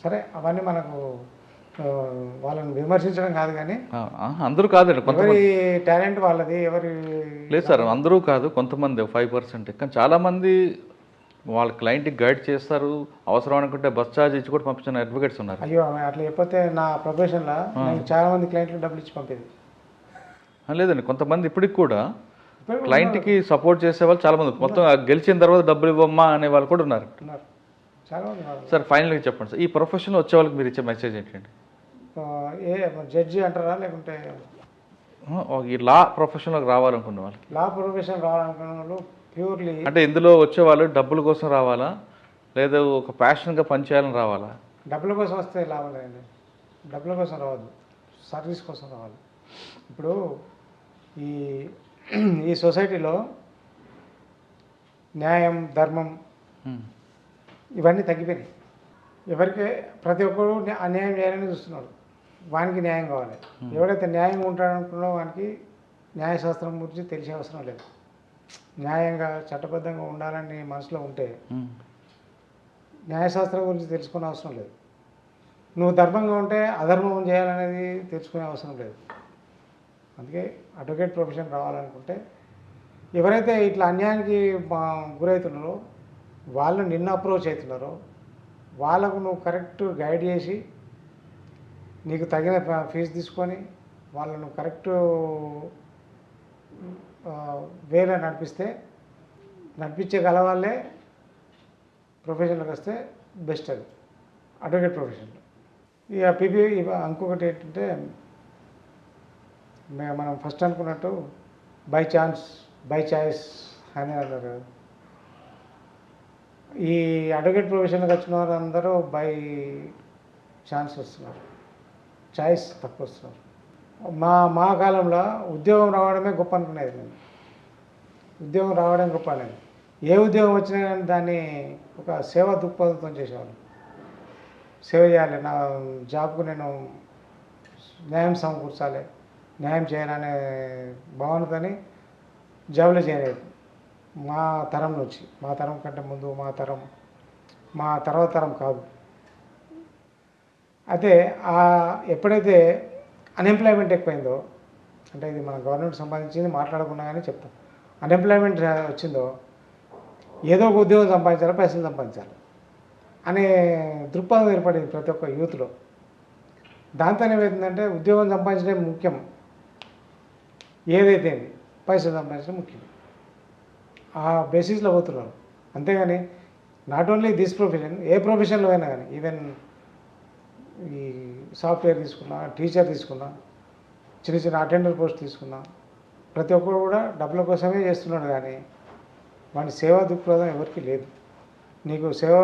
సరే అవన్నీ మనకు వాళ్ళని విమర్శించడం కాదు, కానీ అందరూ కాదండి, ఎవరి టాలెంట్ వాళ్ళది. ఎవరి లేదు సార్, అందరూ కాదు, కొంతమంది 5%. కానీ చాలామంది వాళ్ళ క్లయింట్కి గైడ్ చేస్తారు, అవసరం అనుకుంటే బస్ ఛార్జ్ ఇచ్చి కూడా పంపించిన అడ్వకేట్స్ ఉన్నారు. అయ్యో అట్లా చెప్పితే నా ప్రొఫెషన్లో నేను చాలామంది క్లయింట్లు డబ్బులు ఇచ్చి పంపేది. లేదండి, కొంతమంది ఇప్పటికి కూడా క్లయింట్కి సపోర్ట్ చేసే వాళ్ళు చాలామంది, మొత్తం గెలిచిన తర్వాత డబ్బులు ఇవ్వమ్మా అనే వాళ్ళు కూడా ఉన్నారు. చాలామంది. సార్ ఫైనల్గా చెప్పండి సార్, ఈ ప్రొఫెషన్లో వచ్చే వాళ్ళకి మీరు ఇచ్చే మెసేజ్ ఏంటండి? ఏ జడ్జి అంటారా, లేకుంటే ఈ లా ప్రొఫెషన్లోకి రావాలనుకున్న వాళ్ళు, లా ప్రొఫెషన్ రావాలనుకున్న వాళ్ళు ప్యూర్లీ అంటే ఇందులో వచ్చేవాళ్ళు డబ్బుల కోసం రావాలా, లేదా ఒక ప్యాషన్గా పనిచేయాలని రావాలా? డబ్బుల కోసం వస్తే లాభం లేదండి, డబ్బుల కోసం రావద్దు, సర్వీస్ కోసం రావాలి. ఇప్పుడు ఈ సొసైటీలో న్యాయం, ధర్మం ఇవన్నీ తగ్గిపోయినాయి. ఎవరికి ప్రతి ఒక్కరు అన్యాయం చేయాలని చూస్తున్నాడు, వానికి న్యాయం కావాలి. ఎవడైతే న్యాయంగా ఉంటాడనుకున్నాడో వానికి న్యాయశాస్త్రం గురించి తెలిసే అవసరం లేదు. న్యాయంగా చట్టబద్ధంగా ఉండాలని మనసులో ఉంటే న్యాయశాస్త్రం గురించి తెలుసుకునే అవసరం లేదు. నువ్వు ధర్మంగా ఉంటే అధర్మం చేయాలనేది తెలుసుకునే అవసరం లేదు. అందుకే అడ్వకేట్ ప్రొఫెషన్ రావాలనుకుంటే ఎవరైతే ఇట్లా అన్యాయానికి గురవుతున్నారో, వాళ్ళు నిన్ను అప్రోచ్ అవుతున్నారో వాళ్ళకు నువ్వు కరెక్ట్ గైడ్ చేసి నీకు తగిన ఫీజు తీసుకొని వాళ్ళను కరెక్ట్ వేలో నడిపించగల వాళ్ళే ప్రొఫెషన్లోకి వస్తే బెస్ట్. అది అడ్వకేట్ ప్రొఫెషన్లో. ఇక పీపీ ఇంకొకటి ఏంటంటే, మనం ఫస్ట్ అనుకున్నట్టు బై చాయిస్ అని అన్నారు కదా. ఈ అడ్వకేట్ ప్రొఫెషన్కి వచ్చిన వారందరూ బై ఛాన్స్ వస్తున్నారు, చాయిస్ తక్కువ వస్తున్నారు. మా కాలంలో ఉద్యోగం రావడమే గొప్ప అనుకునేది నేను. ఉద్యోగం రావడం గొప్ప అనేది. ఏ ఉద్యోగం వచ్చినా కానీ దాన్ని ఒక సేవా దృక్పథంతో చేసేవాళ్ళు. సేవ చేయాలి, నా జాబ్కు నేను న్యాయం సమకూర్చాలి, న్యాయం చేయాలనే భావనతోని జాబ్లో జాయిన్ అయ్యేది. మా తరం నుంచి, మా తరం కంటే ముందు మా తర్వాత తరం కాదు. అయితే ఎప్పుడైతే అన్ఎంప్లాయ్మెంట్ ఎక్కువైందో, అంటే ఇది మన గవర్నమెంట్ సంపాదించింది మాట్లాడకుండా కానీ చెప్తాం, అన్ఎంప్లాయ్మెంట్ వచ్చిందో ఏదో ఒక ఉద్యోగం సంపాదించాలి, పైసలు సంపాదించాలి అనే దృక్పథం ఏర్పడింది ప్రతి ఒక్క యూత్లో. దాంతో ఏమవుతుందంటే ఉద్యోగం సంపాదించడం ముఖ్యం, ఏదైతే పైసలు సంపాదించడం ముఖ్యం, ఆ బేసిస్లో పోతున్నారు. అంతేగాని నాట్ ఓన్లీ దిస్ ప్రొఫెషన్, ఏ ప్రొఫెషన్లో అయినా కానీ, ఈవెన్ ఈ సాఫ్ట్వేర్ తీసుకున్నా, టీచర్ తీసుకున్నా, చిన్న చిన్న అటెండర్ పోస్ట్ తీసుకున్నా, ప్రతి ఒక్కరు కూడా డబ్బుల కోసమే చేస్తున్నాడు. కానీ వాడి సేవా దృక్పథం ఎవరికి లేదు. నీకు సేవా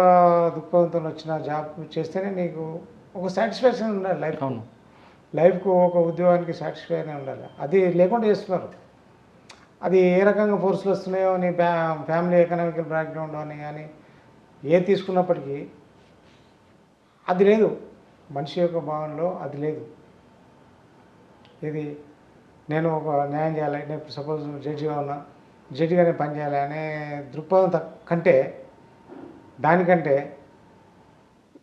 దృక్పథంతో వచ్చిన జాబ్ చేస్తేనే నీకు ఒక సాటిస్ఫాక్షన్ ఉండాలి లైఫ్. లైఫ్కు ఒక ఉద్యోగానికి సాటిస్ఫాక్షన్ ఉండాలి. అది లేకుండా చేస్తున్నారు. అది ఏ రకంగా ఫోర్స్లు వస్తున్నాయో నీ ఫ్యామిలీ ఎకనామికల్ బ్యాక్గ్రౌండ్ అని కానీ ఏది తీసుకున్నప్పటికీ అది లేదు. మనిషి యొక్క భావనలో అది లేదు. ఇది నేను ఒక న్యాయం చేయాలి, నేను సపోజ్ జడ్జిగా ఉన్నా, జడ్జిగా నేను పని చేయాలి అనే దృక్పథం కంటే, దానికంటే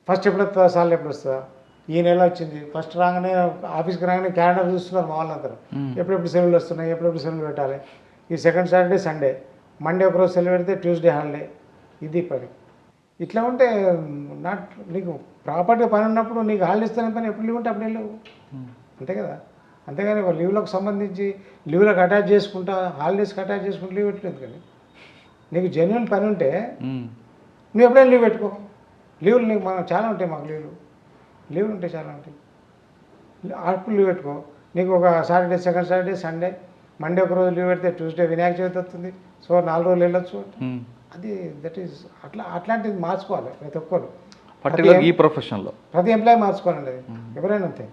ఫస్ట్ ఎప్పుడు వస్తుందా, సార్లు ఎప్పుడు వస్తుందా, ఈ నెల వచ్చింది, ఫస్ట్ రాగానే ఆఫీస్కి రాగానే క్యాలెండర్ చూస్తున్నారు మా వాళ్ళందరూ, ఎప్పుడెప్పుడు సెలవులు వస్తున్నాయి, ఎప్పుడెప్పుడు సెలవులు పెట్టాలి. ఈ సెకండ్ సాటర్డే సండే, మండే ఒకరోజు సెలవు పెడితే ట్యూస్డే హాలిడే, ఇది పని. ఇట్లా ఉంటే నీకు ప్రాపర్గా పని ఉన్నప్పుడు నీకు హాలిడేస్ పని ఎప్పుడు లీవ్ ఉంటే అప్పుడు లేవు, అంతే కదా. అంతేగాని ఒక లీవ్లకు సంబంధించి లీవ్లకు అటాచ్ చేసుకుంటా, హాలిడేస్కి అటాచ్ చేసుకుంటూ లీవ్ పెట్టలేదు. కానీ నీకు జెన్యున్ పని ఉంటే నువ్వు ఎప్పుడైనా లీవ్ పెట్టుకో. లీవులు నీకు మనం చాలా ఉంటాయి, మాకు లీవులు ఉంటాయి, చాలా ఉంటాయి. అప్పుడు లీవ్ పెట్టుకో. నీకు ఒక Saturday, second Saturday, Sunday, Monday ఒక రోజు లీవ్ పెడితే ట్యూస్డే వినాయక చవితి వస్తుంది, సో 4 రోజులు వెళ్ళొచ్చు. అది దట్ ఈస్ అట్లాంటిది మార్చుకోవాలి ప్రతి ఒక్కరు, పర్టికులర్ ఈ ప్రొఫెషన్లో ప్రతి ఎంప్లాయీ మార్చుకోవాలండి. అది ఎవరైనా అంతే,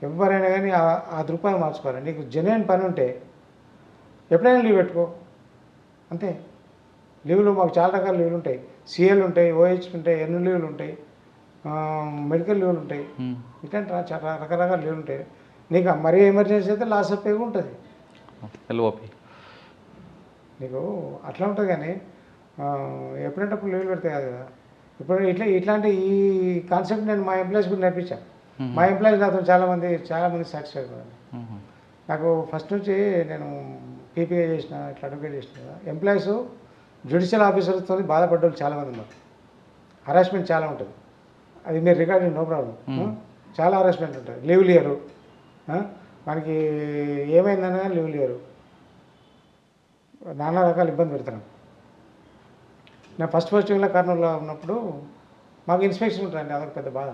ఎవరైనా కానీ ఆ దృక్పథం మార్చుకోవాలి. నీకు జెన్యున్ పని ఉంటే ఎప్పుడైనా లీవ్ పెట్టుకో, అంతే. లీవ్లు మాకు చాలా రకాల లీవ్లు ఉంటాయి. సిఎల్ ఉంటాయి, ఓహెచ్ ఉంటాయి, ఎన్ని లీవ్లు ఉంటాయి, మెడికల్ లీవ్లు ఉంటాయి, ఇట్లాంటి చాలా రకరకాల లీవ్లు ఉంటాయి. నీకు మరీ ఎమర్జెన్సీ అయితే లాస్ ఆఫ్ పే ఉంటుంది, ఎల్ఓపి. నీకు అట్లా ఉంటుంది. కానీ ఎప్పుడంటే అప్పుడు లీవ్లు పెడతాయి కాదు కదా. ఇప్పుడు ఇట్లాంటి ఈ కాన్సెప్ట్ నేను మా ఎంప్లాయీస్ కూడా నేర్పించాను. మా ఎంప్లాయీస్ నాతో చాలామంది సాటిస్ఫైడ్ అయ్యారు. నాకు ఫస్ట్ నుంచి నేను పీపీఐ చేసిన, ఇట్లా అడ్వకేట్ చేసిన కదా, ఎంప్లాయీస్ జ్యుడిషియల్ ఆఫీసర్స్తో బాధపడ్డ చాలామంది ఉన్నారు. హరాస్మెంట్ చాలా ఉంటుంది, అది మీరు రికార్డింగ్ నో ప్రాబ్లం. చాలా హరాస్మెంట్ ఉంటుంది. లీవ్లు ఇయ్యరు, మనకి ఏమైందనే లీవ్లు ఇయ్యరు, నానా రకాల ఇబ్బంది పెడతాను. నేను ఫస్ట్ పోస్టింగ్లో కర్నూలులో ఉన్నప్పుడు మాకు ఇన్స్పెక్షన్ ఉంటుందండి, అదొక పెద్ద బాధ.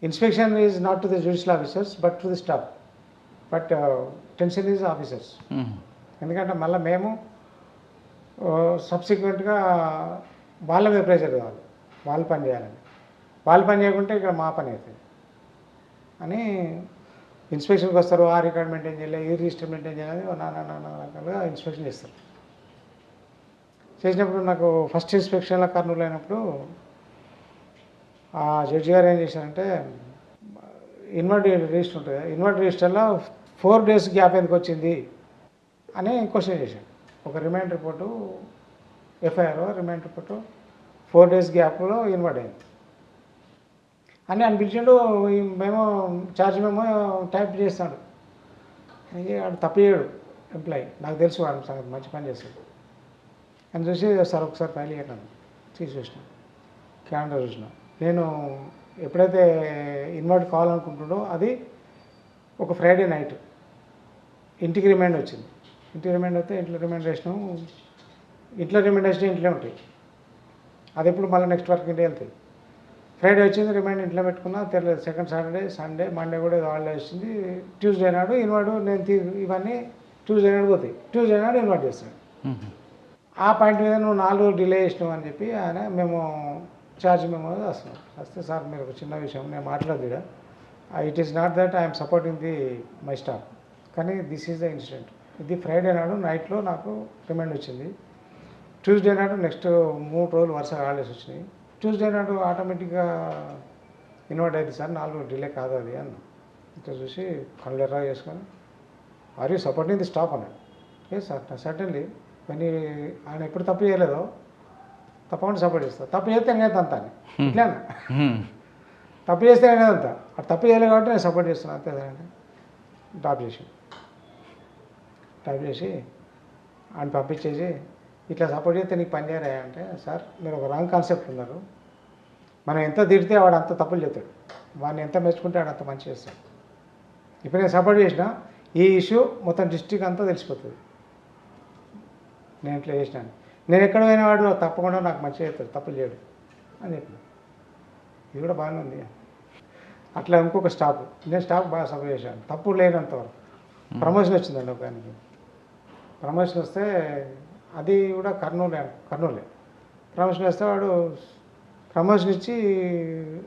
Inspection is not to the judicial officers but to the staff, but tension is officers. ఎందుకంటే మళ్ళీ మేము సబ్సిక్వెంట్గా వాళ్ళ మీద ప్రెషర్ కావాలి, వాళ్ళు పని చేయాలని. వాళ్ళు పని చేయకుంటే ఇక్కడ మా పని అవుతుంది అని ఇన్స్పెక్షన్కి వస్తారు. ఆ రికార్డ్ మెయింటైన్ చేయాలి, ఈ రిజిస్టర్ మెయింటైన్ చేయాలి, నానా రకాలుగా ఇన్స్పెక్షన్ చేస్తారు. చేసినప్పుడు నాకు ఫస్ట్ ఇన్స్పెక్షన్లో కర్నూలు అయినప్పుడు ఆ జడ్జి గారు ఏం చేశారంటే, ఇన్వర్ట్ రిజిస్టర్ ఉంటుంది, ఇన్వర్ట్ రిజిస్టర్లో 4 days గ్యాప్ ఎందుకు వచ్చింది అని క్వశ్చన్ చేశాడు. ఒక remand report, FIR remand report 4 days గ్యాప్లో ఇన్వర్ట్ అయింది అని అనిపించాడు. మేము ఛార్జ్ మేము టైప్ చేస్తాడు, వాడు తప్పు చేయడు ఎంప్లాయీ, నాకు తెలుసు వాడు సంగతి, మంచి పని చేస్తాడు అని చూసి, సార్ ఒకసారి ఫైల్ ఇవ్వను తీసేసిన, క్యాలెండర్ చూసిన. నేను ఎప్పుడైతే ఇన్వర్ట్ కావాలనుకుంటుండో అది ఒక ఫ్రైడే నైట్ ఇంటికి రిమైండ్ వచ్చింది. ఇంటికి రిమైండ్ వస్తే ఇంట్లో రిమైండ్ చేసినాము, ఇంట్లో రిమైండ్ చేసినా ఇంట్లో ఉంటాయి, అది ఎప్పుడు మళ్ళీ నెక్స్ట్ వర్క్ ఇంటికి వెళ్తాయి. ఫ్రైడే వచ్చింది, రిమైండ్ ఇంట్లో పెట్టుకున్నా, తెలియదు. సెకండ్ సాటర్డే, సండే, మండే కూడా హాలిడే వచ్చింది. ట్యూస్డే నాడు ఇన్వర్ట్, నేను ఇవన్నీ ట్యూస్డే నాడు పోతాయి, ట్యూస్డే నాడు ఇన్వర్ట్ చేస్తాను. ఆ పాయింట్ మీద నువ్వు 4 రోజులు డిలే చేసినావు అని చెప్పి ఆయన మేము ఛార్జ్ మేము వస్తున్నాం. వస్తే సార్ మీరు ఒక చిన్న విషయం నేను మాట్లాడదు ఇక్కడ, it is not that I'm supporting the my staff, కానీ దిస్ ఈజ్ ద ఇన్సిడెంట్. ఇది ఫ్రైడే నాడు నైట్లో నాకు రిమైండ్ వచ్చింది, ట్యూస్డే నాడు నెక్స్ట్ 3 రోజులు వరుస హాలిడేస్ వచ్చినాయి, ట్యూస్డే నాడు ఆటోమేటిక్గా ఇన్వర్ట్ అయింది సార్, 4 రోజులు డిలే కాదు అది అన్న. ఇట్లా చూసి కళ్ళు ఎర్ర చేసుకొని, are you supporting the staff అన్నాడు. ఏ సార్ సర్టన్లీ, కానీ ఆయన ఎప్పుడు తప్పు చేయలేదో తప్పకుండా సపోర్ట్ చేస్తా, తప్పు చేస్తే అనేది అంతా అని ఇట్లా తప్పు చేస్తే అనేది అంతా, అటు తప్పు చేయలేదు కాబట్టి నేను సపోర్ట్ చేస్తున్నాను అంతే. డ్రాప్ చేసి ఆయన పంపించేసి, ఇట్లా సపోర్ట్ చేస్తే నీకు పని చేయరా అంటే, సార్ మీరు ఒక రాంగ్ కాన్సెప్ట్ ఉన్నారు, మనం ఎంత తిడితే వాడు అంత తప్పులు చేస్తాడు, వాడిని ఎంత మెచ్చుకుంటే వాడు అంత మంచి చేస్తాడు. ఇప్పుడు నేను సపోర్ట్ చేసిన ఈ ఇష్యూ మొత్తం డిస్ట్రిక్ట్ అంతా తెలిసిపోతుంది నేను ఇట్లా చేసినాను. నేను ఎక్కడ పోయిన వాడు తప్పకుండా నాకు మంచి చేస్తాడు, తప్పులు చేయడు అని చెప్పిన. ఇది కూడా బాగానే ఉంది. అట్లా ఇంకొక స్టాఫ్, నేను స్టాఫ్ బాగా సపోర్ట్ చేశాను తప్పు లేనంతవరకు. ప్రమోషన్ వచ్చిందండి ఒక ఆయనకి. ప్రమోషన్ వస్తే అది కూడా కర్నూలే ప్రమోషన్ వస్తే వాడు ప్రమోషన్ ఇచ్చి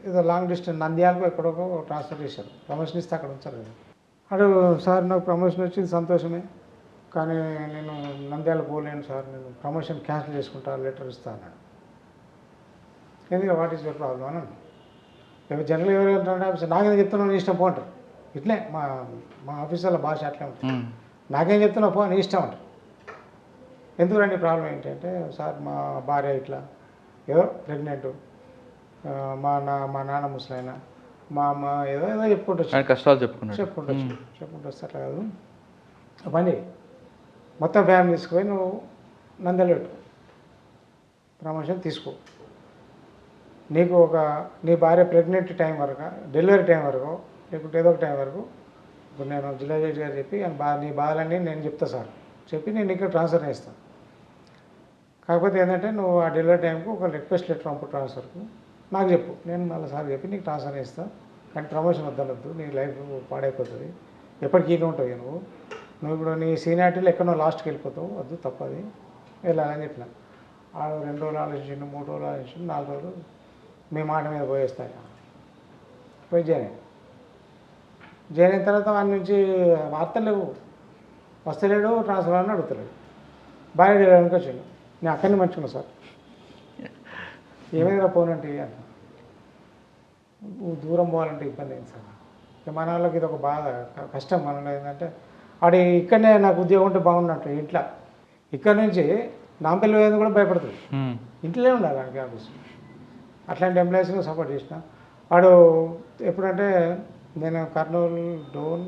ఏదో లాంగ్ డిస్టెన్స్ నంద్యాలకు ఎక్కడికో ట్రాన్స్ఫర్ చేశారు. ప్రమోషన్ ఇస్తే అక్కడ ఉంచారు కదా. అడు సార్ నాకు ప్రమోషన్ వచ్చింది సంతోషమే, కానీ నేను నంద్యాల పోలేను సార్, నేను ప్రమోషన్ క్యాన్సిల్ చేసుకుంటా, లెటర్ ఇస్తా అన్నాడు. ఎందుకంటే వాట్ ఈస్ యువర్ ప్రాబ్లం అని అన్నాడు. జనరల్ ఎవరంటే నాకేం చెప్తున్నావు నీ ఇష్టం పో అంటారు. ఇట్లే మా ఆఫీసర్ల భాష అట్లే ఉంటుంది. నాకేం చెప్తున్నావు పో నీ ఇష్టం అంటారు. ఎందుకంటే ప్రాబ్లం ఏంటంటే సార్ మా భార్య ఇట్లా ఏదో ప్రెగ్నెంట్, మా నాన్న ముసలైన, మా అమ్మ ఏదో చెప్పుకుంటూ కష్టాలు చెప్పుకుంటూ వస్తే అట్లా కాదు. పని మొత్తం ఫ్యామిలీ తీసుకుపోయి నువ్వు నందెలు పెట్టు, ప్రమోషన్ తీసుకో. నీకు నీ భార్య ప్రెగ్నెంట్ టైం వరకు, డెలివరీ టైం వరకు, లేకుంటే ఏదో ఒక టైం వరకు ఇప్పుడు నేను జిల్లా జడ్జి గారు చెప్పి నీ బాధలన్నీ నేను చెప్తా సార్ చెప్పి నేను ఇక్కడ ట్రాన్స్ఫర్ చేస్తాను. కాకపోతే ఏంటంటే నువ్వు ఆ డెలివరీ టైంకు ఒక రిక్వెస్ట్ లెటర్ పంపు ట్రాన్స్ఫర్కు నాకు చెప్పు, నేను మళ్ళీ సార్ చెప్పి నీకు ట్రాన్స్ఫర్ చేస్తాను. కానీ ప్రమోషన్ వద్దనొద్దు, నీ లైఫ్ పాడైపోతుంది, ఎప్పటికీ ఉంటావు నువ్వు ఇప్పుడు నీ సీనియారిటీలో ఎక్కడో లాస్ట్కి వెళ్ళిపోతావు, వద్దు తప్పది వెళ్ళాలని చెప్పిన. 2 రోజులు ఆలోచించండి, 3 రోజులు ఆలోచించండి, 4 రోజులు మీ మాట మీద పోయేస్తాయి. పోయి జాయిన్ అయిన తర్వాత వాడి నుంచి వార్తలు లేవు, వస్తలేడు, ట్రాన్స్ఫర్ అని అడుగుతలేడు. భార్య డెలివరీకి వచ్చిండు, నేను అక్కడిని మంచుకున్నా సార్, ఏమైనా పోనంటే అంట. దూరం పోవాలంటే ఇబ్బంది అయింది సార్. మన వాళ్ళకి ఇది ఒక బాధ, కష్టం. మనలో ఏంటంటే వాడి ఇక్కడనే నాకు ఉద్యోగం ఉంటే బాగున్నట్టు ఇంట్లో, ఇక్కడ నుంచి నాంపల్లి పోయేందుకు కూడా భయపడుతుంది, ఇంట్లోనే ఉండాలి వాడికి ఆఫీస్. అట్లాంటి ఎంప్లాయీస్ని సపోర్ట్ చేసిన. వాడు ఎప్పుడంటే నేను కర్నూలు డోన్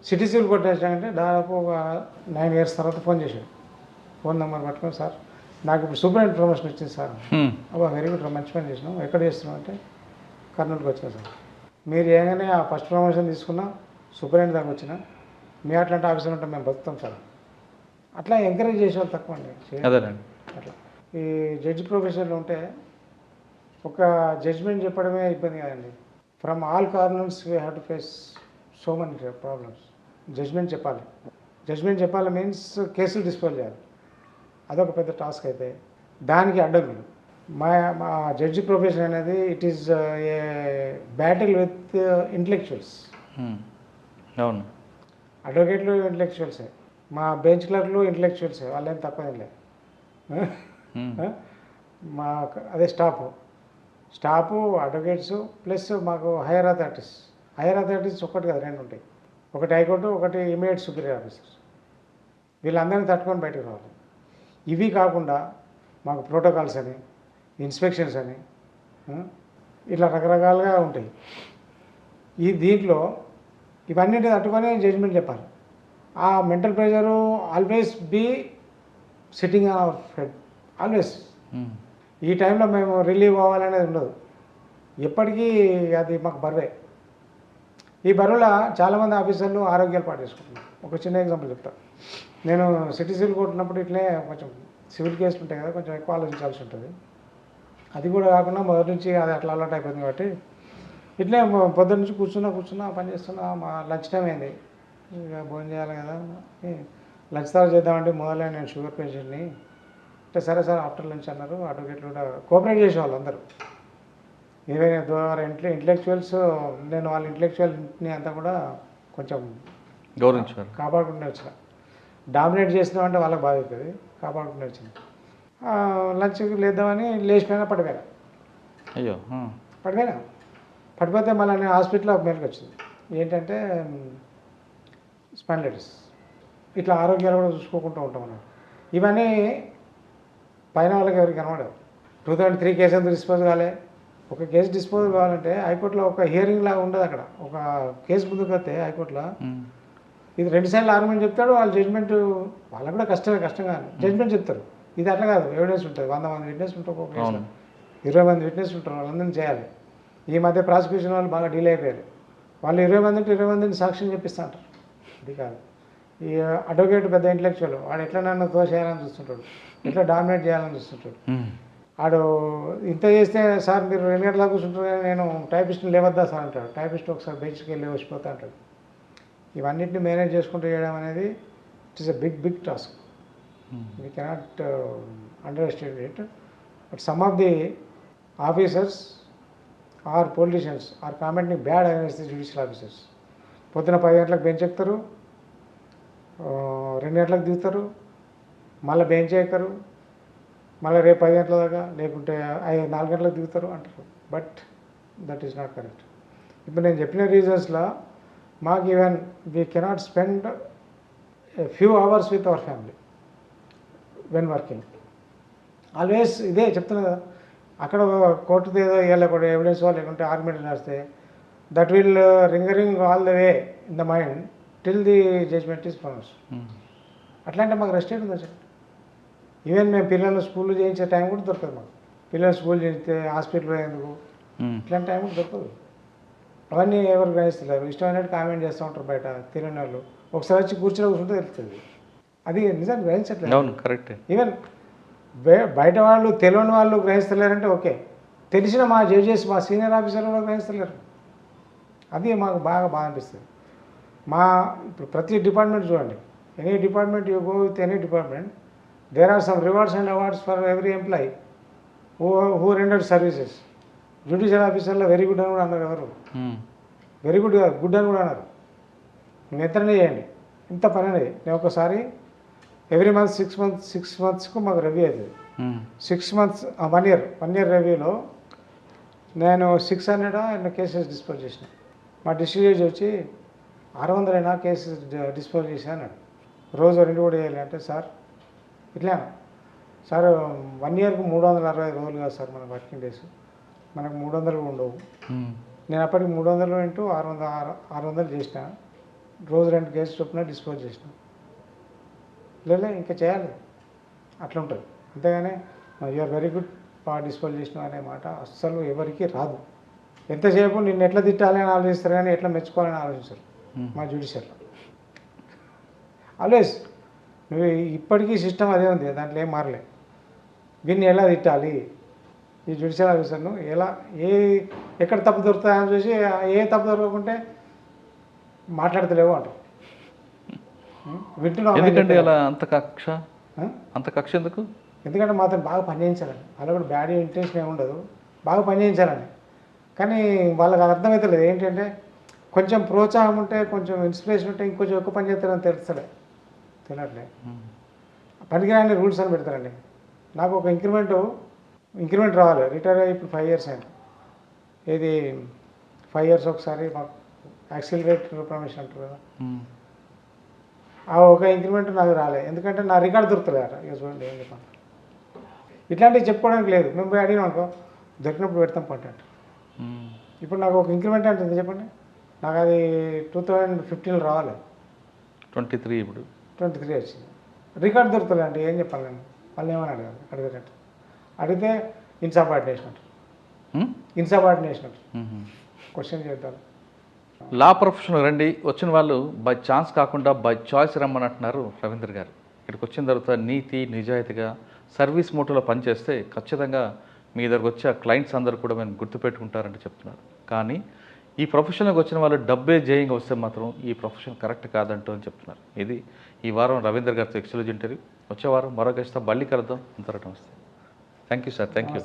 సిటీ సివిల్ కొట్టేసానంటే దాదాపు ఒక 9 years తర్వాత ఫోన్ చేశాడు. ఫోన్ నెంబర్ పట్టుకొని సార్ నాకు ఇప్పుడు సూపరింటెండెంట్ ప్రమోషన్ వచ్చింది సార్. అబ్బా వెరీ గుడ్, మంచి పని చేసినాం, ఎక్కడ చేస్తున్నాం అంటే కర్నూలుకి వచ్చినా సార్. మీరు ఏమైనా ఆ ఫస్ట్ ప్రమోషన్ తీసుకున్నా సూపరింటెండెంట్ దాకా వచ్చినా మీ అట్లాంటి ఆఫీసర్ ఉంటే మేము బతుకుతాం సార్. అట్లా ఎంకరేజ్ చేసేవాళ్ళు తక్కువ అండి. అట్లా ఈ జడ్జి ప్రొఫెషన్లో ఉంటే ఒక జడ్జ్మెంట్ చెప్పడమే ఇబ్బంది కదండి. From all corners we have to face so many problems. Judgement చెప్పాలి మీన్స్ కేసులు డిస్పోజ్ చేయాలి, అదొక పెద్ద టాస్క్. అయితే దానికి అడ్డంకులు. మా జడ్జి ప్రొఫెషన్ అనేది it is a battle with intellectuals. అవును, అడ్వకేట్లు ఇంటలెక్చువల్సే, మా బెంచ్ క్లర్క్లు ఇంటలెక్చువల్సే, వాళ్ళేం తక్కువ లేదు. మా అదే స్టాఫ్ అడ్వకేట్స్ ప్లస్ మాకు హైయర్ అథారిటీస్ ఒకటి కదా, 2 ఉంటాయి. ఒకటి హైకోర్టు, ఒకటి ఇమీడియట్ సుపీరియర్ ఆఫీసర్స్. వీళ్ళందరినీ తట్టుకొని బయటకు రావాలి. ఇవి కాకుండా మాకు ప్రోటోకాల్స్ అని, ఇన్స్పెక్షన్స్ అని, ఇట్లా రకరకాలుగా ఉంటాయి. దీంట్లో ఇవన్నింటిని తట్టుకొని జడ్జిమెంట్ చెప్పాలి. ఆ mental pressure always be sitting on our head always. ఈ టైంలో మేము రిలీవ్ అవ్వాలనేది ఉండదు, ఎప్పటికీ అది మాకు బరువే. ఈ బరువులో చాలామంది ఆఫీసర్లు ఆరోగ్యాలు పాటించుకుంటున్నారు. ఒక చిన్న ఎగ్జాంపుల్ చెప్తా. నేను సిటీ సివిల్ కొట్టినప్పుడు ఇట్లే కొంచెం సివిల్ కేసులు ఉంటాయి కదా, కొంచెం ఎక్కువ ఆలోచించాల్సి ఉంటుంది. అది కూడా కాకుండా మొదటి నుంచి అది అట్లా అలవాటు అయిపోయింది కాబట్టి ఇట్లే పొద్దున్న నుంచి కూర్చున్నా పని చేస్తున్నా. మా లంచ్ టైం అయింది, ఇక భోజనం చేయాలి కదా, లంచ్ తర్వాత చేద్దామంటే మొదలై నేను షుగర్ పేషెంట్ని అంటే సరే సార్ ఆఫ్టర్ లంచ్ అన్నారు. అడ్వకేట్లు కూడా కోఆపరేట్ చేసేవాళ్ళు అందరూ. ఏవైనా ద్వారా ఇంటలెక్చువల్స్, నేను వాళ్ళ ఇంటలెక్చువల్ని అంతా కూడా కొంచెం గౌరవించారు, కాపాడుకుంటూ వచ్చిన. డామినేట్ చేసినామంటే వాళ్ళకి బాధ అవుతుంది, కాపాడుకుంటూ వచ్చింది. లంచ్కి లేద్దామని లేచిపోయినా పడిపోయినా. అయ్యో, పడిపోతే మళ్ళీ నేను హాస్పిటల్లో మేరకు వచ్చింది. ఏంటంటే స్పాండిలైటిస్. ఇట్లా ఆరోగ్యాలు కూడా చూసుకోకుంటూ ఉంటాం అన్నమాట. ఇవన్నీ పైన వాళ్ళకి ఎవరికి కనబడవు. 2003 కేసు ఎంత డిస్పోజ్ కాలే. ఒక కేసు డిస్పోజ్ కావాలంటే హైకోర్టులో ఒక హియరింగ్ లాగా ఉండదు. అక్కడ ఒక కేసు ముందుకు వస్తే హైకోర్టులో ఇది 2 సార్లు ఆర్గ్యుమెంట్ చెప్తాడు, వాళ్ళ జడ్జిమెంట్ వాళ్ళకు కూడా కష్టంగా జడ్జిమెంట్ చెప్తారు. ఇది అట్లా కాదు, ఎవిడెన్స్ ఉంటుంది, 100 మంది విట్నెస్ ఉంటారు ఒక కేసులో. 20 మంది విట్నెస్ ఉంటారు, వాళ్ళందరినీ చేయాలి. ఈ మధ్య ప్రాసిక్యూషన్ వాళ్ళు బాగా డీల్ అయిపోయారు. వాళ్ళు 20 మంది అంటే 20 మందిని సాక్ష్యం చెప్పిస్తూ ఉంటారు. అది కాదు. ఈ అడ్వకేట్ పెద్ద ఇంటలెక్చువల్, వాడు ఎట్లా నన్ను తోసేయాలని చూస్తుంటాడు, ఎట్లా డామినేట్ చేయాలని చూస్తుంటాడు. వాడు ఇంత చేస్తే సార్ మీరు 2 గంటల కూర్చుంటారు కానీ నేను టైపిస్ట్ని లేవద్దా సార్ అంటాడు. టైపిస్ట్ ఒకసారి బెంచ్కి వెళ్ళి వచ్చిపోతా అంటాడు. ఇవన్నిటిని మేనేజ్ చేసుకుంటూ చేయడం అనేది it is a big task. We cannot underestimate it. But some of the officers or politicians are commenting bad against the judicial officers. పొద్దున 10 గంటలకు బెంచ్ ఎక్కుతారు, 2 గంటలకు దిగుతారు, మళ్ళీ బెంచ్ ఎక్కరు, మళ్ళీ రేపు 10 గంటల దాకా, లేకుంటే 4 గంటలకు దిగుతారు అంటారు. But that is not correct. ఇప్పుడు నేను చెప్పిన రీజన్స్లో మాకు even we cannot spend a few hours with our family when working. Always ఇదే చెప్తున్నా కదా, అక్కడ కోర్టుది ఏదో లేకుండా ఎవిడెన్స్ లేకుంటే ఆర్గ్యుమెంట్ నడిస్తే that will ringing all the way in the mind till the judgment is pronounced. అట్లాంటి మాకు రెస్ట్ ఉంది సార్. ఈవెన్ మేము పిల్లలు స్కూల్లో చేయించే టైం కూడా దొరకదు మాకు. పిల్లలు స్కూల్ చేస్తే హాస్పిటల్ ఎందుకు ఇట్లాంటి టైం కూడా దొరకదు. అవన్నీ ఎవరు గ్రహిస్తున్నారు, ఇష్టమైనట్టు కామెంట్ చేస్తూ ఉంటారు బయట తెలియని వాళ్ళు. ఒకసారి వచ్చి కూర్చొని కూర్చుంటే తెలుస్తుంది. అది నిజాన్ని గ్రహించట్లేదు. అవును, కరెక్టే. ఈవెన్ బయట వాళ్ళు తెలియని వాళ్ళు గ్రహిస్తలేరంటే ఓకే, తెలిసిన మా జడ్జెస్ మా సీనియర్ ఆఫీసర్లు కూడా గ్రహిస్తలేరు. అది మాకు బాగా అనిపిస్తుంది. ఇప్పుడు ప్రతి డిపార్ట్మెంట్ చూడండి, any department you go with any department, there are some rewards and awards for every employee who rendered services. Judicial ఆఫీసర్లో వెరీ గుడ్ అని కూడా అన్నారు. ఎవరు వెరీ గుడ్ గుడ్ అని కూడా అన్నారు. నువ్వు ఎంతనే చేయండి, ఇంత పని అనేది. నేను ఒకసారి ఎవ్రీ మంత్ 6 monthsకు మాకు రివ్యూ అవుతుంది. 6 months 1 year రివ్యూలో నేను 600 కేసెస్ డిస్పోజ్ చేసిన. మా డిస్ట్రిక్ట్ జడ్జి వచ్చి 600 కేసెస్ డిస్పోజ్ చేశాను అన్నాడు. రోజు 2 కూడా చేయాలి అంటే, సార్ ఇట్లా సార్ 1 yearకు 365 రోజులు కాదు సార్ మన వర్కింగ్ డేస్, మనకు 300 ఉండవు. నేను అప్పటికి 300 ఇంటూ 600 చేసిన, రోజు 2 కేసులు చొప్పున డిస్పోజ్ చేసిన. లేదా ఇంకా చేయాలి, అట్లా ఉంటుంది. అంతేగాని యూఆర్ వెరీ గుడ్ డిస్పోజ్ చేసిన అనే మాట అస్సలు ఎవరికి రాదు. ఎంతసేపు నిన్ను ఎట్లా తిట్టాలి అని ఆలోచిస్తారు కానీ ఎట్లా మెచ్చుకోవాలని ఆలోచిస్తారు మా జ్యుడిషియల్లో. ఆల్వేస్ నువ్వు ఇప్పటికీ సిస్టమ్ అదే ఉంది, దాంట్లో ఏం మారలే. వీన్ని ఎలా తిట్టాలి, ఈ జ్యుడిషియల్ ఆఫీసర్ను ఎలా ఎక్కడ తప్పు దొరుకుతాయని చూసి ఏ తప్పు దొరకకుంటే మాట్లాడతలేవు అంటారు. వింటున్నాం. ఎందుకంటే అలా అంత కక్ష ఎందుకు? ఎందుకంటే మాత్రం బాగా పని చేయించాలని, అలా కూడా బ్యాడ్ ఇంటెన్షన్ ఏమి ఉండదు, బాగా పని చేయించాలని. కానీ వాళ్ళకి అది అర్థమవుతలేదు. ఏంటంటే కొంచెం ప్రోత్సాహం ఉంటే, కొంచెం ఇన్స్పిరేషన్ ఉంటే ఇంకొంచెం ఎక్కువ పని చేస్తారని తెలుస్తలే, తెలియట్లే. పనికిరాని రూల్స్ అని పెడతారండి. నాకు ఒక ఇంక్రిమెంట్ రావాలి, రిటైర్ అయ్యి ఇప్పుడు 5 years అయింది. ఇది 5 years ఒకసారి మాకు యాక్సిలరేట్ ప్రమోషన్ అంటారు కదా, ఆ ఒక ఇంక్రిమెంట్ నాకు రాలే. ఎందుకంటే నా రికార్డు దొరుకుతలేట. ఇక చూడండి ఏం చెప్పండి, ఇట్లాంటివి చెప్పుకోవడానికి లేదు. మేము పోయి అడిగినాం అనుకో, దొరికినప్పుడు పెడతాం పంట. ఇప్పుడు నాకు ఒక ఇంక్రిమెంట్ అంటే ఎంత చెప్పండి, నాకు అది 2015లో రావాలి, 23 ఇప్పుడు 23 వచ్చింది. రికార్డు దొరుకుతలే అంటే ఏం చెప్పాలి నేను? వాళ్ళు ఏమని అడిగారంటే అడిగితే ఇన్సబార్డినేషన్ అంటారు. ఇన్సబార్డినేషన్ అంటారు. క్వశ్చన్ చేద్దాం. లా ప్రొఫెషన్ రండి, వచ్చిన వాళ్ళు బై ఛాన్స్ కాకుండా బై చాయిస్ రమ్మని అంటున్నారు రవీంద్ర గారు. ఇక్కడికి వచ్చిన తర్వాత నీతి నిజాయితీగా సర్వీస్ మోటోలో పనిచేస్తే ఖచ్చితంగా మీ దగ్గరకు వచ్చే క్లయింట్స్ అందరూ కూడా మేము గుర్తుపెట్టుకుంటారంటే చెప్తున్నారు. కానీ ఈ ప్రొఫెషన్లోకి వచ్చిన వాళ్ళు డబ్బే జయంగా వస్తే మాత్రం ఈ ప్రొఫెషన్ కరెక్ట్ కాదంటూ అని చెప్తున్నారు. ఇది ఈ వారం రవీంద్ర గారితో ఎక్స్క్లూజివ్ ఇంటర్వ్యూ. వచ్చే వారం మరో గెస్ట్తో మళ్ళీ కలుద్దాం. అంతవరకు నమస్తే. Thank you sir. Thank you.